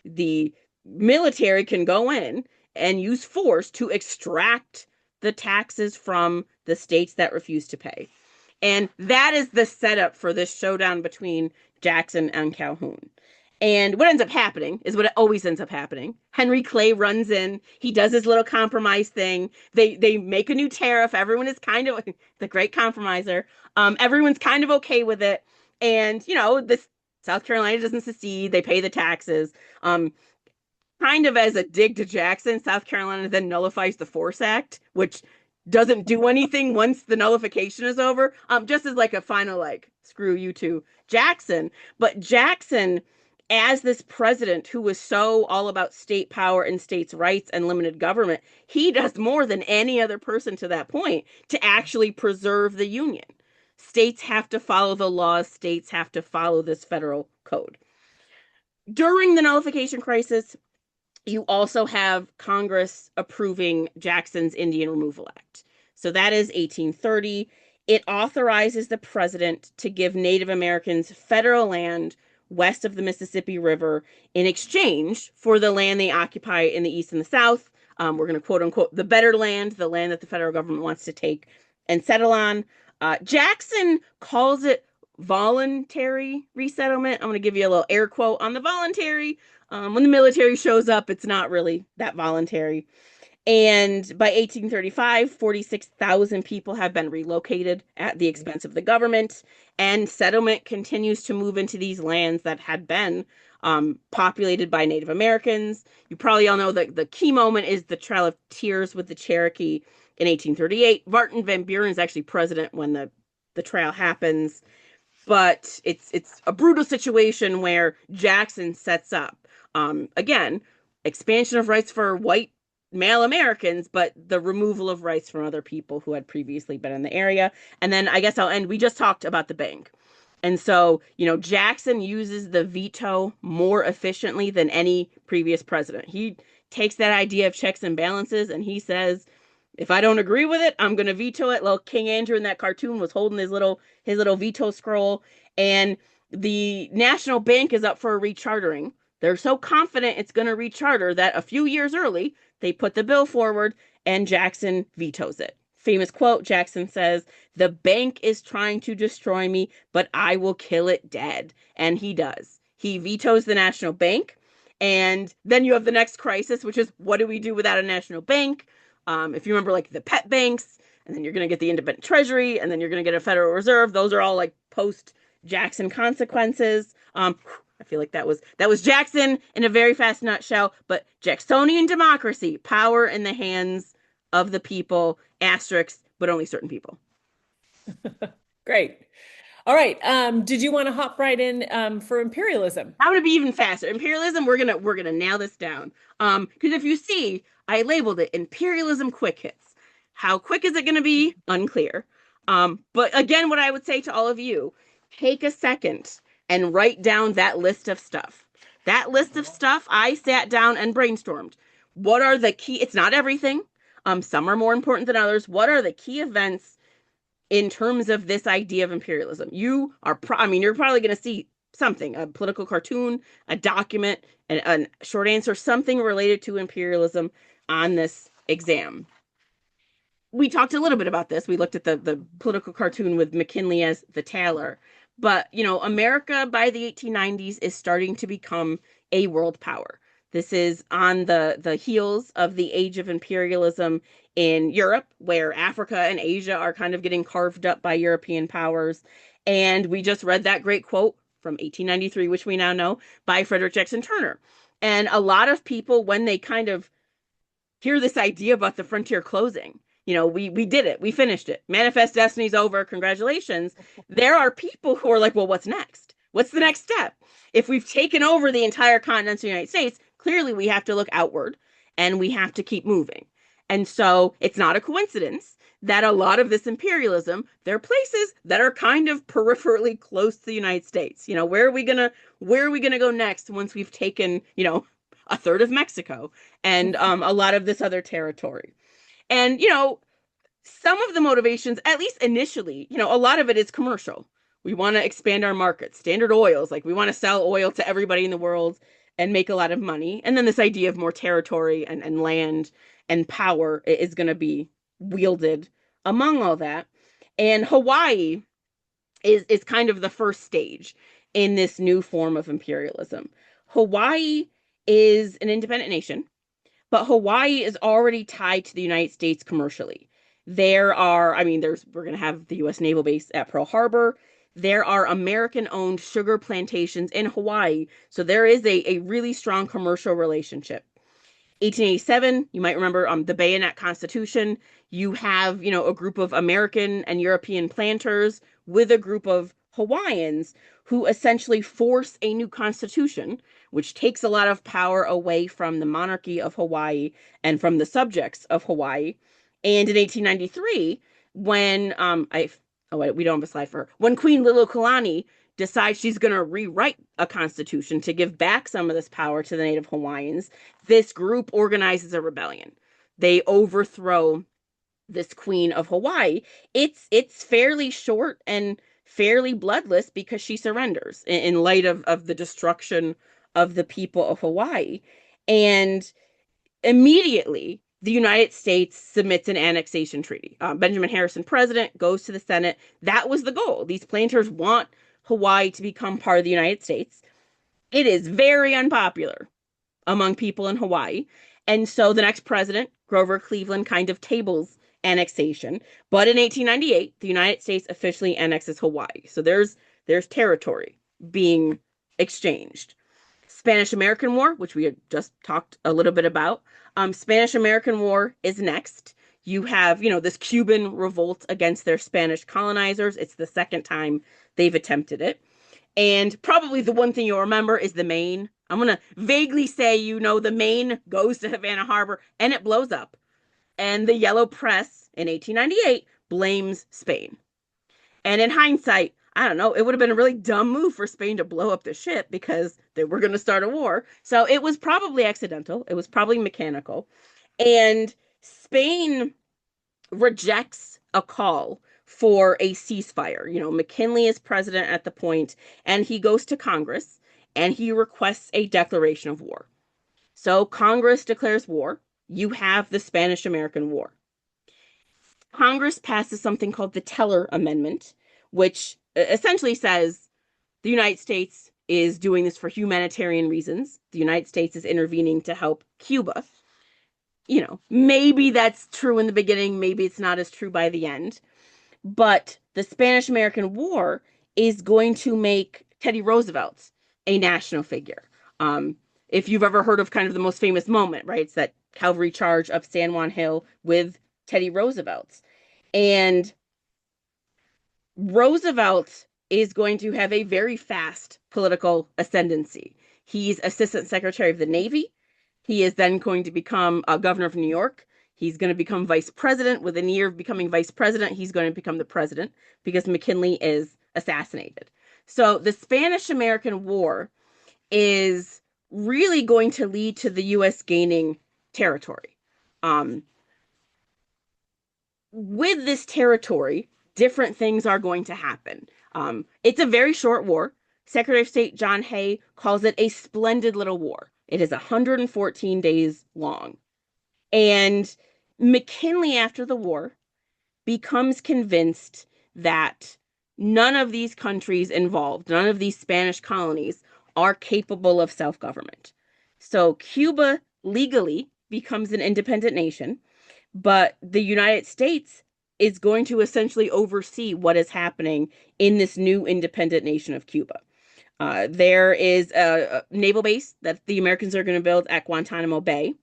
Speaker 3: The military can go in and use force to extract the taxes from the states that refuse to pay. And that is the setup for this showdown between Jackson and Calhoun. And what ends up happening is what it always ends up happening. Henry Clay runs in. He does his little compromise thing. They make a new tariff. Everyone is kind of the great compromiser. Everyone's kind of okay with it. And, this South Carolina doesn't secede. They pay the taxes. Kind of as a dig to Jackson, South Carolina then nullifies the Force Act, which doesn't do anything once the nullification is over. Just as like a final, like, screw you to Jackson. But Jackson, as this president who was so all about state power and states' rights and limited government, he does more than any other person to that point to actually preserve the Union. States have to follow the laws. States have to follow this federal code. During the nullification crisis, you also have Congress approving Jackson's Indian Removal Act. So that is 1830. It authorizes the president to give Native Americans federal land west of the Mississippi River in exchange for the land they occupy in the East and the South. We're going to quote unquote the better land, the land that the federal government wants to take and settle on. Jackson calls it voluntary resettlement. I'm going to give you a little air quote on the voluntary. When the military shows up, it's not really that voluntary. And by 1835, 46,000 people have been relocated at the expense of the government, and settlement continues to move into these lands that had been populated by Native Americans. You probably all know that the key moment is the Trail of Tears with the Cherokee in 1838. Martin Van Buren is actually president when the trail happens. But it's a brutal situation where Jackson sets up, again, expansion of rights for white male Americans, but the removal of rights from other people who had previously been in the area. And then I guess I'll end. We just talked about the bank. And so, Jackson uses the veto more efficiently than any previous president. He takes that idea of checks and balances and he says, if I don't agree with it, I'm going to veto it. Little King Andrew in that cartoon was holding his little veto scroll. And the National Bank is up for a rechartering. They're so confident it's going to recharter that a few years early, they put the bill forward and Jackson vetoes it. famous quote, Jackson says, "The bank is trying to destroy me, but I will kill it dead." And he does. He vetoes the national bank. And then you have the next crisis, which is what do we do without a national bank? If you remember, like the pet banks, and then you're going to get the independent treasury, and then you're going to get a Federal Reserve. Those are all like post Jackson consequences. I feel like that was Jackson in a very fast nutshell. But Jacksonian democracy, power in the hands of the people, asterisks, but only certain people.
Speaker 2: Great. All right. Did you want to hop right in for imperialism?
Speaker 3: I'm gonna be even faster. Imperialism, we're gonna nail this down. Because if you see, I labeled it imperialism quick hits. How quick is it gonna be? Unclear. But again, what I would say to all of you, take a second and write down that list of stuff. That list of stuff, I sat down and brainstormed. What are the key? It's not everything. Some are more important than others. What are the key events in terms of this idea of imperialism? I mean, you're probably going to see something, a political cartoon, a document, a short answer, something related to imperialism on this exam. We talked a little bit about this. We looked at the political cartoon with McKinley as the tailor. But, America by the 1890s is starting to become a world power. This is on the heels of the age of imperialism in Europe, where Africa and Asia are kind of getting carved up by European powers. And we just read that great quote from 1893, which we now know, by Frederick Jackson Turner. And a lot of people, when they kind of hear this idea about the frontier closing, we did it, we finished it, manifest destiny's over, congratulations. There are people who are like, well, what's next? What's the next step? If we've taken over the entire continent of the United States, clearly we have to look outward and we have to keep moving. And so it's not a coincidence that a lot of this imperialism, there are places that are kind of peripherally close to the United States. Where are we gonna go next once we've taken, a third of Mexico and a lot of this other territory? And, some of the motivations, at least initially, a lot of it is commercial. We want to expand our market. Standard Oils, like we want to sell oil to everybody in the world and make a lot of money. And then this idea of more territory and land and power is going to be wielded among all that. And Hawaii is kind of the first stage in this new form of imperialism. Hawaii is an independent nation, but Hawaii is already tied to the United States commercially. We're going to have the U.S. Naval Base at Pearl Harbor. There are American-owned sugar plantations in Hawaii. So there is a really strong commercial relationship. 1887, you might remember the Bayonet Constitution. You have, a group of American and European planters with a group of Hawaiians who essentially force a new constitution, which takes a lot of power away from the monarchy of Hawaii and from the subjects of Hawaii. And in 1893, when we don't have a slide for her. When Queen Liliuokalani decides she's going to rewrite a constitution to give back some of this power to the Native Hawaiians, this group organizes a rebellion. They overthrow this Queen of Hawaii. It's fairly short and fairly bloodless because she surrenders in light of the destruction of the people of Hawaii. And immediately, the United States submits an annexation treaty. Benjamin Harrison, president, goes to the Senate. That was the goal. These planters want Hawaii to become part of the United States. It is very unpopular among people in Hawaii. And so the next president, Grover Cleveland, kind of tables annexation. But in 1898, the United States officially annexes Hawaii. So there's territory being exchanged. Spanish-American War, which we had just talked a little bit about. Spanish-American War is next. You have, this Cuban revolt against their Spanish colonizers. It's the second time they've attempted it. And probably the one thing you'll remember is the Maine. I'm going to vaguely say, the Maine goes to Havana Harbor and it blows up. And the Yellow Press in 1898 blames Spain. And in hindsight, I don't know, it would have been a really dumb move for Spain to blow up the ship because they were going to start a war. So it was probably accidental. It was probably mechanical. And Spain rejects a call for a ceasefire. McKinley is president at the point, and he goes to Congress and he requests a declaration of war. So Congress declares war. You have the Spanish-American War. Congress passes something called the Teller Amendment, which essentially says the United States is doing this for humanitarian reasons. The United States is intervening to help Cuba. Maybe that's true in the beginning, maybe it's not as true by the end. But the Spanish American War is going to make Teddy Roosevelt a national figure. Um, if you've ever heard of kind of the most famous moment, right? It's that cavalry charge up San Juan Hill with Teddy Roosevelt. And Roosevelt is going to have a very fast political ascendancy. He's Assistant Secretary of the Navy. He is then going to become governor of New York. He's going to become vice president. Within a year of becoming vice president, he's going to become the president because McKinley is assassinated. So the Spanish-American War is really going to lead to the U.S. gaining territory. With this territory, different things are going to happen. It's a very short war. Secretary of State John Hay calls it a splendid little war. It is 114 days long. And McKinley, after the war, becomes convinced that none of these countries involved, none of these Spanish colonies, are capable of self-government. So Cuba legally becomes an independent nation, but the United States is going to essentially oversee what is happening in this new independent nation of Cuba. There is a naval base that the Americans are going to build at Guantanamo Bay.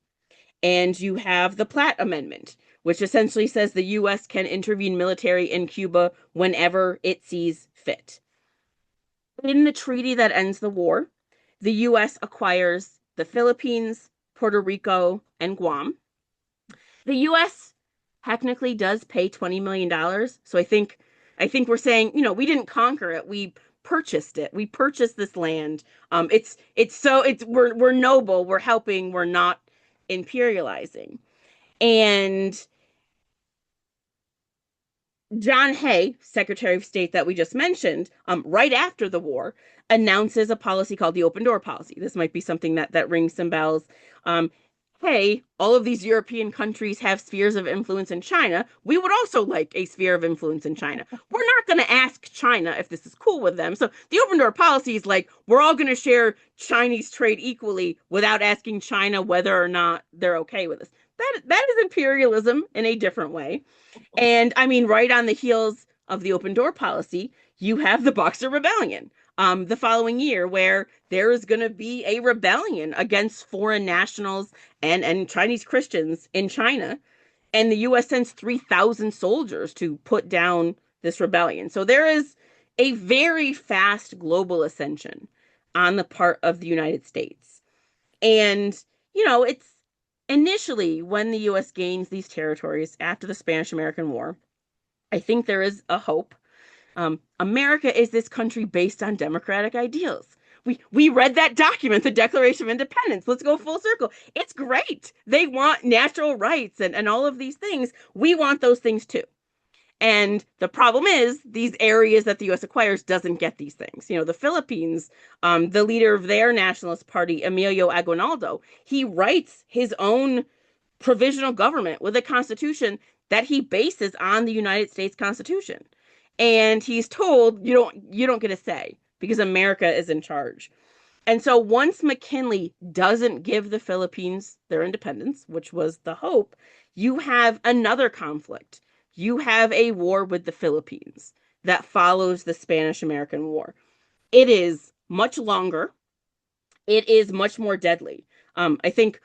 Speaker 3: And you have the Platt Amendment, which essentially says the U.S. can intervene military in Cuba whenever it sees fit. In the treaty that ends the war, the U.S. acquires the Philippines, Puerto Rico, and Guam. The U.S. technically does pay $20 million. So I think we're saying, we didn't conquer it. We purchased it. We purchased this land. We're noble. We're helping. We're not imperializing. And John Hay, Secretary of State that we just mentioned, right after the war, announces a policy called the open door policy. This might be something that rings some bells. Hey, all of these European countries have spheres of influence in China. We would also like a sphere of influence in China. We're not going to ask China if this is cool with them. So the open door policy is like, we're all going to share Chinese trade equally without asking China whether or not they're okay with us. That is imperialism in a different way. And I mean, right on the heels of the open door policy, you have the Boxer Rebellion the following year, where there is going to be a rebellion against foreign nationals and Chinese Christians in China. And the U.S. sends 3,000 soldiers to put down this rebellion. So there is a very fast global ascension on the part of the United States. And, it's initially when the U.S. gains these territories after the Spanish-American War, I think there is a hope. America is this country based on democratic ideals. We read that document, the Declaration of Independence. Let's go full circle. It's great. They want natural rights and all of these things. We want those things too. And the problem is these areas that the U.S. acquires doesn't get these things. The Philippines, the leader of their nationalist party, Emilio Aguinaldo, he writes his own provisional government with a constitution that he bases on the United States Constitution. And he's told you don't get a say because America is in charge. And so once McKinley doesn't give the Philippines their independence, which was the hope, you have another conflict. You have a war with the Philippines that follows the Spanish-American War. It is much longer. It is much more deadly. I think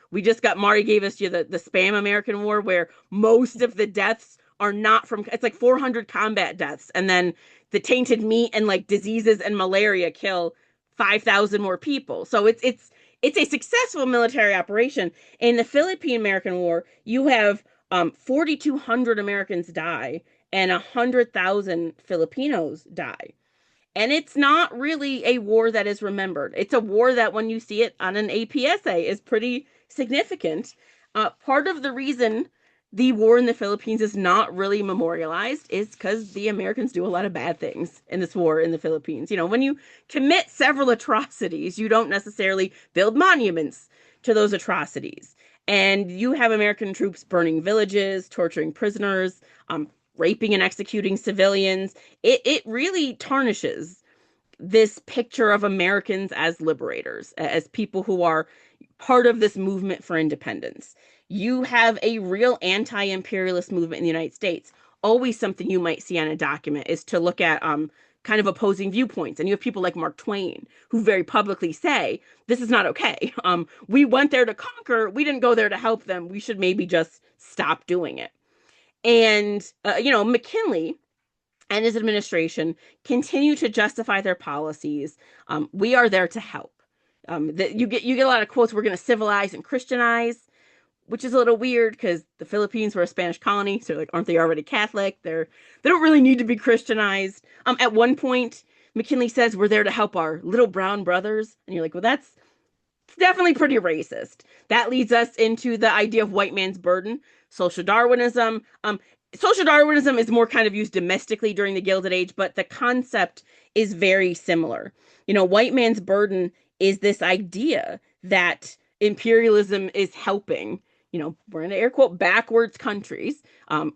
Speaker 3: Marty gave us the Spam-American War, where most of the deaths are not from, it's like 400 combat deaths. And then the tainted meat and like diseases and malaria kill 5,000 more people. So it's a successful military operation. In the Philippine-American War, you have 4,200 Americans die and 100,000 Filipinos die. And it's not really a war that is remembered. It's a war that when you see it on an APSA is pretty significant. Part of the reason the war in the Philippines is not really memorialized is because the Americans do a lot of bad things in this war in the Philippines. When you commit several atrocities, you don't necessarily build monuments to those atrocities. And you have American troops burning villages, torturing prisoners, raping and executing civilians. It really tarnishes this picture of Americans as liberators, as people who are part of this movement for independence. You have a real anti-imperialist movement in the United States. Always something you might see on a document is to look at kind of opposing viewpoints. And you have people like Mark Twain who very publicly say, this is not okay. We went there to conquer. We didn't go there to help them. We should maybe just stop doing it. And, McKinley and his administration continue to justify their policies. We are there to help. You get a lot of quotes. We're going to civilize and Christianize, which is a little weird because the Philippines were a Spanish colony, so like, aren't they already Catholic? They don't really need to be Christianized. At one point, McKinley says we're there to help our little brown brothers, and you're like, well, that's definitely pretty racist. That leads us into the idea of white man's burden, social Darwinism. Social Darwinism is more kind of used domestically during the Gilded Age, but the concept is very similar. White man's burden is this idea that imperialism is helping, we're going to air quote backwards countries,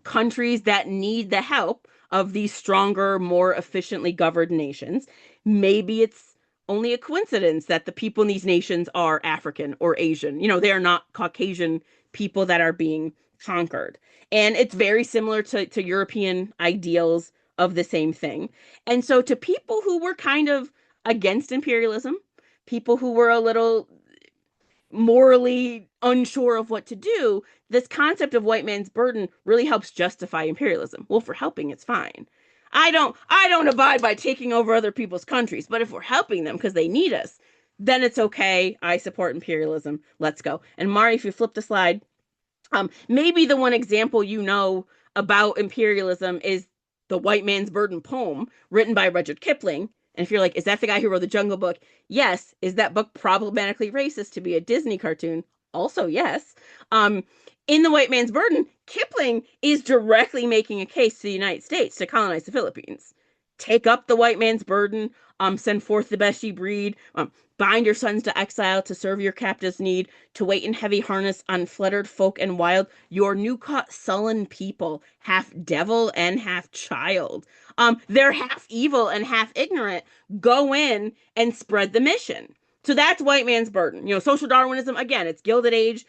Speaker 3: countries that need the help of these stronger, more efficiently governed nations. Maybe it's only a coincidence that the people in these nations are African or Asian. They are not Caucasian people that are being conquered. And it's very similar to European ideals of the same thing. And so to people who were kind of against imperialism, people who were a little morally unsure of what to do, this concept of white man's burden really helps justify imperialism. Well, if we're helping, it's fine. I don't abide by taking over other people's countries, but if we're helping them because they need us, then it's okay. I support imperialism. Let's go. And Mari, if you flip the slide, maybe the one example about imperialism is the White Man's Burden poem written by Rudyard Kipling. And if you're like, is that the guy who wrote the Jungle Book? Yes. Is that book problematically racist to be a Disney cartoon? Also, yes. In The White Man's Burden, Kipling is directly making a case to the United States to colonize the Philippines. Take up the white man's burden, send forth the best ye breed, bind your sons to exile to serve your captives' need, to wait in heavy harness on fluttered folk and wild, your new caught sullen people, half devil and half child. They're half evil and half ignorant. Go in and spread the mission. So that's white man's burden. Social Darwinism, again, it's Gilded Age.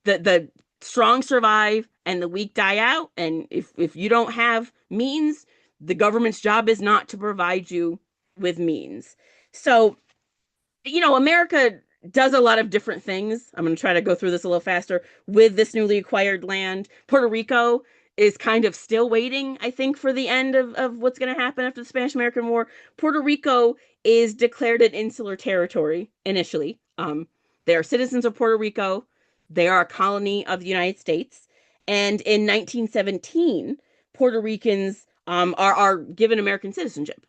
Speaker 3: The strong survive and the weak die out. And if you don't have means, the government's job is not to provide you with means. So, America does a lot of different things. I'm going to try to go through this a little faster with this newly acquired land. Puerto Rico is kind of still waiting, I think, for the end of what's going to happen after the Spanish-American War. Puerto Rico is declared an insular territory initially. They are citizens of Puerto Rico. They are a colony of the United States. And in 1917, Puerto Ricans are given American citizenship.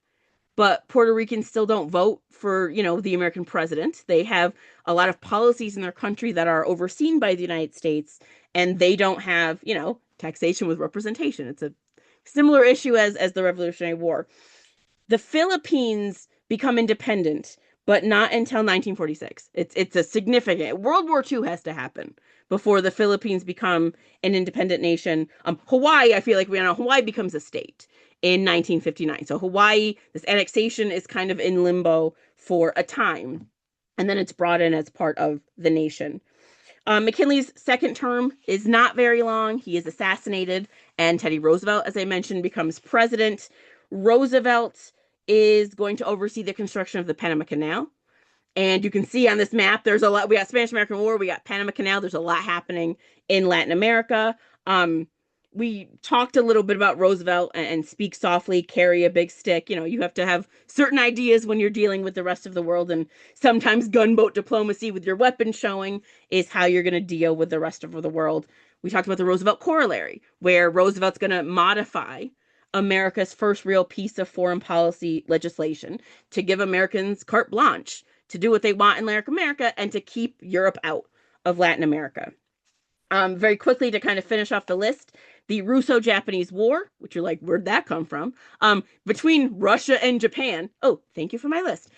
Speaker 3: But Puerto Ricans still don't vote for, the American president. They have a lot of policies in their country that are overseen by the United States, and they don't have, taxation with representation. It's a similar issue as the Revolutionary War. The Philippines become independent, but not until 1946. It's a significant World War II has to happen before the Philippines become an independent nation. Hawaii, I feel like Hawaii becomes a state in 1959. So Hawaii, this annexation is kind of in limbo for a time, and then it's brought in as part of the nation. McKinley's second term is not very long. He is assassinated, and Teddy Roosevelt, as I mentioned, becomes president. Roosevelt is going to oversee the construction of the Panama Canal. And you can see on this map, there's a lot. We got Spanish-American War, we got Panama Canal. There's a lot happening in Latin America. We talked a little bit about Roosevelt and speak softly, carry a big stick. You have to have certain ideas when you're dealing with the rest of the world. And sometimes gunboat diplomacy with your weapons showing is how you're going to deal with the rest of the world. We talked about the Roosevelt Corollary, where Roosevelt's going to modify America's first real piece of foreign policy legislation to give Americans carte blanche to do what they want in America and to keep Europe out of Latin America. Very quickly to kind of finish off the list, the Russo-Japanese War, which you're like, where'd that come from? Between Russia and Japan. Oh, thank you for my list.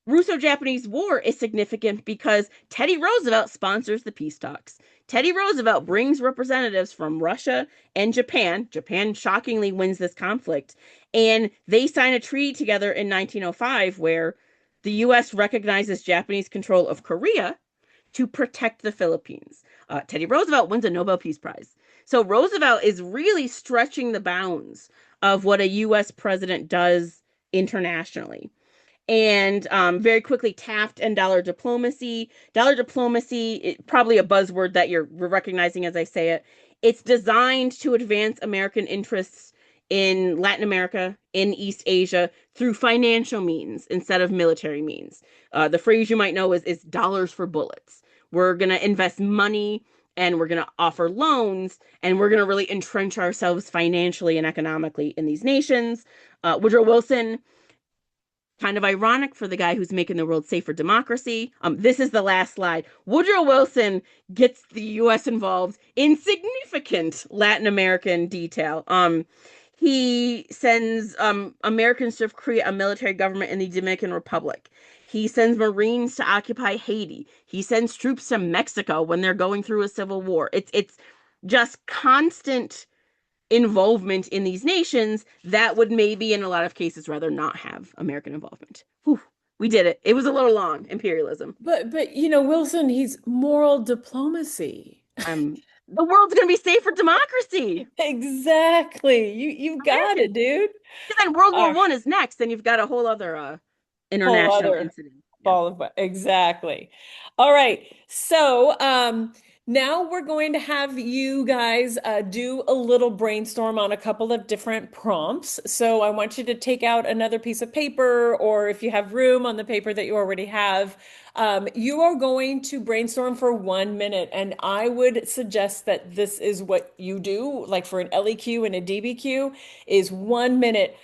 Speaker 3: Russo-Japanese War is significant because Teddy Roosevelt sponsors the peace talks. Teddy Roosevelt brings representatives from Russia and Japan. Japan shockingly wins this conflict, and they sign a treaty together in 1905 where the US recognizes Japanese control of Korea to protect the Philippines. Teddy Roosevelt wins a Nobel Peace Prize. So Roosevelt is really stretching the bounds of what a US president does internationally. And very quickly, Taft and dollar diplomacy. Dollar diplomacy, probably a buzzword that you're recognizing as I say it. It's designed to advance American interests in Latin America, in East Asia, through financial means instead of military means. The phrase you might know is dollars for bullets. We're going to invest money and we're going to offer loans and we're going to really entrench ourselves financially and economically in these nations. Woodrow Wilson, kind of ironic for the guy who's making the world safe for democracy. This is the last slide. Woodrow Wilson gets the U.S. involved in significant Latin American detail. He sends Americans to create a military government in the Dominican Republic. He sends Marines to occupy Haiti. He sends troops to Mexico when they're going through a civil war. It's just constant involvement in these nations that would maybe in a lot of cases rather not have American involvement. Whew, we did it. It was a little long, imperialism.
Speaker 2: But you know, Wilson, he's moral diplomacy.
Speaker 3: The world's going to be safe for democracy.
Speaker 2: Exactly. You've got it, dude.
Speaker 3: And then World War
Speaker 2: Uh,
Speaker 3: One is next, and you've got a whole other
Speaker 2: whole
Speaker 3: international
Speaker 2: other
Speaker 3: incident. Yeah.
Speaker 2: ball of exactly. All right. So now we're going to have you guys do a little brainstorm on a couple of different prompts. So I want you to take out another piece of paper, or if you have room on the paper that you already have, you are going to brainstorm for 1 minute. And I would suggest that this is what you do, like for an LEQ and a DBQ, is 1 minute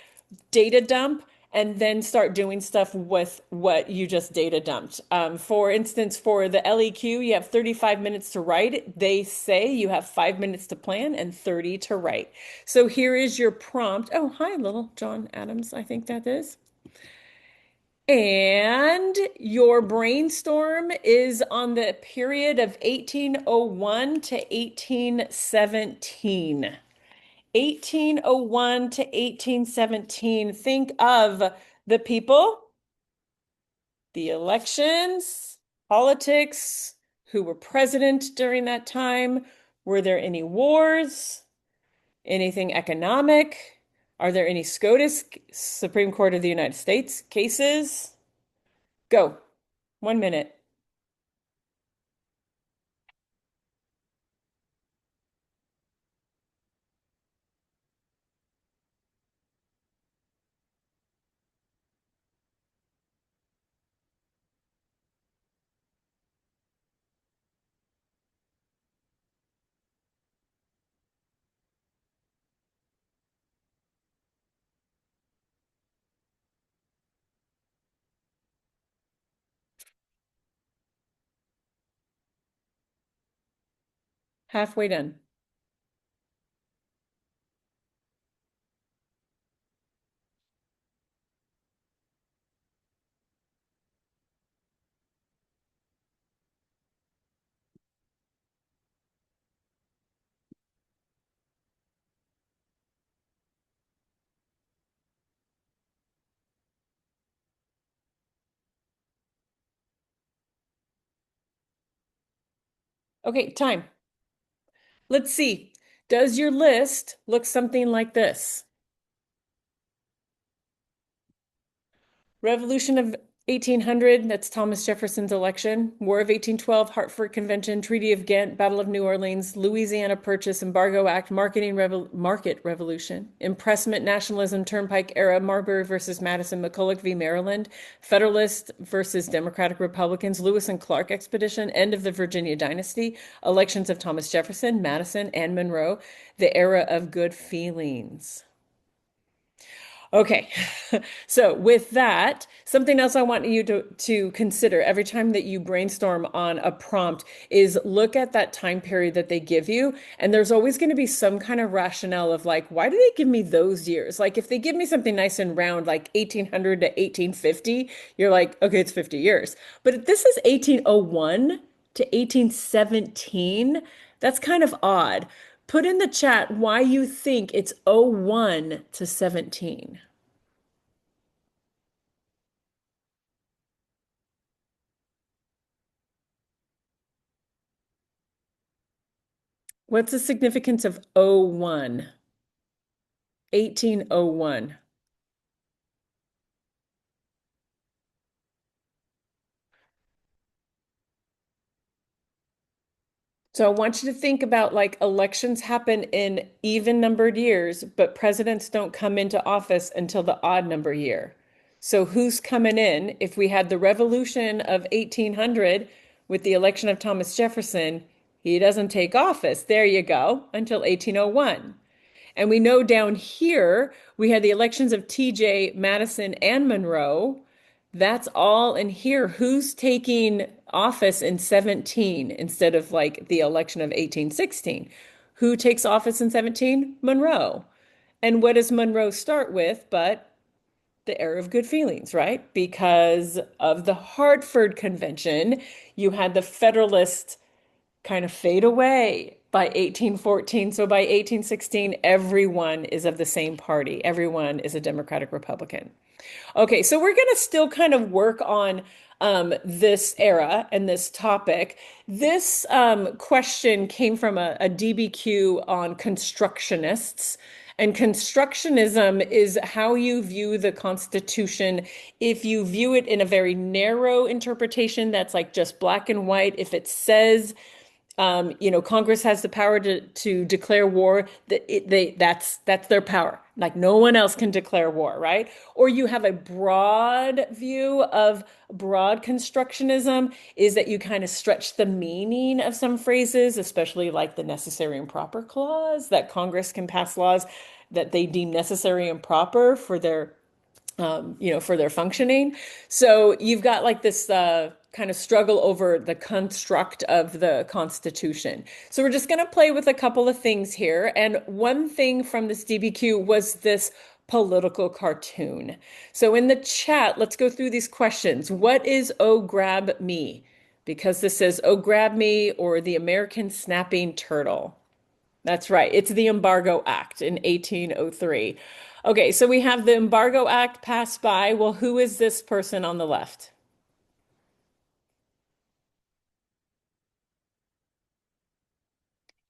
Speaker 2: data dump and then start doing stuff with what you just data dumped. For instance, for the LEQ, you have 35 minutes to write. They say you have 5 minutes to plan and 30 to write. So here is your prompt. Oh, hi, little John Adams, I think that is. And your brainstorm is on the period of 1801 to 1817. 1801 to 1817. Think of the people, the elections, politics, who were president during that time. Were there any wars? Anything economic? Are there any SCOTUS, Supreme Court of the United States cases? Go. 1 minute. Halfway done. Okay, time. Let's see. Does your list look something like this? Revolution of 1800, that's Thomas Jefferson's election. War of 1812, Hartford Convention, Treaty of Ghent, Battle of New Orleans, Louisiana Purchase, Embargo Act, Market Revolution, Impressment, Nationalism, Turnpike Era, Marbury versus Madison, McCulloch v. Maryland, Federalist versus Democratic Republicans, Lewis and Clark Expedition, End of the Virginia Dynasty, Elections of Thomas Jefferson, Madison, and Monroe, the Era of Good Feelings. Okay. So with that, something else I want you to consider every time that you brainstorm on a prompt is look at that time period that they give you. And there's always going to be some kind of rationale of like, why do they give me those years? Like if they give me something nice and round, like 1800 to 1850, you're like, okay, it's 50 years. But if this is 1801 to 1817, that's kind of odd. Put in the chat why you think it's '01 to 17. What's the significance of '01? 1801. So I want you to think about like elections happen in even numbered years, but presidents don't come into office until the odd number year. So who's coming in? If we had the revolution of 1800 with the election of Thomas Jefferson, he doesn't take office. There you go, until 1801. And we know down here we had the elections of TJ, Madison, and Monroe. That's all in here. Who's taking office in 17 instead of like the election of 1816? Who takes office in 17? Monroe. And what does Monroe start with but the era of good feelings, right? Because of the Hartford Convention, you had the Federalist kind of fade away by 1814. So by 1816, everyone is of the same party. Everyone is a Democratic Republican. Okay, so we're going to still kind of work on this era and this topic. This question came from a DBQ on constructionists. And constructionism is how you view the Constitution. If you view it in a very narrow interpretation, that's like just black and white. If it says Congress has the power to declare war. That's their power. Like no one else can declare war, right? Or you have a broad view of broad constructionism is that you kind of stretch the meaning of some phrases, especially like the necessary and proper clause, that Congress can pass laws that they deem necessary and proper for for their functioning. So you've got like this kind of struggle over the construct of the Constitution. So we're just going to play with a couple of things here. And one thing from this DBQ was this political cartoon. So in the chat, let's go through these questions. What is Oh Grab Me? Because this says Oh Grab Me or the American Snapping Turtle. That's right. It's the Embargo Act in 1803. Okay, so we have the Embargo Act passed by. Well, who is this person on the left?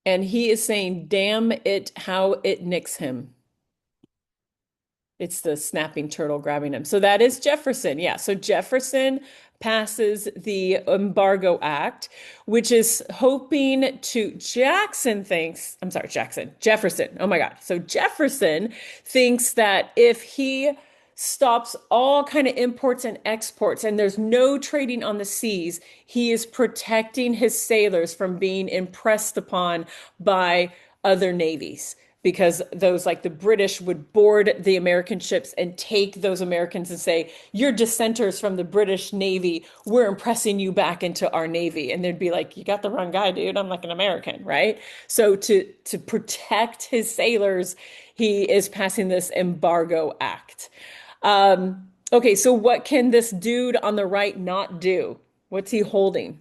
Speaker 2: And he is saying, damn it, how it nicks him. It's the snapping turtle grabbing him. So that is Jefferson. Yeah. So Jefferson passes the Embargo Act, which is hoping to, Jackson thinks, I'm sorry, Jefferson. Oh my God. So Jefferson thinks that if he stops all kind of imports and exports and there's no trading on the seas, he is protecting his sailors from being impressed upon by other navies because those like the British would board the American ships and take those Americans and say, you're dissenters from the British Navy. We're impressing you back into our Navy. And they'd be like, you got the wrong guy, dude. I'm like an American, right? So to protect his sailors, he is passing this Embargo Act. Okay, so what can this dude on the right not do? What's he holding?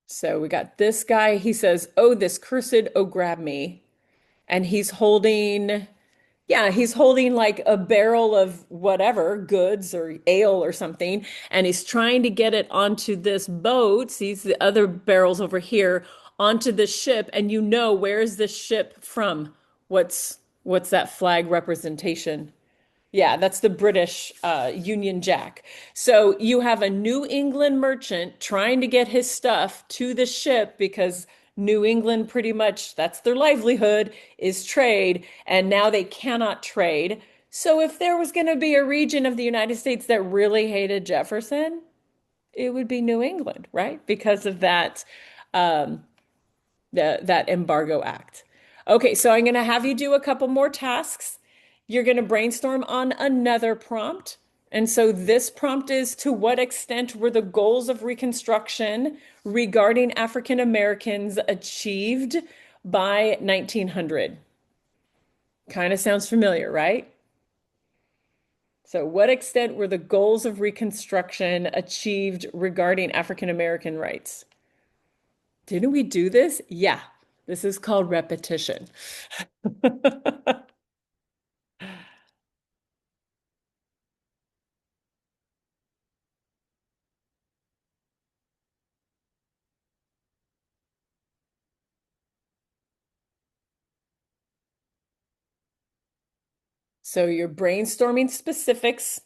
Speaker 2: So we got this guy. He says, oh, this cursed, oh, grab me. And he's holding, yeah, he's holding like a barrel of whatever, goods or ale or something. And he's trying to get it onto this boat. Sees the other barrels over here onto the ship. And you know, where's this ship from? What's that flag representation? Yeah, that's the British Union Jack. So you have a New England merchant trying to get his stuff to the ship because New England pretty much that's their livelihood is trade, and now they cannot trade. So if there was going to be a region of the United States that really hated Jefferson, it would be New England, right? Because of that um, that embargo act. Okay, so I'm going to have you do a couple more tasks. You're going to brainstorm on another prompt. And so this prompt is, to what extent were the goals of Reconstruction regarding African Americans achieved by 1900? Kind of sounds familiar, right? So, what extent were the goals of Reconstruction achieved regarding African American rights? Didn't we do this? Yeah, this is called repetition. So you're brainstorming specifics.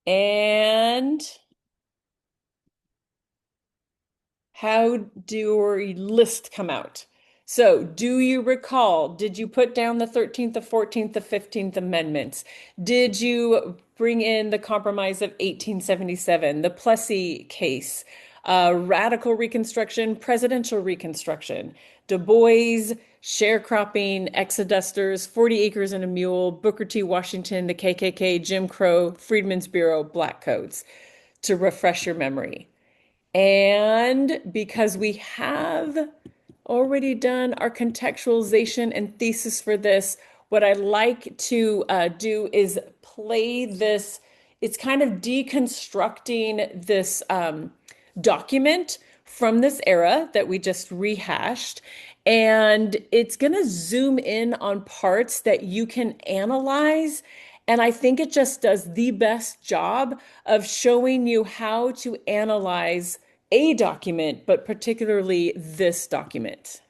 Speaker 2: And how do your list come out? So, do you recall, did you put down the 13th, the 14th, the 15th Amendments? Did you bring in the Compromise of 1877, the Plessy case, radical Reconstruction, presidential Reconstruction, Du Bois, sharecropping, exodusters, 40 acres and a mule, Booker T. Washington, the KKK, Jim Crow, Freedmen's Bureau, Black Codes, to refresh your memory? And because we have already done our contextualization and thesis for this, what I like to do is play this. It's kind of deconstructing this document from this era that we just rehashed. And it's going to zoom in on parts that you can analyze. And I think it just does the best job of showing you how to analyze a document, but particularly this document.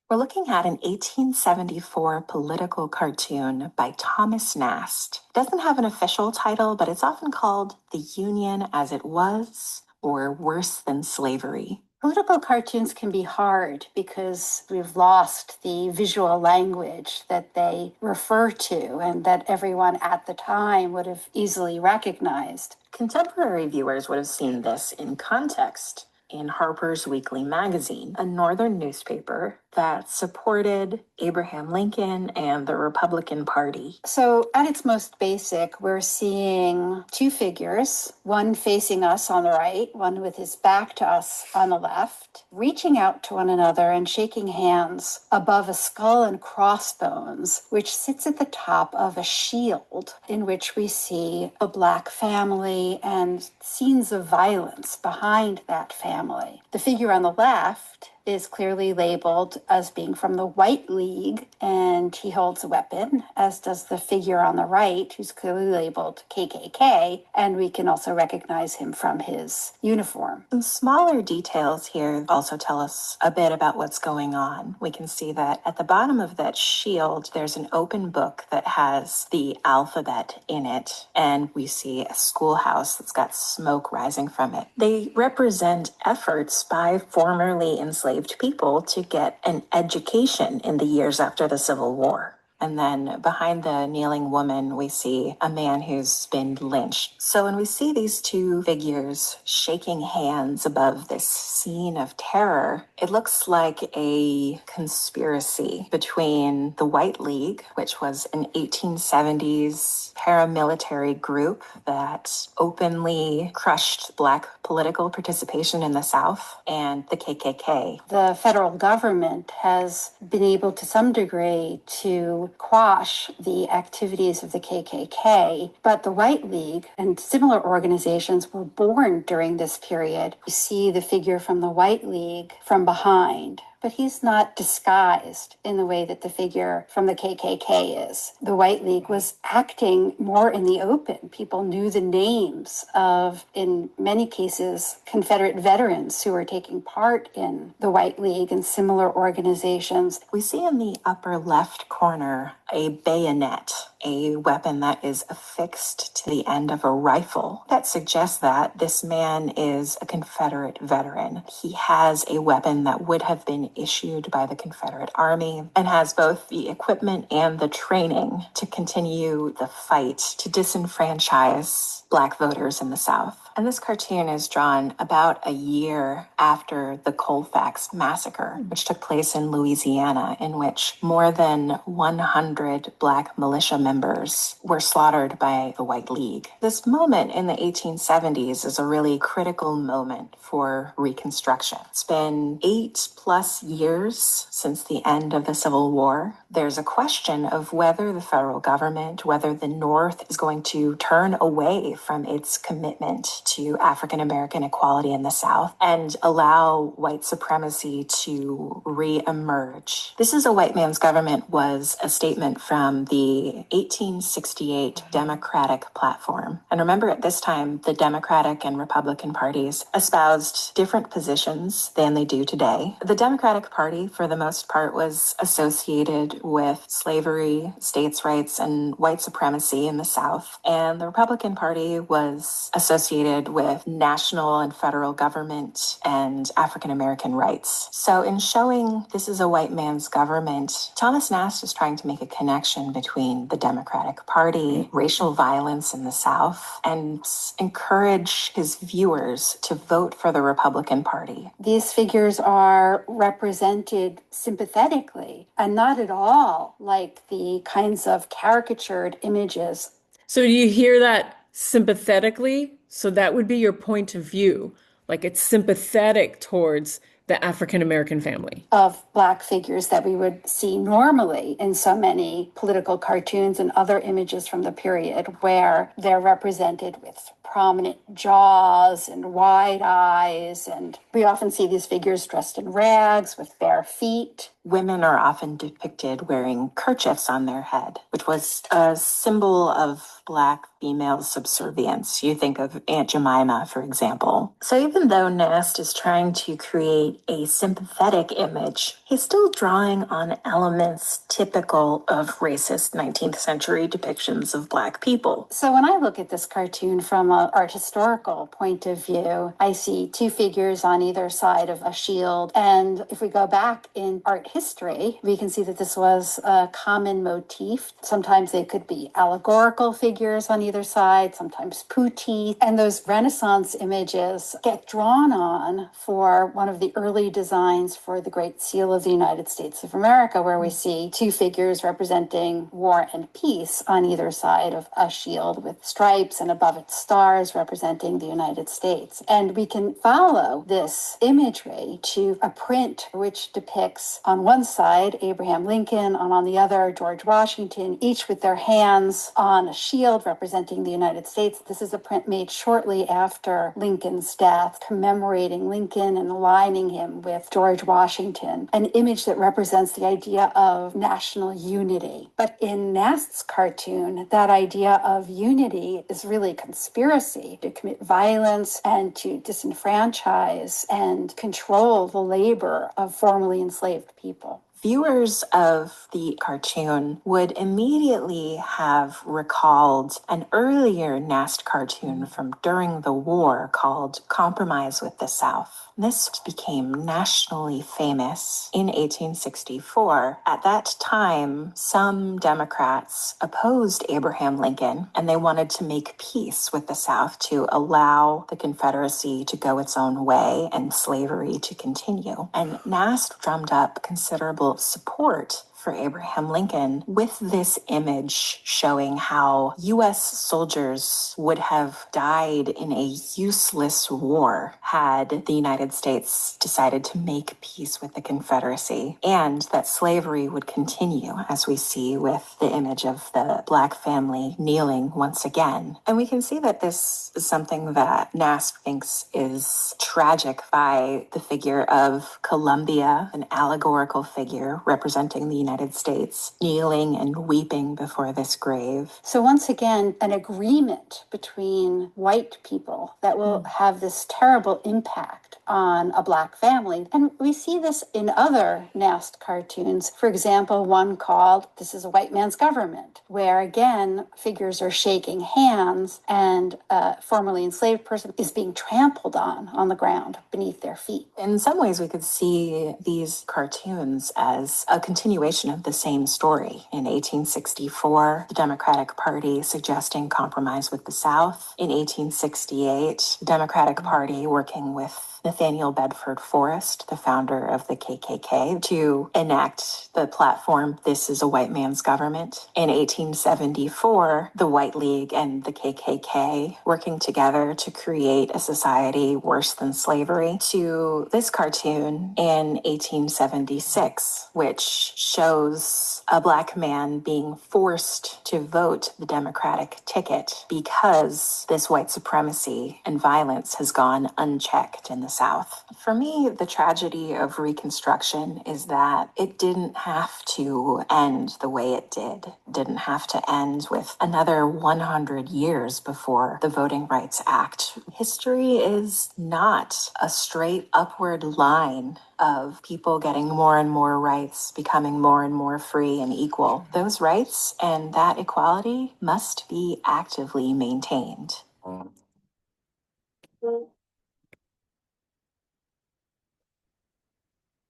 Speaker 4: We're looking at an 1874 political cartoon by Thomas Nast. It doesn't have an official title, but it's often called The Union as It Was, or Worse Than Slavery.
Speaker 5: Political cartoons can be hard because we've lost the visual language that they refer to and that everyone at the time would have easily recognized.
Speaker 4: Contemporary viewers would have seen this in context in Harper's Weekly magazine, a northern newspaper that supported Abraham Lincoln and the Republican Party.
Speaker 5: So at its most basic, we're seeing two figures, one facing us on the right, one with his back to us on the left, reaching out to one another and shaking hands above a skull and crossbones, which sits at the top of a shield in which we see a Black family and scenes of violence behind that family. The figure on the left is clearly labeled as being from the White League, and he holds a weapon, as does the figure on the right, who's clearly labeled KKK, and we can also recognize him from his uniform.
Speaker 4: Some smaller details here also tell us a bit about what's going on. We can see that at the bottom of that shield, there's an open book that has the alphabet in it, and we see a schoolhouse that's got smoke rising from it. They represent efforts by formerly enslaved people to get an education in the years after the Civil War. And then behind the kneeling woman, we see a man who's been lynched. So when we see these two figures shaking hands above this scene of terror, it looks like a conspiracy between the White League, which was an 1870s paramilitary group that openly crushed Black political participation in the South, and the KKK.
Speaker 5: The federal government has been able to some degree to quash the activities of the KKK, but the White League and similar organizations were born during this period. We see the figure from the White League from behind, but he's not disguised in the way that the figure from the KKK is. The White League was acting more in the open. People knew the names of, in many cases, Confederate veterans who were taking part in the White League and similar organizations.
Speaker 4: We see in the upper left corner a bayonet, a weapon that is affixed to the end of a rifle. That suggests that this man is a Confederate veteran. He has a weapon that would have been issued by the Confederate Army and has both the equipment and the training to continue the fight to disenfranchise Black voters in the South. And this cartoon is drawn about a year after the Colfax Massacre, which took place in Louisiana, in which more than 100 Black militia members were slaughtered by the White League. This moment in the 1870s is a really critical moment for Reconstruction. It's been 8+ years since the end of the Civil War. There's a question of whether the federal government, whether the North is going to turn away from its commitment to African American equality in the South and allow white supremacy to re-emerge. This is a White Man's Government was a statement from the 1868 Democratic Platform. And remember, at this time, the Democratic and Republican parties espoused different positions than they do today. The Democratic Party, for the most part, was associated with slavery, states' rights, and white supremacy in the South. And the Republican Party was associated with national and federal government and African American rights. So in showing this is a white man's government, Thomas Nast is trying to make a connection between the Democratic Party, racial violence in the South, and encourage his viewers to vote for the Republican Party.
Speaker 5: These figures are represented sympathetically and not at all like the kinds of caricatured images.
Speaker 2: So do you hear that sympathetically? So that would be your point of view. Like it's sympathetic towards the African American family.
Speaker 5: Of Black figures that we would see normally in so many political cartoons and other images from the period, where they're represented with prominent jaws and wide eyes. And we often see these figures dressed in rags with bare feet.
Speaker 4: Women are often depicted wearing kerchiefs on their head, which was a symbol of Black female subservience. You think of Aunt Jemima, for example. So even though Nast is trying to create a sympathetic image, he's still drawing on elements typical of racist 19th century depictions of Black people.
Speaker 5: So when I look at this cartoon from an art historical point of view, I see two figures on either side of a shield. And if we go back in art history, we can see that this was a common motif. Sometimes they could be allegorical figures on either side, sometimes putti. And those Renaissance images get drawn on for one of the early designs for the Great Seal of the United States of America, where we see two figures representing war and peace on either side of a shield with stripes and above it stars representing the United States. And we can follow this imagery to a print which depicts on one side Abraham Lincoln, and on the other George Washington, each with their hands on a shield representing the United States. This is a print made shortly after Lincoln's death, commemorating Lincoln and aligning him with George Washington, an image that represents the idea of national unity. But in Nast's cartoon, that idea of unity is really conspiracy to commit violence and to disenfranchise and control the labor of formerly enslaved people.
Speaker 4: Viewers of the cartoon would immediately have recalled an earlier Nast cartoon from during the war called Compromise with the South. This became nationally famous in 1864. At that time, some Democrats opposed Abraham Lincoln, and they wanted to make peace with the South to allow the Confederacy to go its own way and slavery to continue. And Nast drummed up considerable support for Abraham Lincoln with this image showing how U.S. soldiers would have died in a useless war had the United States decided to make peace with the Confederacy, and that slavery would continue, as we see with the image of the Black family kneeling once again. And we can see that this is something that NASP thinks is tragic by the figure of Columbia, an allegorical figure representing the United States, kneeling and weeping before this grave.
Speaker 5: So once again, an agreement between white people that will have this terrible impact on a Black family. And we see this in other NAST cartoons. For example, one called This is a White Man's Government, where again, figures are shaking hands and a formerly enslaved person is being trampled on the ground beneath their feet.
Speaker 4: In some ways, we could see these cartoons as a continuation of the same story. In 1864, the Democratic Party suggesting compromise with the South. In 1868, the Democratic Party working with Nathaniel Bedford Forrest, the founder of the KKK, to enact the platform, This is a White Man's Government. In 1874, the White League and the KKK working together to create a society worse than slavery, to this cartoon in 1876, which shows a Black man being forced to vote the Democratic ticket because this white supremacy and violence has gone unchecked in the South. For me, the tragedy of Reconstruction is that it didn't have to end the way it did. It didn't have to end with another 100 years before the Voting Rights Act. History is not a straight upward line of people getting more and more rights, becoming more and more free and equal. Those rights and that equality must be actively maintained.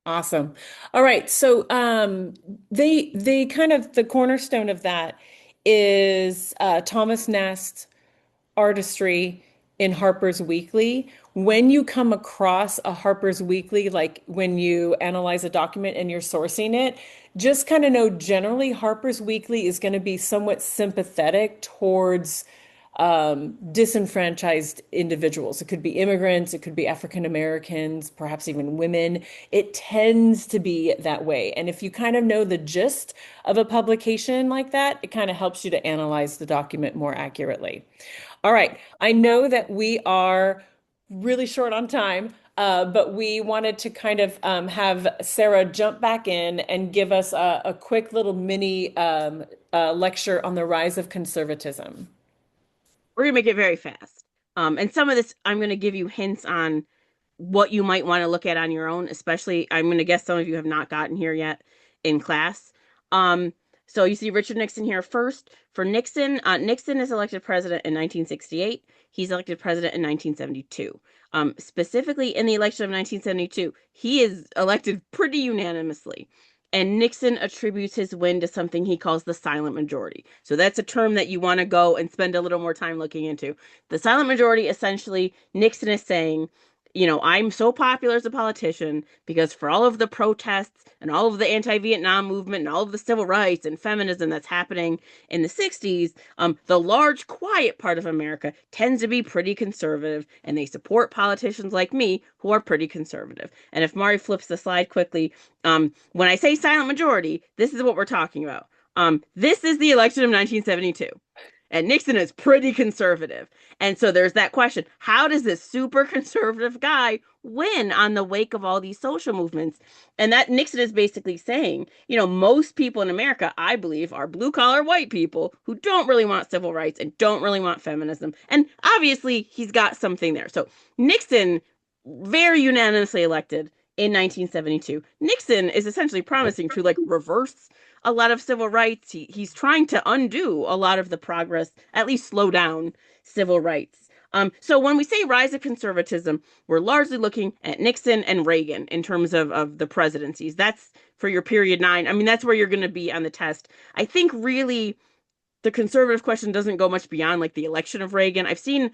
Speaker 2: Awesome. All right. So they kind of the cornerstone of that is Thomas Nast's artistry in Harper's Weekly. When you come across a Harper's Weekly, like when you analyze a document and you're sourcing it, just kind of know generally Harper's Weekly is going to be somewhat sympathetic towards disenfranchised individuals. It could be immigrants, it could be African Americans, perhaps even women. It tends to be that way. And if you kind of know the gist of a publication like that, it kind of helps you to analyze the document more accurately. All right. I know that we are really short on time, but we wanted to kind of have Sarah jump back in and give us a quick little mini lecture on the rise of conservatism.
Speaker 3: We're gonna make it very fast. And some of this, I'm gonna give you hints on what you might want to look at on your own, especially I'm going to guess some of you have not gotten here yet in class. So you see Richard Nixon here first. For Nixon, Nixon is elected president in 1968. He's elected president in 1972. Specifically in the election of 1972, he is elected pretty unanimously. And Nixon attributes his win to something he calls the silent majority. So that's a term that you want to go and spend a little more time looking into. The silent majority, essentially, Nixon is saying, I'm so popular as a politician because for all of the protests and all of the anti-Vietnam movement and all of the civil rights and feminism that's happening in the 60s, the large, quiet part of America tends to be pretty conservative, and they support politicians like me who are pretty conservative. And if Mari flips the slide quickly, when I say silent majority, this is what we're talking about. This is the election of 1972. And Nixon is pretty conservative. And so there's that question. How does this super conservative guy win on the wake of all these social movements? And that Nixon is basically saying, most people in America, I believe, are blue collar white people who don't really want civil rights and don't really want feminism. And obviously he's got something there. So Nixon, very unanimously elected in 1972. Nixon is essentially promising to reverse a lot of civil rights. He's trying to undo a lot of the progress, at least slow down civil rights. So when we say rise of conservatism, we're largely looking at Nixon and Reagan in terms of the presidencies. That's for your period 9. I mean, that's where you're going to be on the test. I think really the conservative question doesn't go much beyond the election of Reagan. I've seen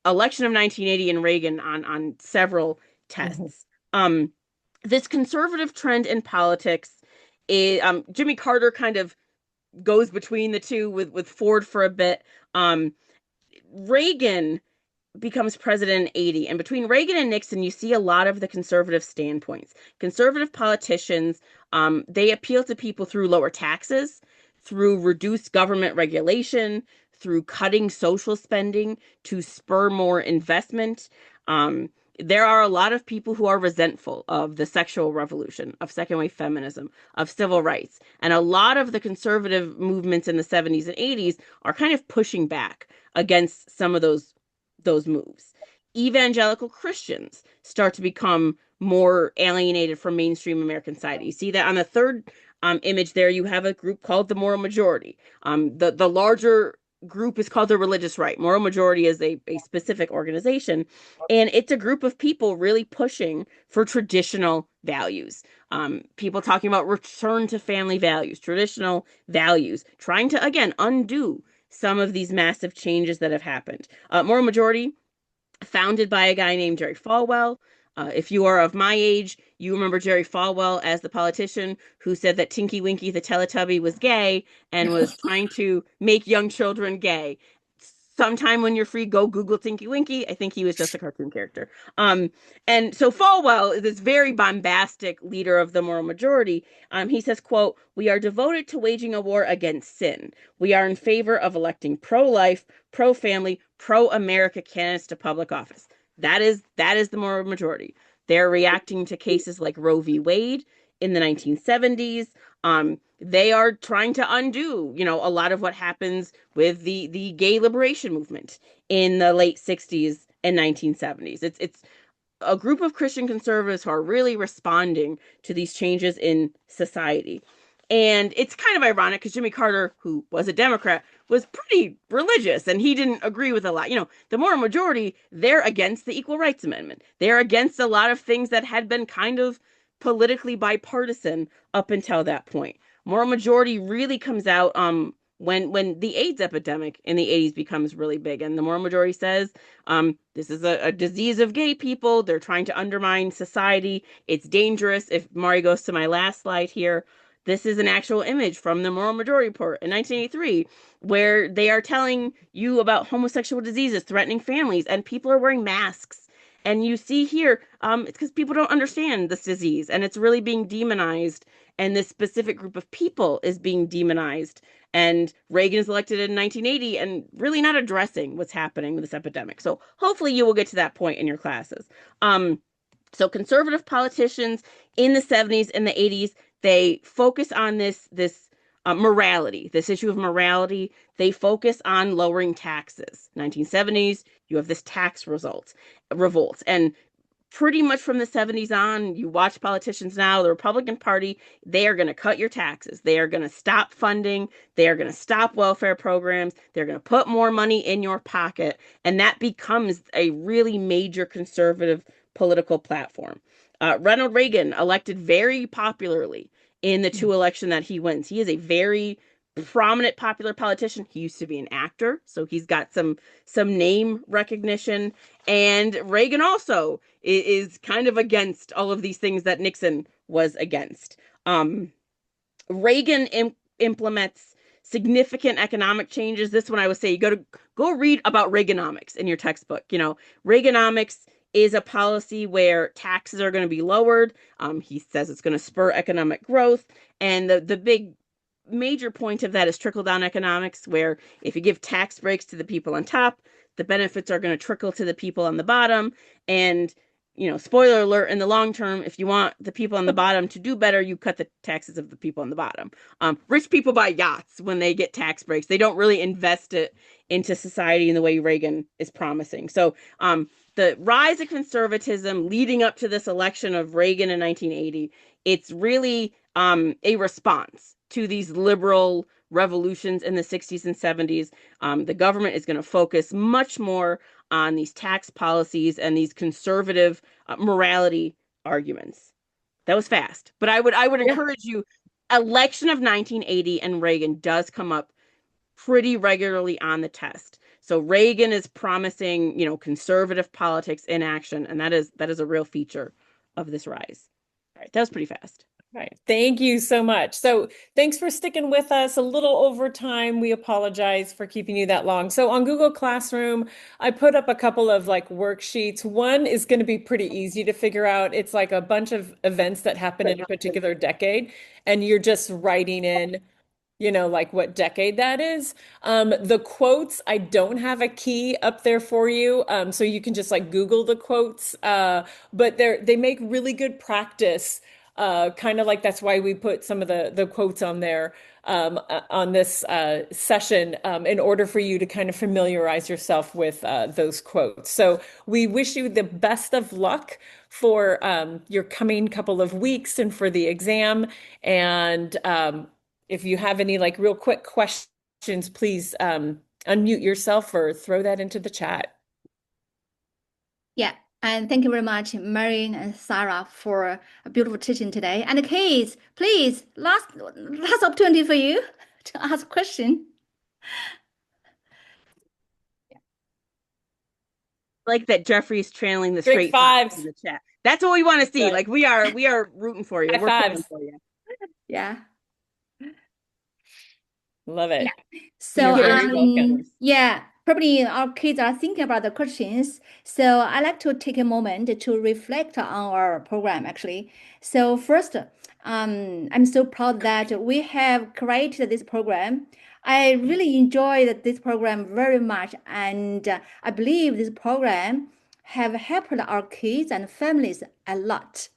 Speaker 3: election of 1980 and Reagan on several tests. This conservative trend in politics Jimmy Carter kind of goes between the two with Ford for a bit. Reagan becomes president in 80. And between Reagan and Nixon, you see a lot of the conservative standpoints. Conservative politicians, they appeal to people through lower taxes, through reduced government regulation, through cutting social spending to spur more investment. There are a lot of people who are resentful of the sexual revolution, of second wave feminism, of civil rights. And a lot of the conservative movements in the 70s and 80s are kind of pushing back against some of those moves. Evangelical Christians start to become more alienated from mainstream American society. You see that on the third image there, you have a group called the Moral Majority. The larger group is called the Religious Right. Moral Majority is a specific organization, and it's a group of people really pushing for traditional values. People talking about return to family values, traditional values, trying to, again, undo some of these massive changes that have happened. Moral Majority, founded by a guy named Jerry Falwell. If you are of my age, you remember Jerry Falwell as the politician who said that Tinky Winky the Teletubby was gay and was trying to make young children gay. Sometime when you're free, go Google Tinky Winky. I think he was just a cartoon character. And so Falwell is this very bombastic leader of the Moral Majority. He says, quote, "We are devoted to waging a war against sin. We are in favor of electing pro-life, pro-family, pro-America candidates to public office." That is the Moral Majority. They're reacting to cases like Roe v. Wade in the 1970s. They are trying to undo, a lot of what happens with the gay liberation movement in the late 60s and 1970s. It's a group of Christian conservatives who are really responding to these changes in society. And it's kind of ironic because Jimmy Carter, who was a Democrat, was pretty religious and he didn't agree with a lot. The Moral Majority, they're against the Equal Rights Amendment. They're against a lot of things that had been kind of politically bipartisan up until that point. Moral Majority really comes out when the AIDS epidemic in the 80s becomes really big. And the Moral Majority says, this is a disease of gay people. They're trying to undermine society. It's dangerous. If Mari goes to my last slide here, this is an actual image from the Moral Majority Report in 1983, where they are telling you about homosexual diseases threatening families, and people are wearing masks. And you see here, it's because people don't understand this disease, and it's really being demonized, and this specific group of people is being demonized. And Reagan is elected in 1980 and really not addressing what's happening with this epidemic. So hopefully you will get to that point in your classes. So conservative politicians in the 70s and the 80s, they focus on this morality, this issue of morality. They focus on lowering taxes. 1970s, you have this tax revolt. And pretty much from the 70s on, you watch politicians now, the Republican Party, they are going to cut your taxes. They are going to stop funding. They are going to stop welfare programs. They're going to put more money in your pocket. And that becomes a really major conservative political platform. Ronald Reagan, elected very popularly in the two election that he wins. He is a very prominent, popular politician. He used to be an actor, so he's got some name recognition. And Reagan also is kind of against all of these things that Nixon was against. Reagan implements significant economic changes. This one I would say you go read about Reaganomics in your textbook. Reaganomics is a policy where taxes are going to be lowered. He says it's going to spur economic growth. And the big major point of that is trickle-down economics, where if you give tax breaks to the people on top, the benefits are going to trickle to the people on the bottom. And, spoiler alert, in the long term, if you want the people on the bottom to do better, you cut the taxes of the people on the bottom. Rich people buy yachts when they get tax breaks. They don't really invest it into society in the way Reagan is promising. So the rise of conservatism leading up to this election of Reagan in 1980, it's really a response to these liberal revolutions in the 60s and 70s. The government is going to focus much more on these tax policies and these conservative morality arguments. That was fast, but I would encourage you. Election of 1980 and Reagan does come up pretty regularly on the test. So Reagan is promising, conservative politics in action, and that is a real feature of this rise. All right, that was pretty fast.
Speaker 2: Right. Thank you so much. So thanks for sticking with us a little over time. We apologize for keeping you that long. So on Google Classroom, I put up a couple of like worksheets. One is going to be pretty easy to figure out. It's like a bunch of events that happen in a particular decade, and you're just writing in like what decade that is. The quotes, I don't have a key up there for you. So you can just like Google the quotes. But they make really good practice. Kind of like that's why we put some of the quotes on there on this session in order for you to kind of familiarize yourself with those quotes. So we wish you the best of luck for your coming couple of weeks and for the exam. And if you have any like real quick questions, please unmute yourself or throw that into the chat.
Speaker 1: Yeah, and thank you very much, Marion and Sarah, for a beautiful teaching today. And the kids, please, last opportunity for you to ask a question.
Speaker 3: Like that Jeffrey's trailing the
Speaker 2: Great
Speaker 3: straight fives in
Speaker 2: fives.
Speaker 3: the chat. That's what we want to see.
Speaker 2: Good.
Speaker 3: Like we are rooting for you.
Speaker 2: High
Speaker 3: We're pulling
Speaker 2: fives.
Speaker 3: for you.
Speaker 1: Yeah.
Speaker 2: Love
Speaker 1: Yeah.
Speaker 2: it.
Speaker 1: So,
Speaker 2: You're very welcome.
Speaker 1: yeah, probably our kids are thinking about the questions. So I like to take a moment to reflect on our program actually. So first, I'm so proud that we have created this program. I really enjoyed this program very much, and I believe this program have helped our kids and families a lot.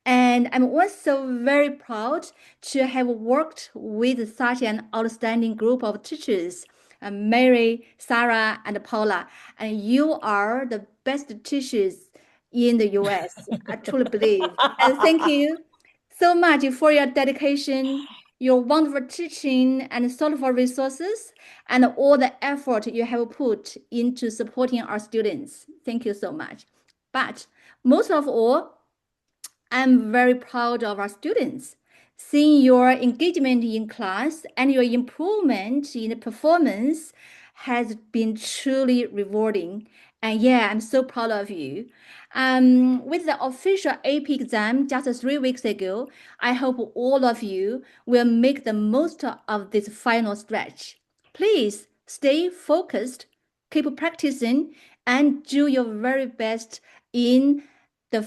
Speaker 1: And I'm also very proud to have worked with such an outstanding group of teachers, Mary, Sarah, and Paula. And you are the best teachers in the US. I truly believe. And thank you so much for your dedication, your wonderful teaching, and thoughtful resources, and all the effort you have put into supporting our students. Thank you so much. But most of all, I'm very proud of our students. Seeing your engagement in class and your improvement in the performance has been truly rewarding. And yeah, I'm so proud of you. With the official AP exam just 3 weeks ago, I hope all of you will make the most of this final stretch. Please stay focused, keep practicing, and do your very best in the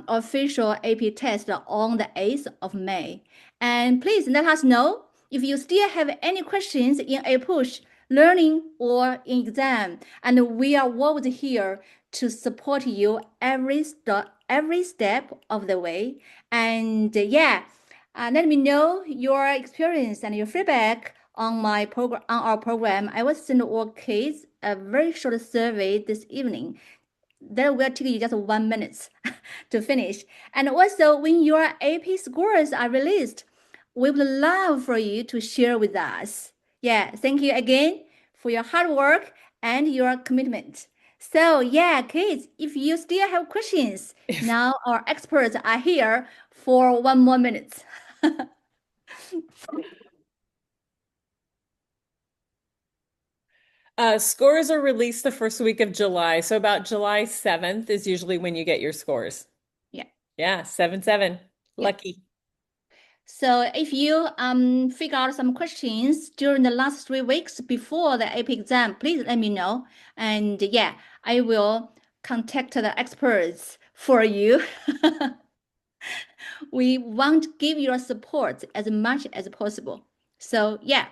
Speaker 1: official AP test on the 8th of May. And please let us know if you still have any questions in APUSH learning or in exam. And we are always here to support you every step of the way. And yeah, let me know your experience and your feedback on our program. I will send all kids a very short survey this evening that will take you just 1 minute to finish. And also, when your AP scores are released, we would love for you to share with us. Yeah, thank you again for your hard work and your commitment. So, yeah, kids, if you still have questions, now our experts are here for 1 more minute.
Speaker 2: Scores are released the first week of July. So about July 7th is usually when you get your scores.
Speaker 1: Yeah.
Speaker 2: Yeah, 7-7.
Speaker 1: Yeah.
Speaker 2: Lucky.
Speaker 1: So if you figure out some questions during the last 3 weeks before the AP exam, please let me know. And yeah, I will contact the experts for you. We want to give your support as much as possible. So yeah,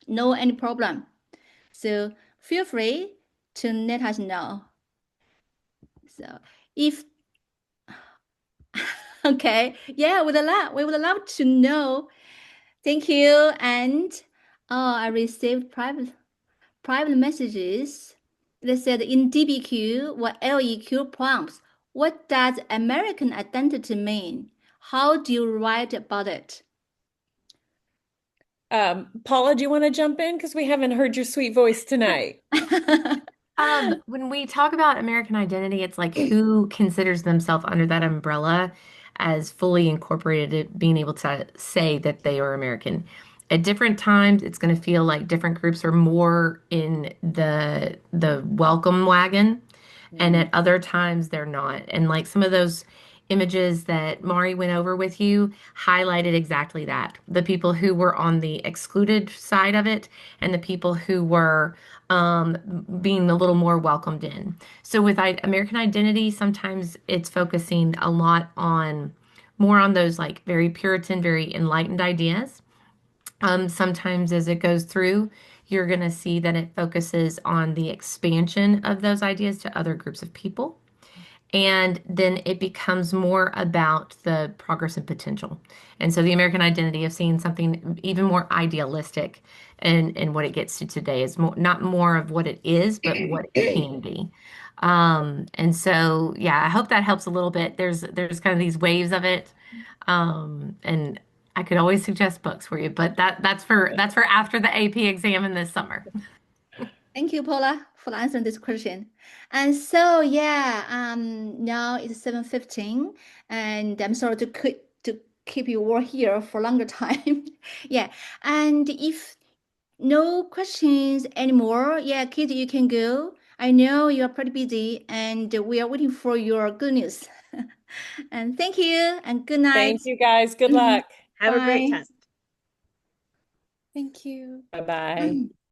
Speaker 1: no any problem. So feel free to let us know. So if okay, yeah, we would love to know. Thank you. And oh, I received private messages that said in DBQ or LEQ prompts, what does American identity mean? How do you write about it?
Speaker 2: Paula, do you want to jump in? Because we haven't heard your sweet voice tonight.
Speaker 6: When we talk about American identity, it's like who considers themselves under that umbrella as fully incorporated, being able to say that they are American. At different times, it's going to feel like different groups are more in the welcome wagon, and at other times they're not. And like some of those images that Mari went over with you highlighted exactly that. The people who were on the excluded side of it and the people who were being a little more welcomed in. So with American Identity, sometimes it's focusing a lot on more on those like very Puritan, very enlightened ideas. Sometimes as it goes through, you're going to see that it focuses on the expansion of those ideas to other groups of people. And then it becomes more about the progress and potential. And so the American identity of seeing something even more idealistic and what it gets to today is more, not more of what it is, but what it can be. And so, yeah, I hope that helps a little bit. There's kind of these waves of it. And I could always suggest books for you, but that's for after the AP exam in this summer.
Speaker 1: Thank you, Paula, for answering this question. And so, yeah, now it's 7:15, and I'm sorry to keep you all here for longer time. Yeah, and if no questions anymore, yeah, Kate, you can go. I know you are pretty busy, and we are waiting for your good news. And thank you, and good night.
Speaker 2: Thank you guys. Good
Speaker 1: Mhm.
Speaker 2: luck.
Speaker 3: Have a great
Speaker 1: Bye.
Speaker 3: test.
Speaker 7: Thank you.
Speaker 2: Bye-bye.